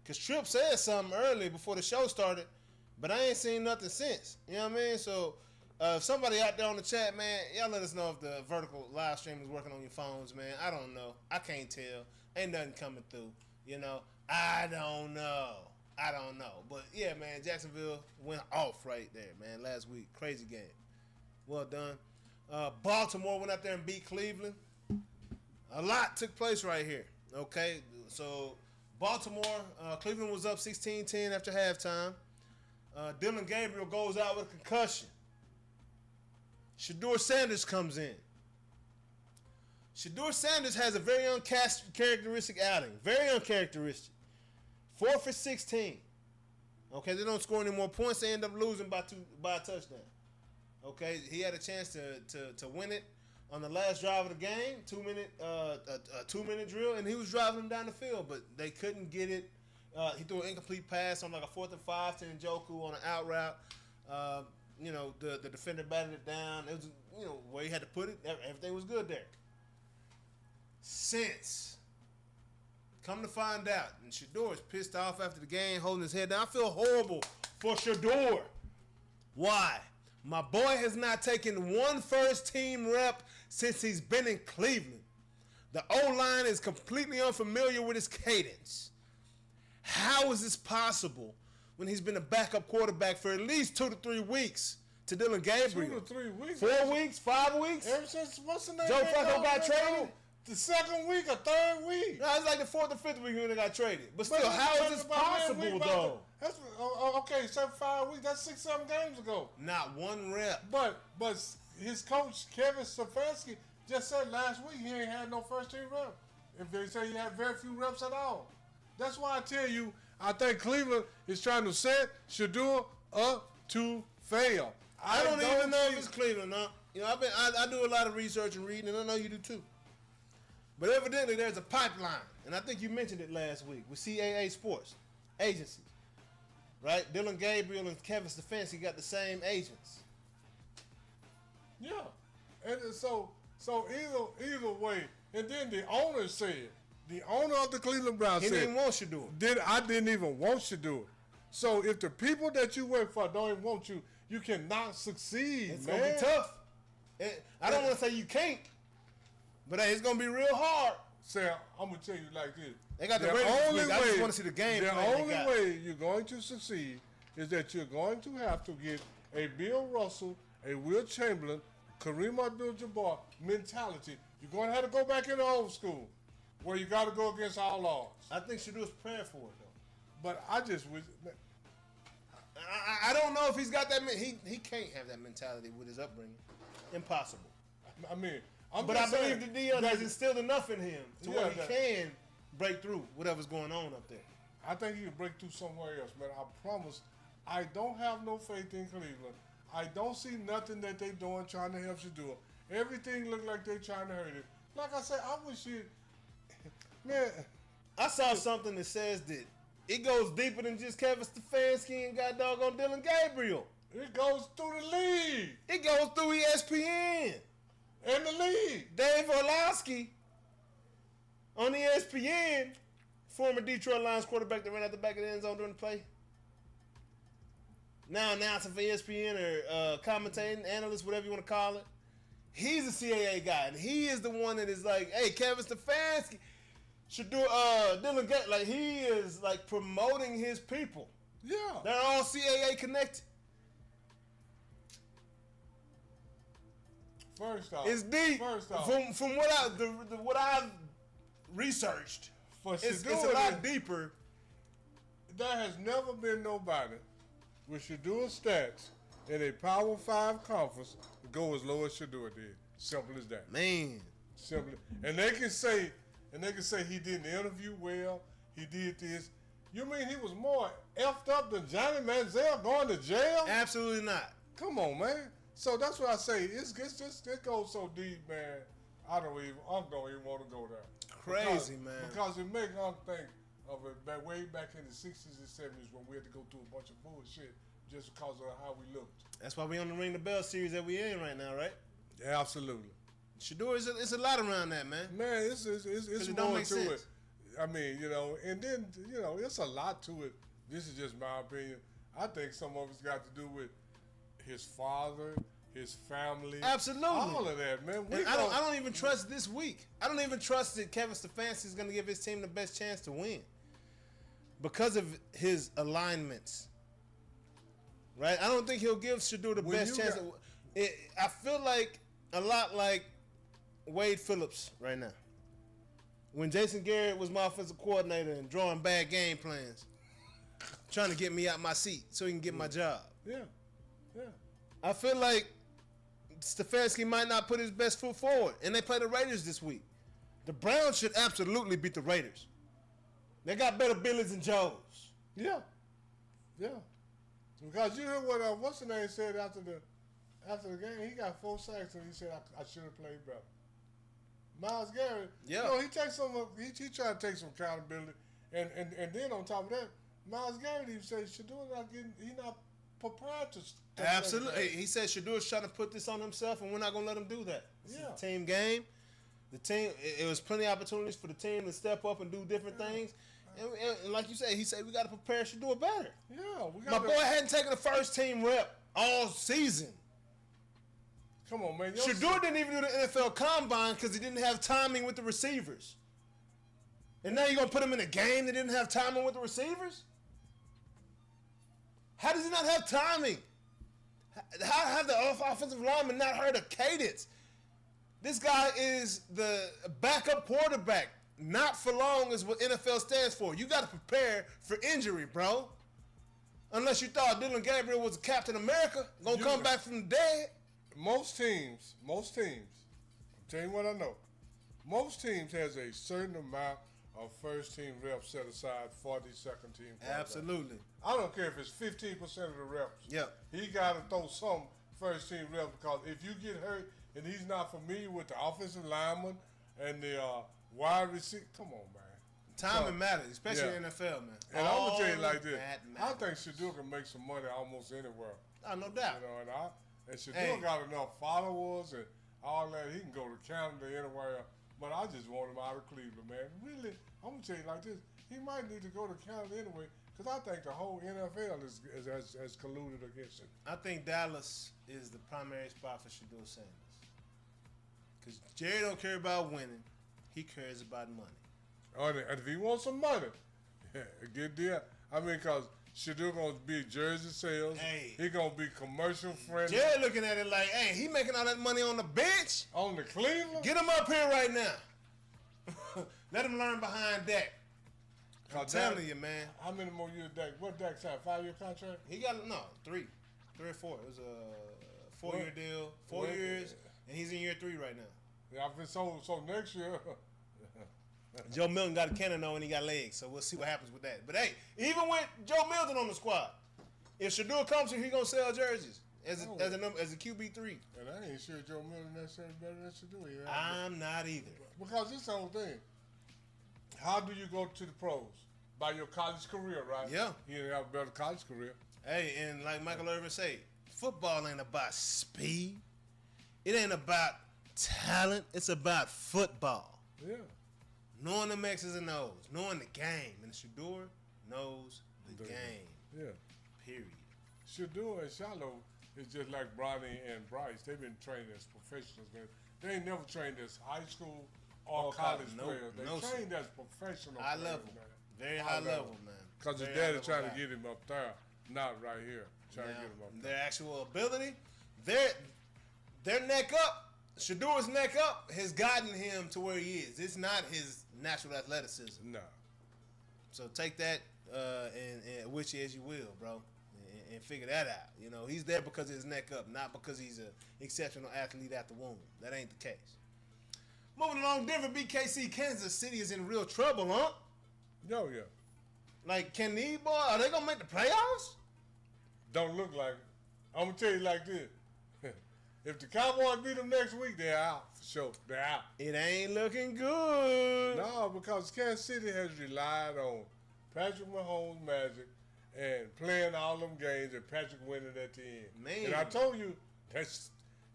Cause Tripp said something early before the show started, but I ain't seen nothing since. You know what I mean? So if somebody out there on the chat, man, y'all let us know if the vertical live stream is working on your phones, man. I don't know. I can't tell. Ain't nothing coming through. You know, I don't know. But yeah, man, Jacksonville went off right there, man, last week. Crazy game. Well done. Baltimore went out there and beat Cleveland. A lot took place right here. Okay, so Baltimore, Cleveland was up 16-10 after halftime. Dylan Gabriel goes out with a concussion. Shedeur Sanders comes in. Shedeur Sanders has a very uncharacteristic outing. Very uncharacteristic. 4 for 16. Okay, they don't score any more points. They end up losing by a touchdown. Okay, he had a chance to win it on the last drive of the game, a 2-minute drill, and he was driving them down the field, but they couldn't get it. He threw an incomplete pass on like a 4th and 5 to Njoku on an out route. The defender batted it down. It was, where he had to put it. Everything was good there. Since, come to find out, and Shedeur is pissed off after the game, holding his head down. I feel horrible for Shedeur. Why? My boy has not taken one first-team rep since he's been in Cleveland. The O-line is completely unfamiliar with his cadence. How is this possible when he's been a backup quarterback for at least 2 to 3 weeks to Dylan Gabriel? 2 to 3 weeks? 4 weeks? 5 weeks? Ever since, what's the name? Joe Flacco got traded? The second week or third week. No, it's like the 4th or 5th week when they got traded. But still, how is this possible, though? That's okay. So 5 weeks. That's 6-7 games ago. Not one rep. But his coach Kevin Stefanski just said last week he ain't had no first team rep. If they say he had very few reps at all, that's why I tell you I think Cleveland is trying to set Shedeur up to fail. I don't even know if it's Cleveland, huh? You know, I do a lot of research and reading, and I know you do too. But evidently, there's a pipeline, and I think you mentioned it last week with CAA Sports agencies, right? Dylan Gabriel and Kevin Stefanski got the same agents. Yeah, and so either way, and then the owner said, the owner of the Cleveland Browns said, He didn't want you to do it. I didn't even want you to do it. So if the people that you work for don't even want you, you cannot succeed. It's man. gonna be tough. I don't want to say you can't, but it's gonna be real hard. Sam, I'm gonna tell you like this. They got the Raiders this week. I just want to see the game. The only way you're going to succeed is that you're going to have to get a Bill Russell, a Will Chamberlain, Kareem Abdul-Jabbar mentality. You're going to have to go back in the old school where you got to go against all odds. I think Shedeur's prepared for it, though. But I just wish. I don't know if he's got that. He can't have that mentality with his upbringing. Impossible. I mean, I believe the Dion has instilled enough in him to where he can break through whatever's going on up there. I think he can break through somewhere else, man. I promise. I don't have no faith in Cleveland. I don't see nothing that they doing trying to help Shedeur. Everything look like they trying to hurt it. Like I said, I wish you, man. I saw something that says that it goes deeper than just Kevin Stefanski and got doggone Dylan Gabriel. It goes through the league. It goes through ESPN. And the league. Dave Orlowski on ESPN, former Detroit Lions quarterback that ran out the back of the end zone during the play. Now announcing for ESPN or commentating, analyst, whatever you want to call it. He's a CAA guy, and he is the one that is like, hey, Kevin Stefanski should do Dylan Gabriel. Like, he is like promoting his people. Yeah. They're all CAA connected. First off, it's deep. From what I've researched, it's a lot deeper. There has never been nobody with Shedeur stats in a Power 5 conference go as low as Shedeur did. Simple as that. Man. Simple. And they can say he didn't interview well. He did this. You mean he was more effed up than Johnny Manziel going to jail? Absolutely not. Come on, man. So that's what I say. It goes so deep, man. I don't even want to go there. Crazy, man. Because it makes me think of it way back in the 60s and 70s when we had to go through a bunch of bullshit just because of how we looked. That's why we on the Ring the Bell series that we in right now, right? Yeah, absolutely. Shedeur, it's a lot around that, man. Man, it's it more to it. I mean, and then, it's a lot to it. This is just my opinion. I think some of it's got to do with his father, his family. Absolutely. All of that, man. I don't even trust this week. I don't even trust that Kevin Stefanski is going to give his team the best chance to win because of his alignments. Right? I don't think he'll give Shedeur the best chance. I feel like a lot like Wade Phillips right now. When Jason Garrett was my offensive coordinator and drawing bad game plans, trying to get me out my seat so he can get my job. Yeah. Yeah. I feel like Stefanski might not put his best foot forward, and they play the Raiders this week. The Browns should absolutely beat the Raiders. They got better Billies and Joes. Yeah. Yeah. Because you heard what what's the name said after the game? He got 4 sacks and he said I should have played better. Myles Garrett, he takes he tried to take some accountability, and then on top of that, Myles Garrett even said he's not prepared to. Absolutely, he said Shedeur's trying to put this on himself, and we're not gonna let him do that. This is a team game. The team, it was plenty of opportunities for the team to step up and do different things. And like you said, he said we got to prepare Shedeur better. Yeah, my boy hadn't taken a first team rep all season. Come on, man. Shedeur didn't even do the NFL Combine because he didn't have timing with the receivers. And now you're going to put him in a game that didn't have timing with the receivers? How does he not have timing? How have the offensive lineman not heard a cadence? This guy is the backup quarterback. Not for long is what NFL stands for. You got to prepare for injury, bro. Unless you thought Dylan Gabriel was Captain America, going to come back from the dead. Most teams, I'm telling you what I know. Most teams has a certain amount of first team reps set aside for the second team. Absolutely. I don't care if it's 15% of the reps. Yep. He got to throw some first team reps because if you get hurt and he's not familiar with the offensive lineman and the wide receiver, come on, man. Timing matters, especially in the NFL, man. And I'm going to tell you like this. I Matters. think Shedeur can make some money almost anywhere. Oh, no doubt. You know, and Shedeur got enough followers and all that. He can go to Canada anywhere. But I just want him out of Cleveland, man. Really, I'm going to tell you like this. He might need to go to Canada anyway because I think the whole NFL has colluded against him. I think Dallas is the primary spot for Shedeur Sanders. Because Jerry don't care about winning. He cares about money. Oh, and if he wants some money, a good deal. I mean, because Shedeur going to be jersey sales. Hey. He going to be commercial friendly. Jerry looking at it like, hey, he making all that money on the bench. On the Cleveland? Get him up here right now. Let him learn behind Dak. I'm telling you, man. How many more years Dak? What Dak signed? 5-year contract? He got, 3 or 4. It was a 4-year deal, 4 years, and he's in year 3 right now. Yeah, so next year. Joe Milton got a cannon on and he got legs, so we'll see what happens with that. But hey, even with Joe Milton on the squad, if Shedeur comes here, he gonna sell jerseys as a QB3. And I ain't sure Joe Milton necessarily better than Shedeur. I'm not either. Because this whole thing, how do you go to the pros? By your college career, right? Yeah. You didn't have a better college career. Hey, and like Michael Irvin say, football ain't about speed. It ain't about talent. It's about football. Yeah. Knowing the X's and O's, knowing the game, and Shedeur knows the game. Yeah. Period. Shedeur and Shallow is just like Bronny and Bryce. They've been trained as professionals, man. They ain't never trained as high school or college players. They trained as professional high players, level. man. Very high level, man. Because his daddy trying to get him up there, not right here. Trying to get him up there. Their actual ability, their neck up, Shedeur's neck up has gotten him to where he is. It's not his natural athleticism. No. So take that and which as you will, bro, and figure that out. You know, he's there because of his neck up, not because he's an exceptional athlete at the womb. That ain't the case. Moving along, Denver beat KC. Kansas City is in real trouble, huh? Oh, yeah. Like, can these boys, are they going to make the playoffs? Don't look like it. I'm going to tell you like this. If the Cowboys beat them next week, they're out for sure. They're out. It ain't looking good. No, because Kansas City has relied on Patrick Mahomes' magic and playing all them games and Patrick winning at the end. Man. And I told you,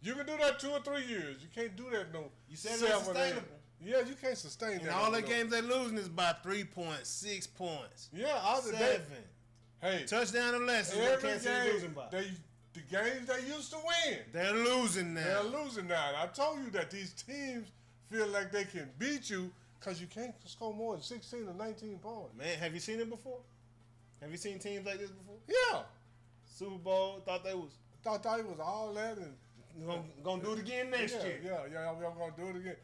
you can do that 2 or 3 years. You can't do that no You said 7 it's sustainable. Yeah, you can't sustain And that. all the games they're losing is by 3 points, 6 points. Yeah, 7. Hey, Touchdown or less is what Kansas City losing by. The games they used to win. They're losing now. They're losing now. And I told you that these teams feel like they can beat you because you can't score more than 16 or 19 points. Man, have you seen it before? Have you seen teams like this before? Yeah. Super Bowl, thought it was was all that and gonna do it again next year. Yeah, we're gonna do it again.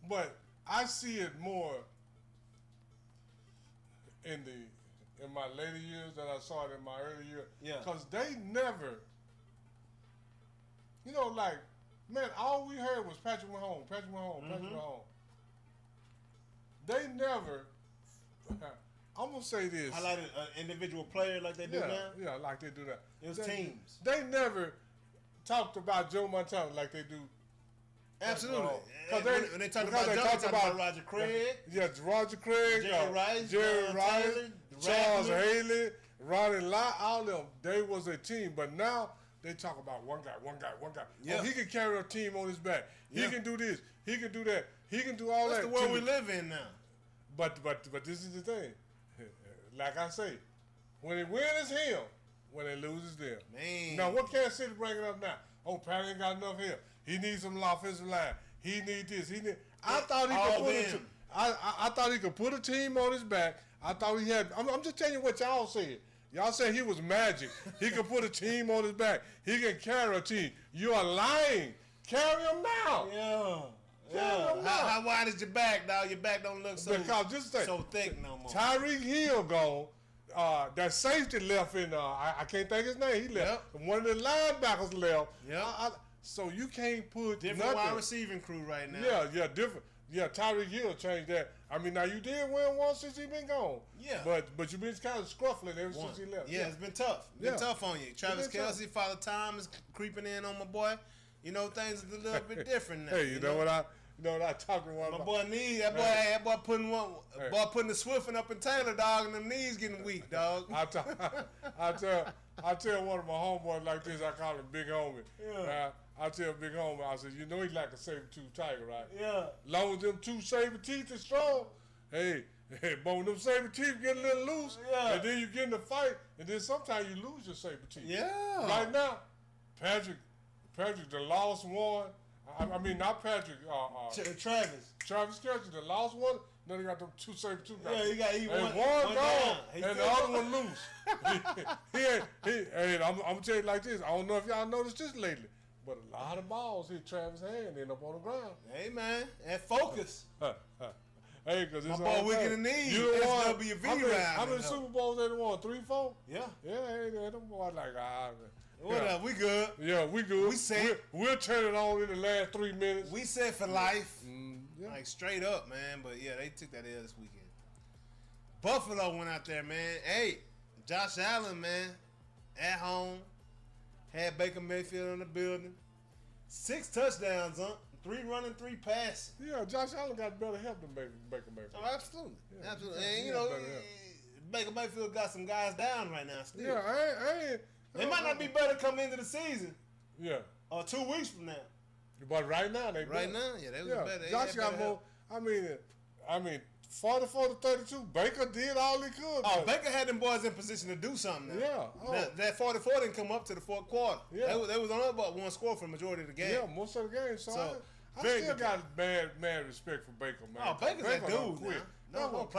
But I see it more in my later years than I saw it in my early years. Yeah. Because they never, like, man, all we heard was Patrick Mahomes. Patrick Mahomes. They never, I'm going to say this. Highlighted an individual player like they do now? Yeah, like they do that. It was teams. They never talked about Joe Montana like they do. Absolutely. When they talk because about Joe, they talk about Roger Craig. Yeah, Roger Craig. Jerry Rice, Charles Haley, Ronnie Lott, all of them. They was a team. But now they talk about one guy. Yeah. Oh, he can carry a team on his back. He can do this. He can do that. He can do all that. That's the world we live in now. But this is the thing. Like I say, when it wins, it's him. when they lose is them. Man. Now, what Kansas City bringing up now? Oh, Pat ain't got enough here. He needs some offensive line. He need this. I thought he could put a team on his back. I thought he had. I'm just telling you what y'all said. Y'all said he was magic. He could put a team on his back. He can carry a team. You are lying. Carry him now. Yeah. How wide is your back, dog? Your back don't look so thick no more. Tyreek Hill gone. That safety left in. I can't think his name. He left. Yep. One of the linebackers left. Yeah. So you can't put different wide receiving crew right now. Yeah, different. Yeah, Tyreek Hill changed that. I mean, now you did win one since he been gone. Yeah. But you've been kind of scruffling ever since he left. Yeah, it's been tough. Been tough on you. Travis Kelce, Father Time is creeping in on my boy. You know, things are a little bit different now. Hey, you know what I talking about? My boy knees. That boy putting the Swifting up in Taylor, dog, and them knees getting weak, dog. I tell one of my homeboys like this. I call him Big Homie. Yeah. I tell Big Homie, I said, you know he like a saber-tooth tiger, right? Yeah. Long as them two saber teeth is strong, hey, but when them saber teeth get a little loose, and then you get in the fight, and then sometimes you lose your saber teeth. Yeah. Right now, Patrick, the lost one. I mean, not Patrick. Travis Kelce, the lost one. Then he got them two saber tooth guys. Yeah, he got one gone, and the other one loose. I'm gonna tell you like this. I don't know if y'all noticed this lately, but a lot of balls hit Travis' hand and end up on the ground. Hey man, and focus. Hey, cause it's my boy Wicked and Knees. SWV round. How many Super Bowls they won? 3, 4? Yeah. Yeah, hey, them boys like what up? We good. Yeah, we good. We set. We'll turn it on in the last 3 minutes. We set for life. Yeah. Like straight up, man. But yeah, they took that L this weekend. Buffalo went out there, man. Hey, Josh Allen, man, at home. Had Baker Mayfield in the building. 6 touchdowns, 3 running, 3 passing. Yeah, Josh Allen got better help than Baker Mayfield. Oh, absolutely. Yeah, absolutely. Yeah, and, Baker Mayfield got some guys down right now still. Yeah, I ain't. They might not be better coming into the season. Yeah. Or 2 weeks from now. But right now, they right better. now, yeah, they was better. Josh got more. I mean, 44-32. Baker did all he could. Oh, Baker had them boys in position to do something now. Yeah. Oh. That 44 didn't come up to the 4th quarter. Yeah. They was on about 1 score for the majority of the game. Yeah, most of the game. So I still got mad respect for Baker, man. Oh, Baker's that dude now. No,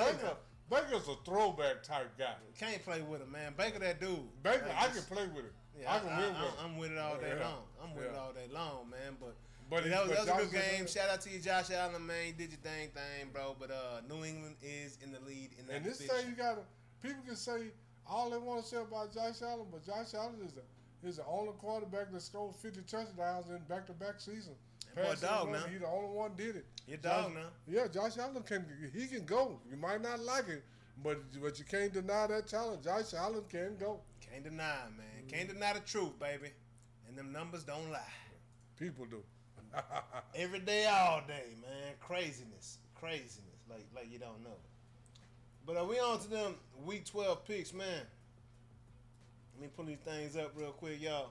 Baker's a throwback type guy. Can't play with him, man. Baker that dude. Baker, I can play with him. Yeah, I can win with him. I'm with it all day long. I'm with it all day long, man. But that was a good game. Shout out to you, Josh Allen, man. You did your thing, bro. But New England is in the lead in that division. And this thing people can say all they want to say about Josh Allen, but Josh Allen is the only quarterback that scored 50 touchdowns in back-to-back seasons. Boy, dog now. He the only one did it. Your dog now. Yeah, Josh Allen can go. You might not like it, but you can't deny that talent. Josh Allen can go. Can't deny, man. Mm-hmm. Can't deny the truth, baby. And them numbers don't lie. People do. Every day, all day, man. Craziness. Like you don't know. But we on to them week 12 picks, man. Let me pull these things up real quick, y'all.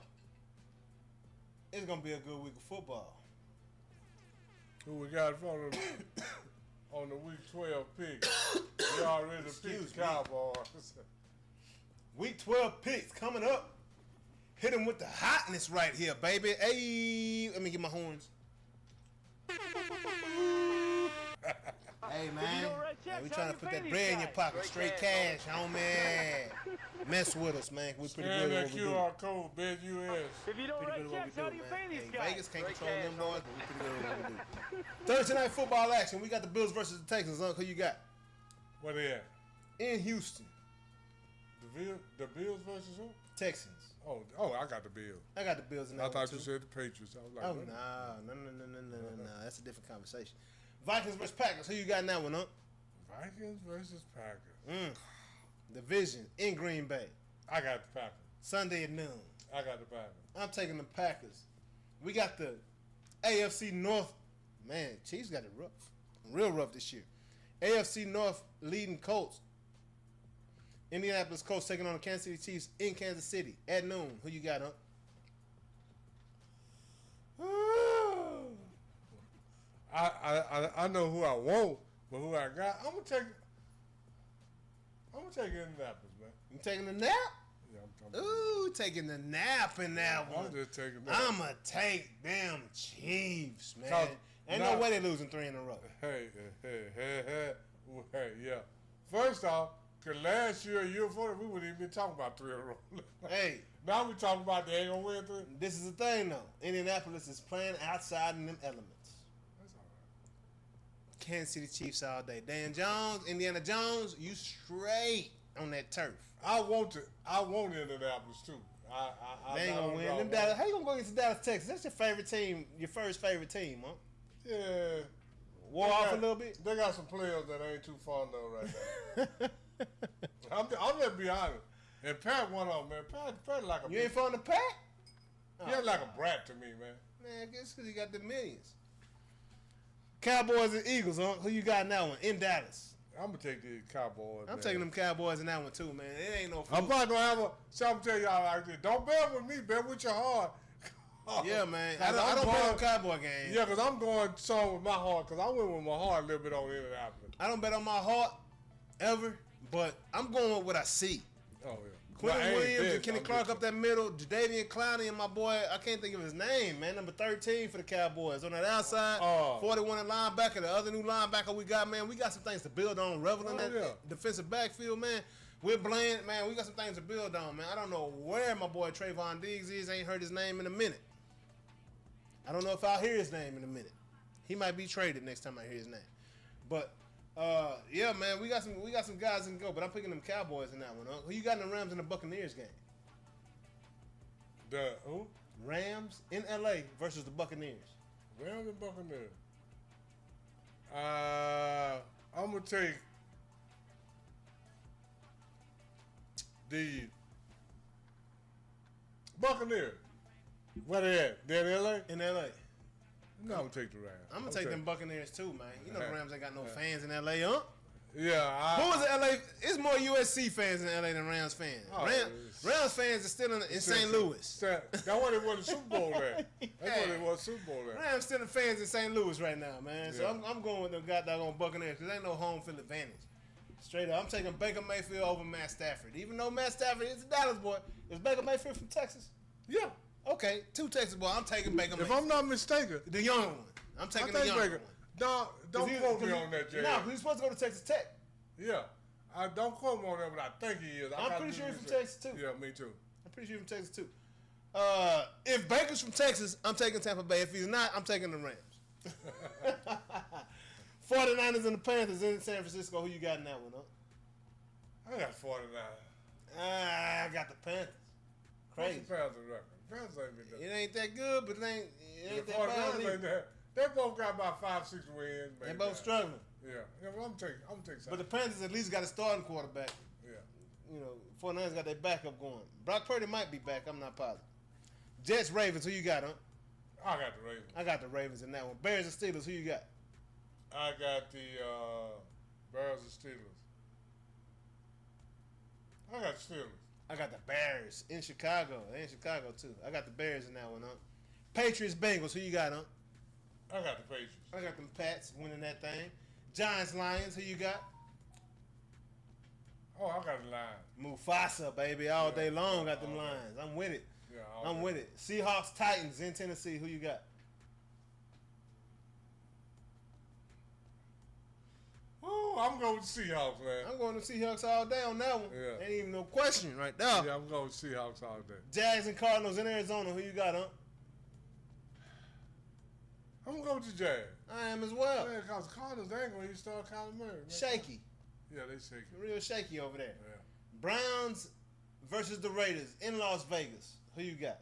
It's gonna be a good week of football. Who we got on the week 12 pick? We already picked the Cowboys. Week 12 picks coming up. Hit him with the hotness right here, baby. Hey, let me get my horns. Hey, man. We trying to put that bread in your pocket. Straight cash, homie. Mess with us, man. We pretty good at what we do. QR code, BetUS. If you don't write checks, how do you pay these guys? Vegas can't control them boys, but we pretty good at what we do. Thursday night football action. We got the Bills versus the Texans. Who you got? Where they at? In Houston. The Bills versus who? Texans. Oh, I got the Bills. I got the Bills in that I thought too. you said the Patriots. I was like, oh, no. That's a different conversation. Vikings versus Packers. Who you got in that one, huh? Vikings versus Packers. Division in Green Bay. I got the Packers. Sunday at noon. I got the Packers. I'm taking the Packers. We got the AFC North. Man, Chiefs got it rough. Real rough this year. AFC North leading Colts. Indianapolis Colts taking on the Kansas City Chiefs in Kansas City at noon. Who you got, huh? I know who I want, but who I got, I'm gonna take Indianapolis, man. You taking the nap? Yeah, Ooh, taking the nap in that one. I'm just taking that. I'ma take them Chiefs, man. Ain't no way they losing 3 in a row. Hey, yeah. First off, because last year before, we wouldn't even be talking about 3 in a row. Hey. Now we talking about they ain't going to win 3. This is the thing, though. Indianapolis is playing outside in them elements. That's all right. Kansas City Chiefs all day. Dan Jones, Indiana Jones, you straight on that turf. I want Indianapolis, too. They ain't going to win. Them Dallas, how you going to go against Dallas, Texas? That's your favorite team, your first favorite team, huh? Yeah. Wore off a little bit? They got some players that I ain't too fond of right now. I'm just be honest. And Pat one of them, man. Pat like a... You ain't fond of Pat? He like a brat to me, man. Man, I guess because he got the millions. Cowboys and Eagles, huh? Who you got in that one? In Dallas. I'm going to take the Cowboys, I'm taking them Cowboys in that one, too, man. It ain't no fool. I'm probably going to have something to tell y'all like this. Don't bet with me. Bet with your heart. Yeah, man. I don't bet on Cowboy games. Yeah, because I'm going some with my heart, because I went with my heart a little bit on Indianapolis. I don't bet on my heart ever, but I'm going with what I see. Oh, yeah. Quentin Williams and Kenny Clark up that middle. Jadeveon Clowney and my boy, I can't think of his name, man. Number 13 for the Cowboys. On that outside, 41 at linebacker. The other new linebacker we got, man, we got some things to build on. Revel in that defensive backfield, man. We're Bland, man. We got some things to build on, man. I don't know where my boy Trayvon Diggs is. Ain't heard his name in a minute. I don't know if I'll hear his name in a minute. He might be traded next time I hear his name. But yeah, man, we got some guys in go. But I'm picking them Cowboys in that one. Huh? Who you got in the Rams and the Buccaneers game? The who? Rams in LA versus the Buccaneers. Rams and Buccaneers. I'm gonna take the Buccaneers. Where they at? They're in LA? In LA. No, I'm gonna take the Rams. I'm gonna take them Buccaneers too, man. You know the Rams ain't got no fans in LA, huh? Yeah. Who is in LA? It's more USC fans in LA than Rams fans. Oh, Rams fans are still in St. Louis. That's what it was the Super Bowl at. That's what it was Super Bowl at. Rams still the fans in St. Louis right now, man. So I'm going with the goddamn Buccaneers because ain't no home field advantage. Straight up, I'm taking Baker Mayfield over Matt Stafford. Even though Matt Stafford is a Dallas boy, is Baker Mayfield from Texas? Yeah. Okay, 2 Texas boys. I'm taking Baker Mayfield. If I'm not mistaken, the younger one. I'm taking the younger one. Don't quote me on that, Jay. No, because he's supposed to go to Texas Tech. Yeah. I don't quote me on that, but I think he is. I'm pretty sure he's from Texas too. Yeah, me too. I'm pretty sure he's from Texas too. If Baker's from Texas, I'm taking Tampa Bay. If he's not, I'm taking the Rams. 49ers and the Panthers in San Francisco. Who you got in that one, huh? I got 49. I got the Panthers. Crazy. What's the Panthers record? Panthers ain't been done. It ain't that good, but it ain't that bad either. They both got about 5-6 wins. They both struggling. Yeah, well, I'm taking something. But the Panthers at least got a starting quarterback. Yeah. You know, 49ers got their backup going. Brock Purdy might be back. I'm not positive. Jets, Ravens. Who you got, huh? I got the Ravens. I got the Ravens in that one. Bears and Steelers. Who you got? I got the Bears and Steelers. I got the Steelers. I got the Bears in Chicago. They in Chicago too. I got the Bears in that one, huh? Patriots, Bengals. Who you got, huh? I got the Patriots. I got them Pats winning that thing. Giants, Lions. Who you got? Oh, I got the Lions. Mufasa, baby, all day long. Got them Lions. I'm with it. Yeah, I'm with it. Seahawks, Titans in Tennessee. Who you got? Oh, I'm going with the Seahawks, man. I'm going to Seahawks all day on that one. Yeah. Ain't even no question right there. Yeah, I'm going with Seahawks all day. Jags and Cardinals in Arizona. Who you got, huh? I'm going to go with the Jags. I am as well. Yeah, because the Cardinals, they ain't going to even start Kyler Murray. Man. Shaky. Yeah, they shaky. Real shaky over there. Yeah. Browns versus the Raiders in Las Vegas. Who you got?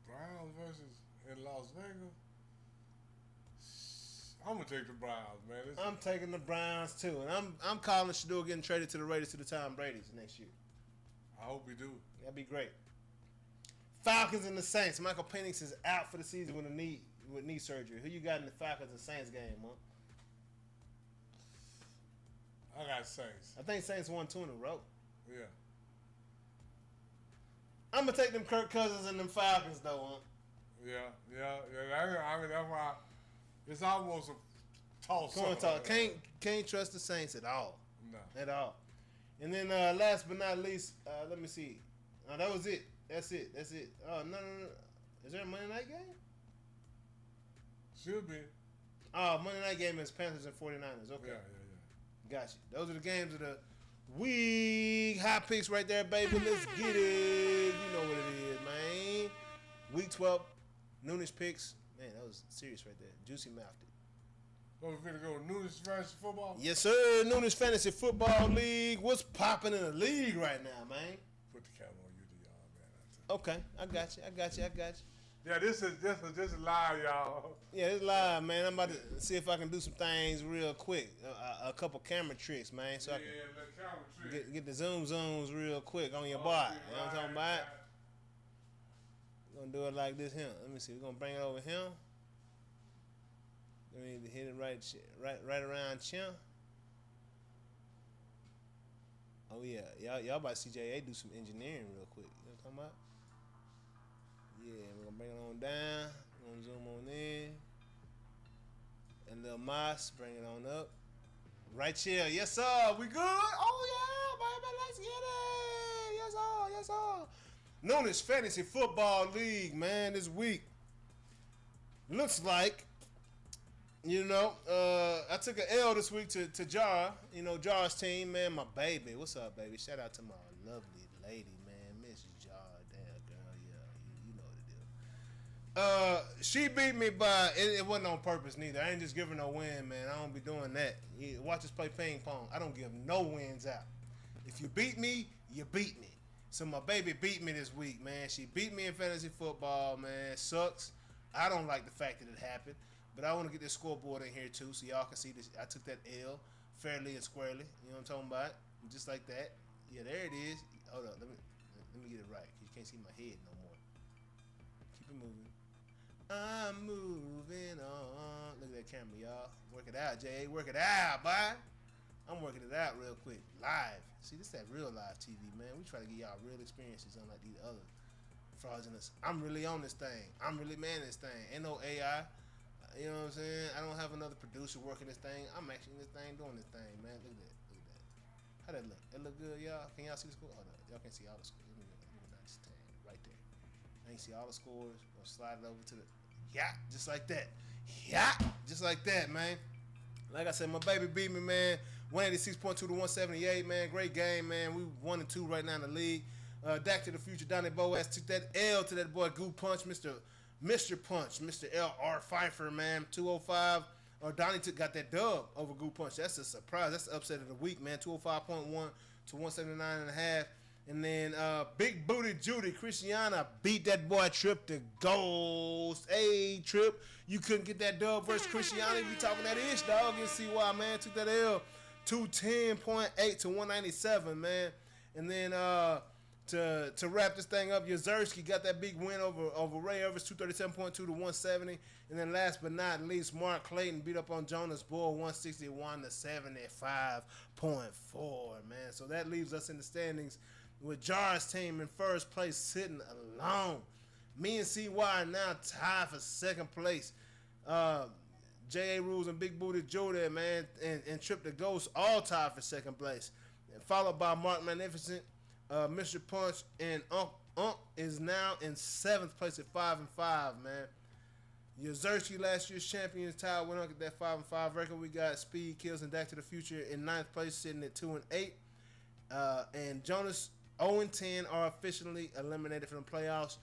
Browns versus in Las Vegas. I'm gonna take the Browns, man. I'm taking the Browns too, and I'm calling Shedeur getting traded to the Raiders to the Tom Brady's next year. I hope we do. That'd be great. Falcons and the Saints. Michael Penix is out for the season with knee surgery. Who you got in the Falcons and Saints game, huh? I got Saints. I think Saints won 2 in a row. Yeah. I'm gonna take them Kirk Cousins and them Falcons though, huh? Yeah. I mean, that's why it's almost a toss. Can't trust the Saints at all. No. At all. And then last but not least, let me see. That was it. That's it. Oh, no. Is there a Monday night game? Should be. Oh, Monday night game is Panthers and 49ers. Okay. Yeah. Gotcha. Those are the games of the week. High picks right there, baby. Let's get it. You know what it is, man. Week 12, Noonish picks. Man, that was serious right there. Juicy mouthed it. Well, we're going to go Noonish Fantasy Football? Yes, sir. Noonish Fantasy Football League. What's popping in the league right now, man? Put the camera on you, man. Okay. I got you. Yeah, this is live, y'all. Yeah, it's live, man. I'm about to see if I can do some things real quick. A couple camera tricks, man. So I can the camera trick. get the zooms real quick on your body. You know what I'm talking about? We're going to do it like this here. Let me see. We're going to bring it over here. Then we need to hit it right around chin. Oh, yeah. Y'all about to see JA do some engineering real quick. You know what I'm talking about? Yeah, we're going to bring it on down. We're going to zoom on in. And little Moss, bring it on up. Right here. Yes, sir. We good? Oh, yeah, baby. Let's get it. Yes, sir. Noonish Fantasy Football League, man, this week. Looks like, I took an L this week to Jar. Jar's team, man, my baby. What's up, baby? Shout out to my lovely lady, man. Miss Jar. Damn, girl. Yeah, you know what to do. She beat me by, it wasn't on purpose neither. I ain't just giving no win, man. I don't be doing that. Watch us play ping pong. I don't give no wins out. If you beat me, you beat me. So my baby beat me this week, man. She beat me in fantasy football, man. Sucks. I don't like the fact that it happened. But I want to get this scoreboard in here, too, so y'all can see this. I took that L fairly and squarely. You know what I'm talking about? Just like that. Yeah, there it is. Hold up. Let me get it right, because you can't see my head no more. Keep it moving. I'm moving on. Look at that camera, y'all. Work it out, Jay. Work it out, boy. I'm working it out real quick. Live. See, this is that real live TV, man. We try to get y'all real experiences unlike these other fraudulence. I'm really on this thing. I'm really manning this thing. Ain't no AI. You know what I'm saying? I don't have another producer working this thing. I'm actually in this thing doing this thing, man. Look at that. How that look? It look good, y'all? Can y'all see the score? Hold up. Y'all can see all the scores. Let me go down this thing right there. I can see all the scores. We'll slide it over to the... Yeah, just like that. Yeah, just like that, man. Like I said, my baby beat me, man. 186.2 to 178, man. Great game, man. We 1-2 right now in the league. Back to the future. Donnie Boaz took that L to that boy Goo Punch, Mr. Punch, Mr. L.R. Pfeiffer, man. 205. Donnie got that dub over Goo Punch. That's a surprise. That's the upset of the week, man. 205.1 to 179.5. And then Big Booty Judy, Christiana beat that boy Trip to Ghost. Hey, Trip, you couldn't get that dub versus Christiana. You talking that ish, dog. You see why, man. Took that L 210.8 to 197, man. And then to wrap this thing up, Yazerski got that big win over Ray Evers, 237.2 to 170. And then last but not least, Mark Clayton beat up on Jonas Bull, 161 to 75.4, man. So that leaves us in the standings with Jar's team in first place sitting alone. Me and CY are now tied for second place. J.A. Rules and Big Booty Judy, man, and Trip the Ghost all tied for second place. Followed by Mark Magnificent, Mr. Punch, and Unk is now in seventh place at 5-5, man. Yazerski, last year's champions, tied with Unk at that 5-5 record. We got Speed, Kills, and Back to the Future in ninth place, sitting at 2-8. And Jonas 0-10 are officially eliminated from the playoffs.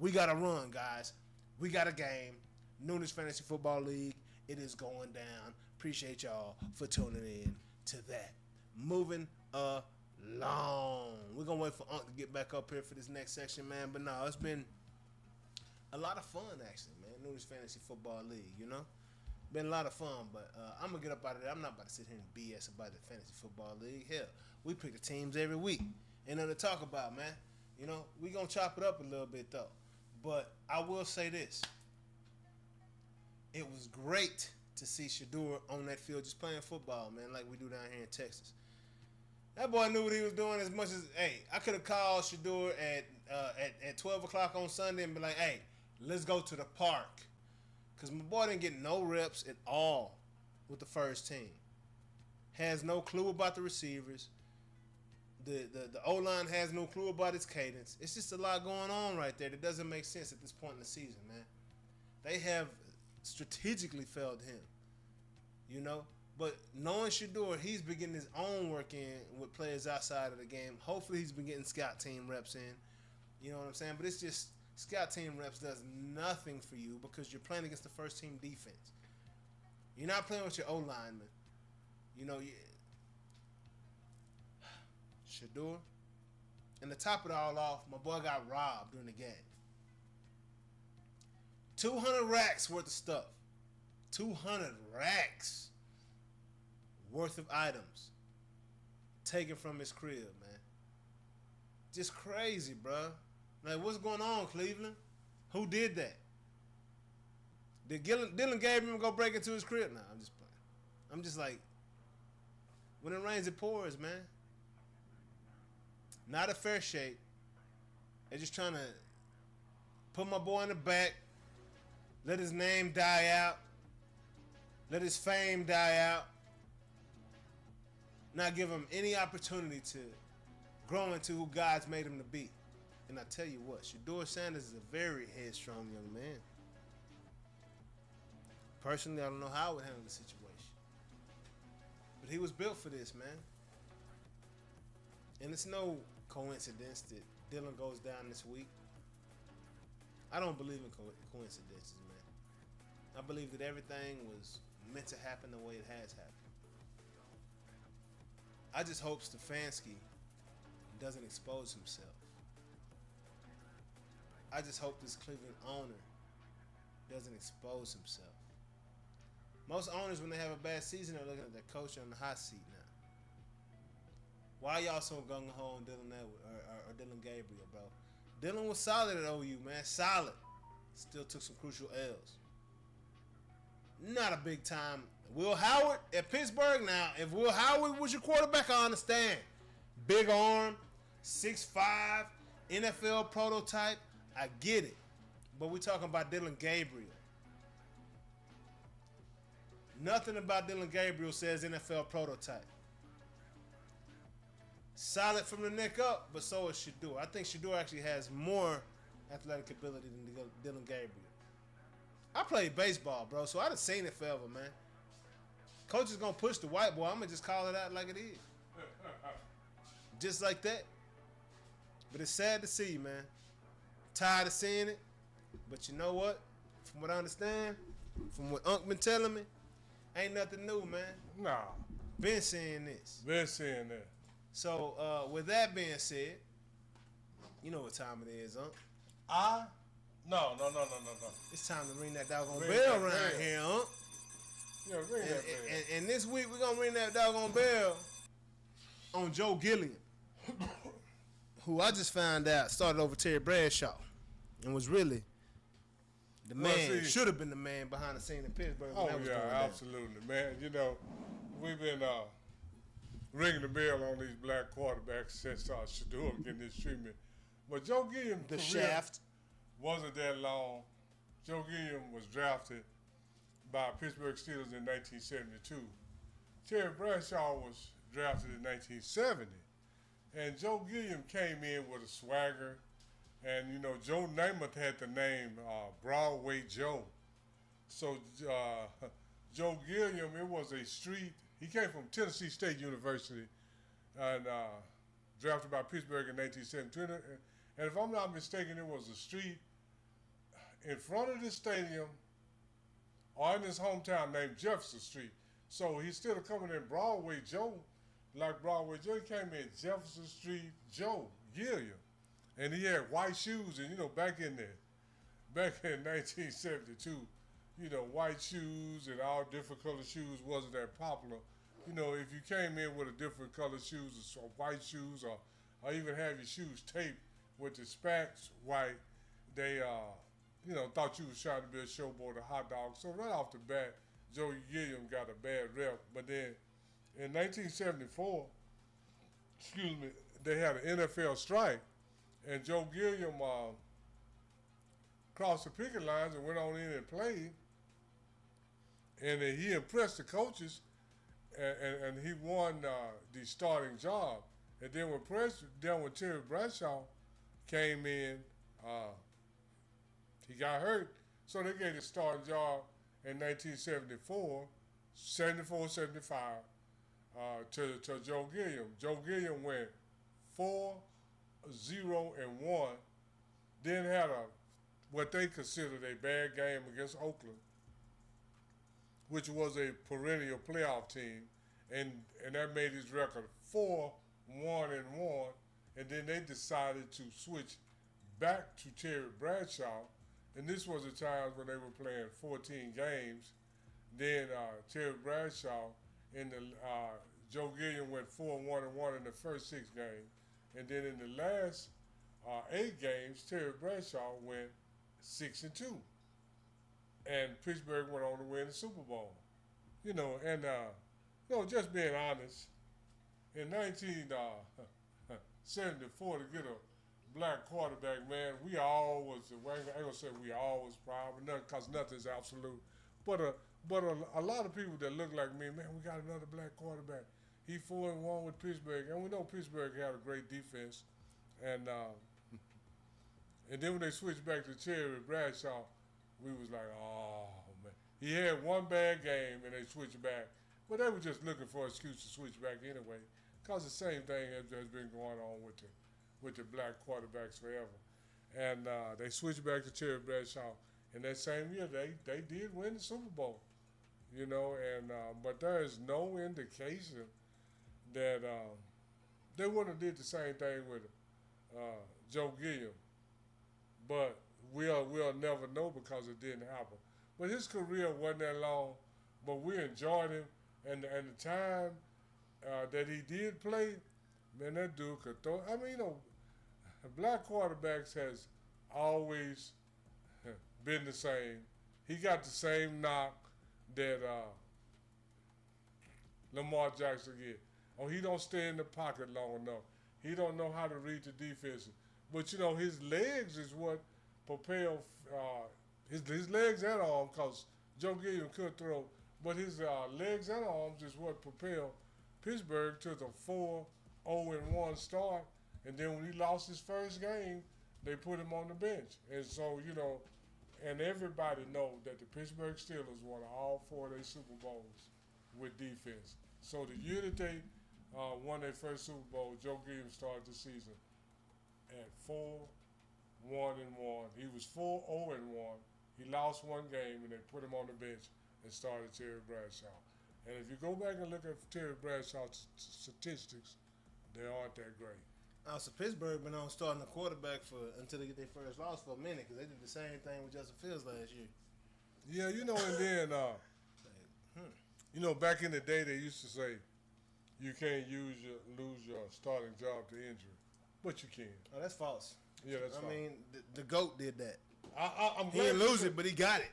We got to run, guys. We got a game. Noonish Fantasy Football League. It is going down. Appreciate y'all for tuning in to that. Moving along. We're going to wait for Unc to get back up here for this next section, man. But no, it's been a lot of fun, actually, man. Noonish Fantasy Football League, you know? Been a lot of fun, but I'm going to get up out of there. I'm not about to sit here and BS about the Fantasy Football League. Hell, we pick the teams every week. Ain't nothing to talk about, man. You know, we going to chop it up a little bit, though. But I will say this. It was great to see Shedeur on that field just playing football, man, like we do down here in Texas. That boy knew what he was doing as much as, hey, I could have called Shedeur at 12 o'clock on Sunday and be like, hey, let's go to the park. Because my boy didn't get no reps at all with the first team. has no clue about the receivers. The O-line has no clue about its cadence. It's just a lot going on right there that doesn't make sense at this point in the season, man. They have strategically failed him, you know. But knowing Shedeur, he's been getting his own work in with players outside of the game. Hopefully he's been getting scout team reps in. You know what I'm saying? But it's just scout team reps does nothing for you because you're playing against the first team defense. You're not playing with your O-lineman. You know, Shedeur. And to top it all off, my boy got robbed during the game. 200 racks worth of stuff. 200 racks worth of items taken from his crib, man. Just crazy, bro. Like, what's going on, Cleveland? Who did that? Did Dylan Gabriel go break into his crib? Nah, I'm just playing. I'm just like, when it rains, it pours, man. Not a fair shake. They're just trying to put my boy in the back, let his name die out, let his fame die out, not give him any opportunity to grow into who God's made him to be. And I tell you what, Shedeur Sanders is a very headstrong young man. Personally, I don't know how I would handle the situation. But he was built for this, man. And it's no coincidence that Dylan goes down this week. I don't believe in coincidences, man. I believe that everything was meant to happen the way it has happened. I just hope Stefanski doesn't expose himself. I just hope this Cleveland owner doesn't expose himself. Most owners, when they have a bad season, are looking at their coach on the hot seat now. Why y'all so gung-ho on Dylan or Dylan Gabriel, bro? Dylan was solid at OU, man. Solid. Still took some crucial L's. Not a big time. Will Howard at Pittsburgh now. If Will Howard was your quarterback, I understand. Big arm, 6'5", NFL prototype. I get it. But we're talking about Dylan Gabriel. Nothing about Dylan Gabriel says NFL prototype. Solid from the neck up, but so is Shedeur. I think Shedeur actually has more athletic ability than Dylan Gabriel. I played baseball, bro, so I done seen it forever, man. Coach is going to push the white boy. I'm going to just call it out like it is. Just like that. But it's sad to see, man. Tired of seeing it. But you know what? From what I understand, from what Unc been telling me, ain't nothing new, man. Nah. Been seeing this. Been seeing that. So, with that being said, you know what time it is, Unc. No. It's time to ring that doggone bell around here, Unc. Yeah, ring that bell. And this week, we're going to ring that doggone bell on Joe Gilliam, who I just found out started over Terry Bradshaw and was really the man, should have been the man behind the scene in Pittsburgh. Oh, yeah, absolutely, man. You know, we've been ringing the bell on these black quarterbacks since Shedeur getting this treatment. But Joe Gilliam, the shaft, wasn't that long. Joe Gilliam was drafted by Pittsburgh Steelers in 1972. Terry Bradshaw was drafted in 1970. And Joe Gilliam came in with a swagger. And, you know, Joe Namath had the name Broadway Joe. So Joe Gilliam, it was a street. He came from Tennessee State University and drafted by Pittsburgh in 1972. And if I'm not mistaken, it was a street in front of the stadium or in his hometown named Jefferson Street. So he's still coming in Broadway Joe, like Broadway Joe. He came in Jefferson Street Joe Gilliam. And he had white shoes, and, you know, back in 1972, you know, white shoes and all different color shoes wasn't that popular. You know, if you came in with a different color shoes or white shoes or even have your shoes taped with the spats white, they, you know, thought you was trying to be a showboat or hot dog. So right off the bat, Joe Gilliam got a bad rep. But then in 1974, they had an NFL strike. And Joe Gilliam crossed the picket lines and went on in and played. And he impressed the coaches. and he won the starting job. And then when Terry Bradshaw came in, he got hurt, so they gave the starting job in 1974, 75 to Joe Gilliam. Joe Gilliam went 4-0-1, then had what they considered a bad game against Oakland, which was a perennial playoff team, and that made his record 4-1-1, and then they decided to switch back to Terry Bradshaw, and this was the times when they were playing 14 games. Then Terry Bradshaw in the Joe Gilliam went 4-1-1 in the first 6 games, and then in the last 8 games, Terry Bradshaw went 6-2, and Pittsburgh went on to win the Super Bowl. Just being honest, in 1974 to get a black quarterback, man, we always, I ain't gonna say we always proud, because nothing's absolute. But a lot of people that look like me, man, we got another black quarterback. He 4-1 with Pittsburgh, and we know Pittsburgh had a great defense. And then when they switched back to Terry Bradshaw, we was like, oh man. He had one bad game and they switched back, but they were just looking for an excuse to switch back anyway, because the same thing has been going on with the black quarterbacks forever. And they switched back to Terry Bradshaw. And that same year, they did win the Super Bowl, but there is no indication that they wouldn't have did the same thing with Joe Gilliam. But we'll never know because it didn't happen. But his career wasn't that long, but we enjoyed him. And the time that he did play, man, that dude could throw. I mean, black quarterbacks has always been the same. He got the same knock that Lamar Jackson get. He don't stay in the pocket long enough. He don't know how to read the defense. But his legs is what propel his legs and arms, because Joe Gilliam could throw, but his legs and arms is what propelled Pittsburgh to the 4-0-1 start. And then when he lost his first game, they put him on the bench. And so, and everybody know that the Pittsburgh Steelers won all 4 of their Super Bowls with defense. So the year that they won their first Super Bowl, Joe Gilliam started the season at 4-1-1. He was 4-0-1. He lost one game, and they put him on the bench and started Terry Bradshaw. And if you go back and look at Terry Bradshaw's statistics, they aren't that great. So Pittsburgh been on starting the quarterback until they get their first loss for a minute, because they did the same thing with Justin Fields last year. Yeah, and then back in the day they used to say you can't lose your starting job to injury, but you can. Oh, that's false. Yeah, that's false. I mean, the GOAT did that. I'm he didn't lose it, but he got it.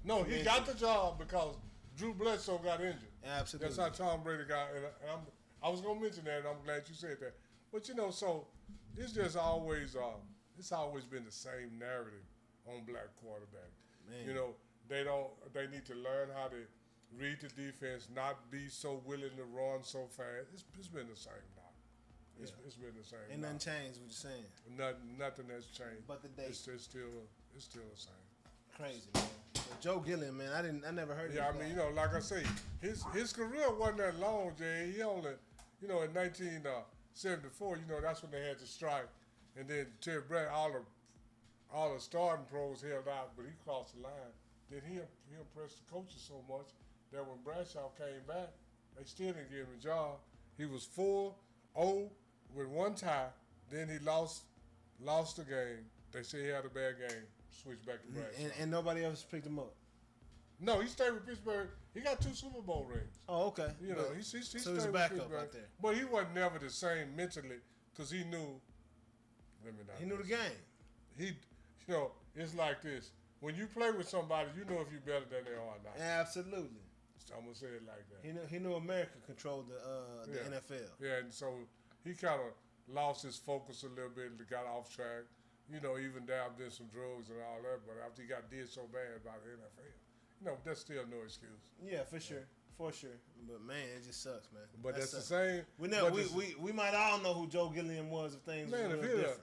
No, he got the job because Drew Bledsoe got injured. Absolutely. That's how Tom Brady got. And I was gonna mention that, and I'm glad you said that. But so it's just always it's always been the same narrative on black quarterback. Man. They need to learn how to read the defense, not be so willing to run so fast. It's been the same now. It's been the same. Ain't nothing changed. What you're saying? Nothing has changed. But the date. It's still the same. Crazy, man. But Joe Gilliam, man, I never heard of him. Yeah, I mean, like I say, his career wasn't that long, Jay. He only, in 1974, that's when they had the strike, and then Terry Bradshaw, all the starting pros held out, but he crossed the line. Then he impressed the coaches so much that when Bradshaw came back, they still didn't give him a job. He was 4-0 with one tie. Then he lost the game. They say he had a bad game. Switched back to Bradshaw. And nobody else picked him up? No, he stayed with Pittsburgh. He got 2 Super Bowl rings. Oh, okay. He so stayed he's a with backup Pittsburgh. out there. But he wasn't never the same mentally because he knew. He knew the game. It's like this. When you play with somebody, you know if you're better than they are or not. Absolutely. So I'm gonna say it like that. He knew America controlled the NFL. Yeah, and so he kind of lost his focus a little bit and got off track. Even dabbed in some drugs and all that. But after he did so bad about the NFL, that's still no excuse. Yeah, for sure. For sure. But, man, it just sucks, man. But that's the sucks. same. We might all know who Joe Gilliam was if things were different.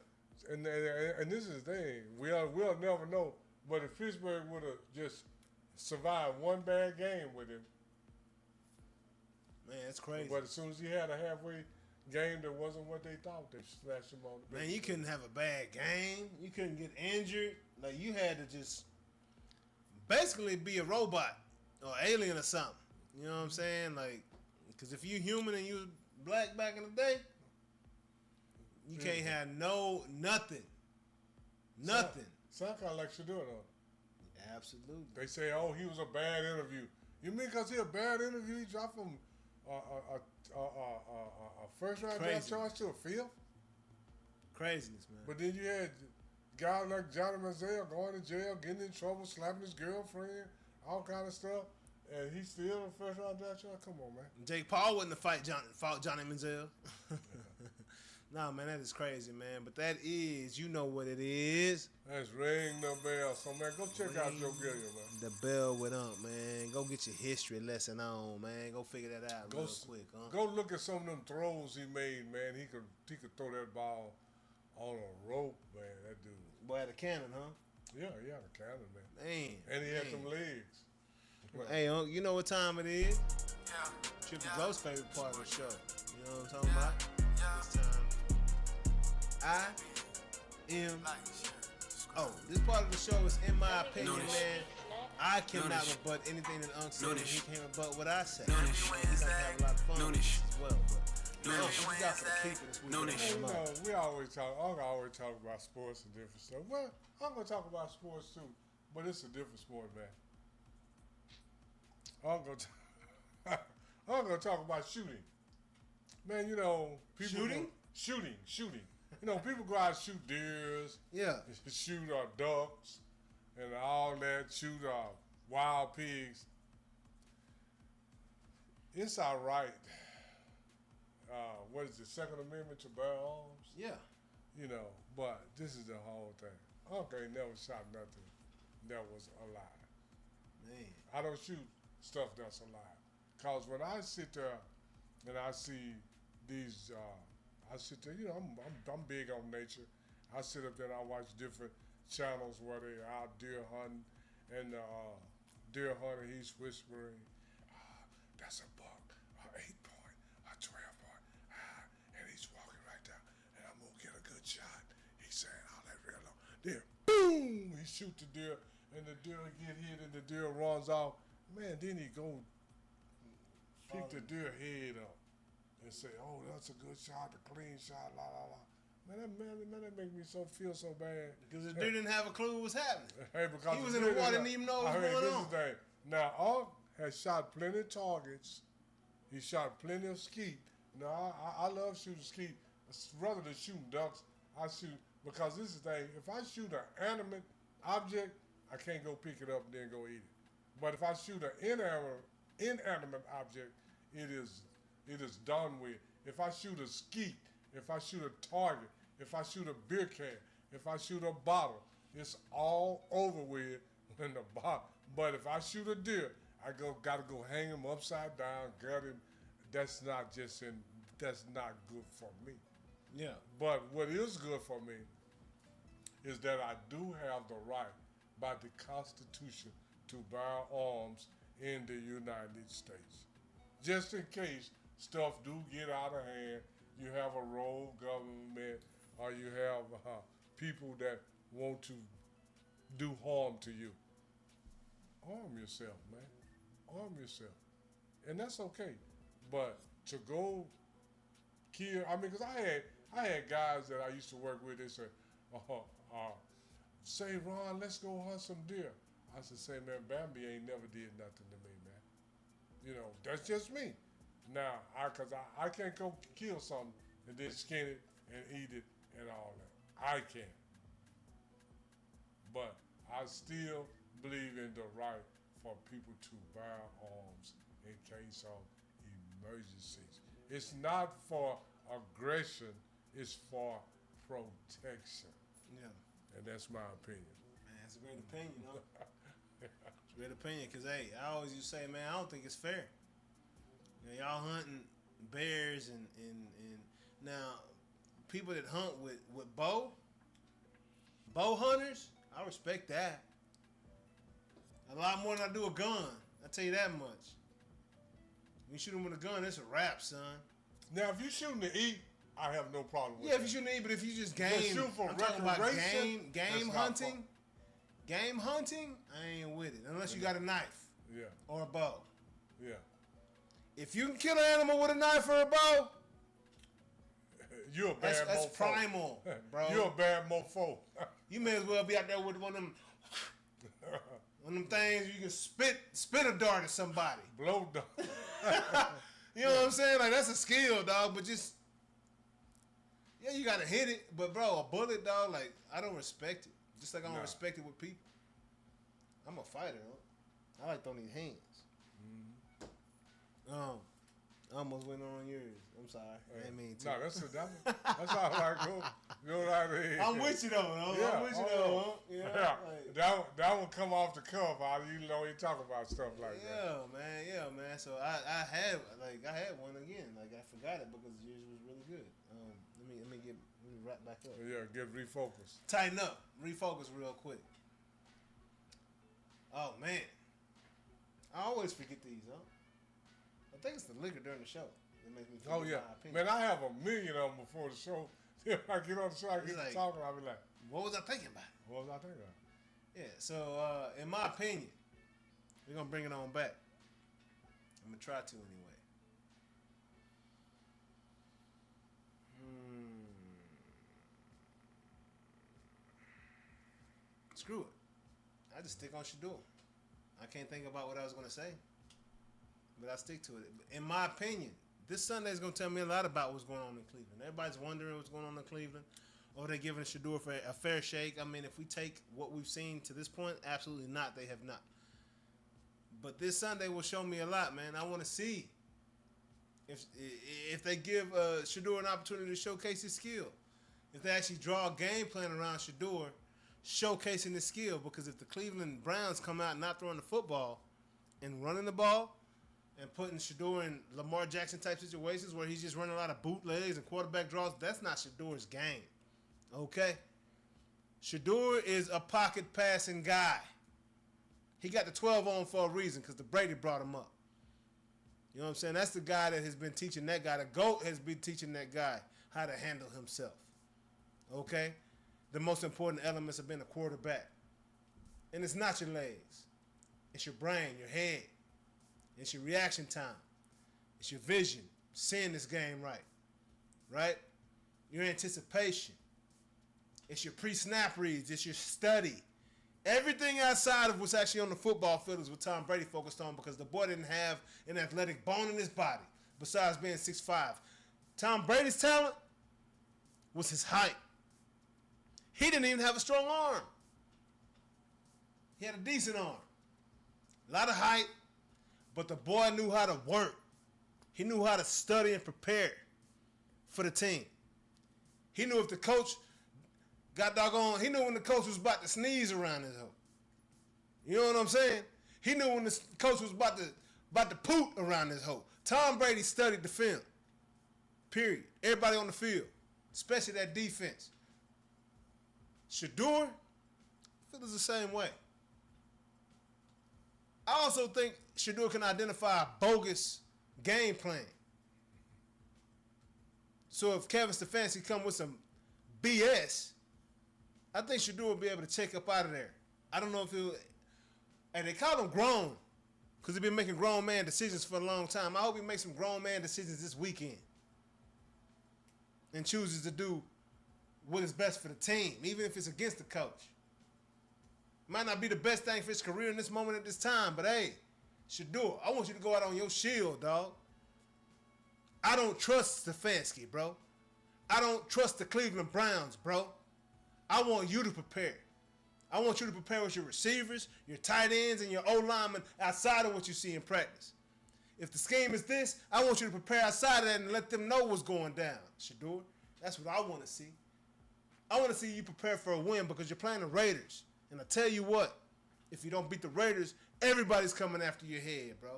And this is the thing. We'll never know. But if Pittsburgh would have just survived one bad game with him. Man, it's crazy. But as soon as he had a halfway game that wasn't what they thought, they slashed him on the bench. Man, you couldn't have a bad game. You couldn't get injured. Like, you had to just basically be a robot or alien or something. You know what I'm saying? Like, because if you human and you was black back in the day, you can't have nothing. Sound kind of like Shedeur, though. Absolutely. They say, oh, he was a bad interview. You mean because he a bad interview, he dropped from a first-round draft choice to a fifth? Craziness, man. But then you had guys like Johnny Manziel going to jail, getting in trouble, slapping his girlfriend, all kind of stuff, and he's still a first-round draft choice? Come on, man. Jake Paul wouldn't have fought Johnny Manziel. Nah, man, that is crazy, man. But that is, you know what it is. Let's ring the bell. So, man, go check out Joe Gilliam, man. The bell went up, man. Go get your history lesson on, man. Go figure that out real quick, huh? Go look at some of them throws he made, man. He could throw that ball on a rope, man. That dude. Boy had a cannon, huh? Yeah, he had a cannon, man. Man. And he had them legs. Hey, you know what time it is? Yeah. Triple Glow's favorite part of the show. You know what I'm talking about? It's time. This part of the show is, in my opinion, man. I cannot rebut anything that Unc said. He can't rebut what I say. Noonish He's gonna have a lot of fun with this as well. But Noonish we got some keep this week. You know, we always talk about sports and different stuff. Well, I'm gonna talk about sports too, but it's a different sport, man. I'm gonna talk about shooting. Man, you know, people shooting. You know, people go out and shoot deers. Yeah. Shoot ducks and all that. Shoot wild pigs. It's all right. What is the Second Amendment to bear arms? Yeah. You know, but this is the whole thing. Uncle ain't never shot nothing that was alive. Man. I don't shoot stuff that's alive. Because when I sit there and I see these, I sit there, you know, I'm big on nature. I sit up there and I watch different channels where they're out deer hunting, and deer hunter, he's whispering, that's a buck, 8-point, a 12-point, and he's walking right down, and I'm gonna get a good shot. He's saying all that real low. Then, boom, he shoot the deer, and the deer get hit, and the deer runs off. Man, then he go pick the deer head up and say, oh, that's a good shot, a clean shot, la, la, la. Man, that make me feel so bad. Because the dude didn't have a clue what was happening. Hey, because he was in the water, didn't even know what was going on. Thing. Now, Unc has shot plenty of targets. He shot plenty of skeet. Now, I love shooting skeet. Rather than shooting ducks, I shoot, because this is the thing, if I shoot an animate object, I can't go pick it up and then go eat it. But if I shoot an inanimate object, it is done with. If I shoot a skeet, if I shoot a target, if I shoot a beer can, if I shoot a bottle, it's all over with in the bottle. But if I shoot a deer, gotta go hang him upside down, gut him. That's not good for me. Yeah. But what is good for me is that I do have the right by the Constitution to bear arms in the United States. Just in case stuff do get out of hand, you have a rogue government, or you have people that want to do harm to you. Arm yourself, man. Arm yourself. And that's okay. But to go kill, I mean, because I had guys that I used to work with, they said, say, Ron, let's go hunt some deer. I said, say, man, Bambi ain't never did nothing to me, man. You know, that's just me. Now, because I can't go kill something and then skin it and eat it and all that. I can't. But I still believe in the right for people to bear arms in case of emergencies. It's not for aggression, it's for protection. Yeah. And that's my opinion. Man, it's a great opinion, you know? It's a great opinion, because, hey, I always used to say, man, I don't think it's fair. Now, y'all hunting bears and now people that hunt with bow hunters, I respect that. A lot more than I do a gun. I tell you that much. When you shoot them with a gun, it's a wrap, son. Now, if you're shooting to eat, I have no problem with Yeah, that. if you're shooting to eat, but if you just But game, shoot for I'm talking about recreation, game that's not hunting. fun. Game hunting, I ain't with it unless you got a knife Yeah, or a bow. yeah. If you can kill an animal with a knife or a bow, You're a bad that's mofo. primal, bro. You're a bad mofo. You may as well be out there with one of them things you can spit a dart at somebody. Blow dog. You know what I'm saying? Like, that's a skill, dog. But just, yeah, you gotta hit it. But bro, a bullet, dog, like, I don't respect it. Just like I don't respect it with people. I'm a fighter. Huh? I like throwing these hands. I almost went on yours. I'm sorry. I didn't mean to. No, that's all right. Go right ahead. I'm with you though. I'm with you though. Yeah. Like, that one come off the cuff. You know you talk about stuff like that. Yeah, man. So I had one again. Like, I forgot it because yours was really good. Let me wrap back up. Yeah, get refocused. Tighten up. Refocus real quick. Oh man, I always forget these, huh? I think it's the liquor during the show that makes me forget Oh yeah, my opinion. man, I have 1,000,000 of them before the show. If I get on the show, I get like, to talking, I'll be like, What was I thinking about? what was I thinking about? Yeah, so in my opinion, we're gonna bring it on back. I'm gonna try to anyway. Screw it. I just stick on Shedeur. I can't think about what I was gonna say, but I stick to it. In my opinion, this Sunday is gonna tell me a lot about what's going on in Cleveland. Everybody's wondering what's going on in Cleveland. Or they're giving Shedeur for a fair shake. I mean, if we take what we've seen to this point, absolutely not. They have not. But this Sunday will show me a lot, man. I want to see if they give Shedeur an opportunity to showcase his skill. If they actually draw a game plan around Shedeur, showcasing his skill. Because if the Cleveland Browns come out not throwing the football and running the ball and putting Shedeur in Lamar Jackson type situations where he's just running a lot of bootlegs and quarterback draws, that's not Shedeur's game. Okay? Shedeur is a pocket passing guy. He got the 12 on for a reason because the Brady brought him up. You know what I'm saying? That's the guy that has been teaching that guy. The GOAT has been teaching that guy how to handle himself. Okay? The most important elements of being a quarterback. And it's not your legs. It's your brain, your head. It's your reaction time. It's your vision. Seeing this game right. Right? Your anticipation. It's your pre-snap reads. It's your study. Everything outside of what's actually on the football field is what Tom Brady focused on because the boy didn't have an athletic bone in his body besides being 6'5". Tom Brady's talent was his height. He didn't even have a strong arm. He had a decent arm. A lot of height, but the boy knew how to work. He knew how to study and prepare for the team. He knew if the coach got doggone, he knew when the coach was about to sneeze around his hoe. You know what I'm saying? He knew when the coach was about to poot around his hoe. Tom Brady studied the film. Period. Everybody on the field, especially that defense. Shedeur, I feel it's the same way. I also think Shedeur can identify a bogus game plan. So if Kevin Stefanski come with some BS, I think Shedeur will be able to check up out of there. I don't know if he'll... And they call him grown because he's been making grown man decisions for a long time. I hope he makes some grown man decisions this weekend and chooses to do what is best for the team, even if it's against the coach. Might not be the best thing for his career in this moment at this time, but hey, Shedeur, I want you to go out on your shield, dog. I don't trust Stefanski, bro. I don't trust the Cleveland Browns, bro. I want you to prepare. I want you to prepare with your receivers, your tight ends, and your O-linemen outside of what you see in practice. If the scheme is this, I want you to prepare outside of that and let them know what's going down, Shedeur. That's what I want to see. I want to see you prepare for a win because you're playing the Raiders. And I tell you what, if you don't beat the Raiders, everybody's coming after your head, bro.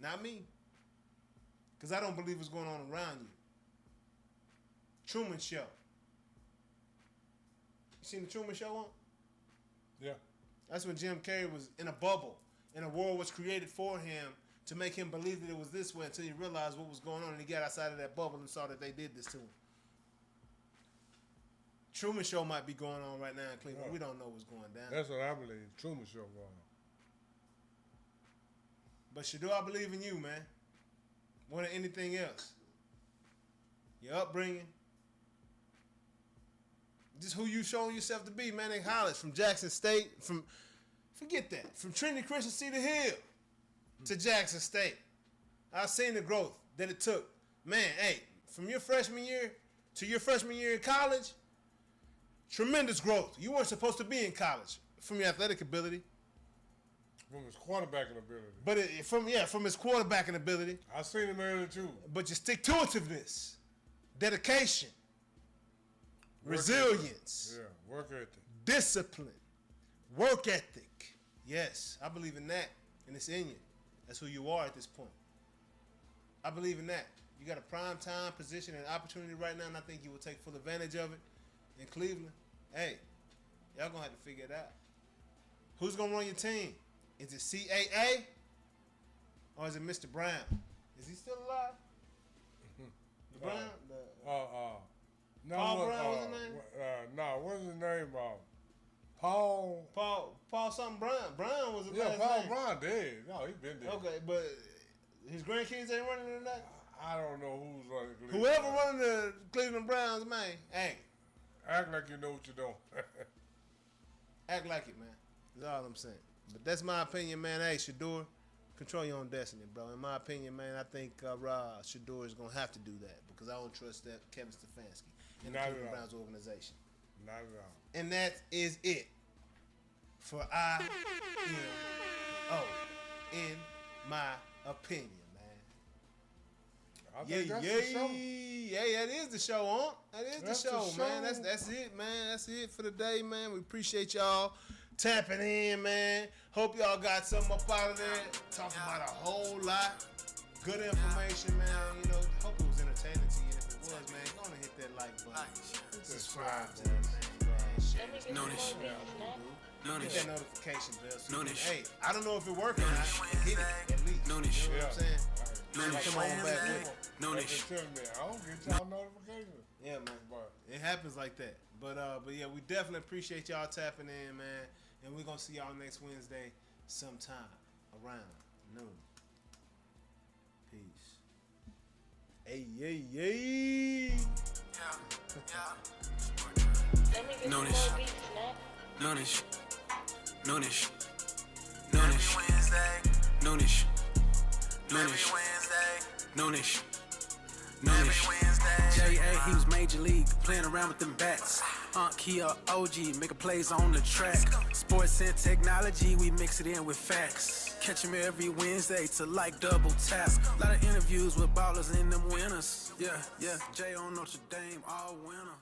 not me. Because I don't believe what's going on around you. Truman Show. You seen the Truman Show on? Yeah. That's when Jim Carrey was in a bubble, and a world was created for him to make him believe that it was this way until he realized what was going on, and he got outside of that bubble and saw that they did this to him. Truman Show might be going on right now in Cleveland. Yeah. We don't know what's going down. That's what I believe. Truman Show going on. But Shedeur, I believe in you, man. More than anything else. Your upbringing. Just who you showing yourself to be, man, in college. From Jackson State, forget that. From Trinity Christian Cedar Hill to Jackson State. I've seen the growth that it took. Man, hey, from your freshman year to your freshman year in college, tremendous growth. You weren't supposed to be in college from your athletic ability. From his quarterbacking ability. But from his quarterbacking ability. I seen him earlier too. But your stick-to-itiveness, dedication, resilience, work ethic, discipline, work ethic. Yes, I believe in that, and it's in you. That's who you are at this point. I believe in that. You got a prime time position and opportunity right now, and I think you will take full advantage of it in Cleveland. Hey, y'all gonna have to figure it out. Who's gonna run your team? Is it CAA or is it Mr. Brown? Is he still alive? The Brown? No, Paul Brown was his name? No, what's his name? Paul something Brown. Brown was the last Paul name. Brown dead. No, he been dead. Okay, but his grandkids ain't running in that? I don't know who's running Cleveland. Whoever running the Cleveland Browns, man, hey. Act like you know what you're doing. Act like it, man. That's all I'm saying. But that's my opinion, man. Hey, Shedeur, control your own destiny, bro. In my opinion, man, I think Shedeur is going to have to do that because I don't trust that Kevin Stefanski and the Cleveland Browns organization. Not at all. And that is it for IMO, in my opinion, man. I think that's the show. Yeah, that is the show, huh? That's the show, man. That's it, man. That's it for the day, man. We appreciate y'all tapping in, man. Hope y'all got something up out of there. Talking about a whole lot. Good information, man. You know, hope it was entertaining to you. If it was, man, go on and hit that like button. Subscribe to us, man. Noonish. Hit that notification bell. So Noonish. Hey, I don't know if it worked or not. Hit it at least. Noonish. You know what I'm saying? Noonish. Come on back with it. Noonish. I don't get y'all notifications. Yeah, man. It happens like that. But yeah, we definitely appreciate y'all tapping in, man. And we're gonna see y'all next Wednesday sometime around noon. Peace. Hey. Noonish. Noonish. Noonish. Noonish. Noonish. Noonish. Noonish. Noonish. J.A. he was major league, playing around with them bats. Kia OG, making plays on the track. Sports and technology, we mix it in with facts. Catch him every Wednesday to like double tap. Lot of interviews with ballers and them winners. Yeah, Jay on Notre Dame, all winner.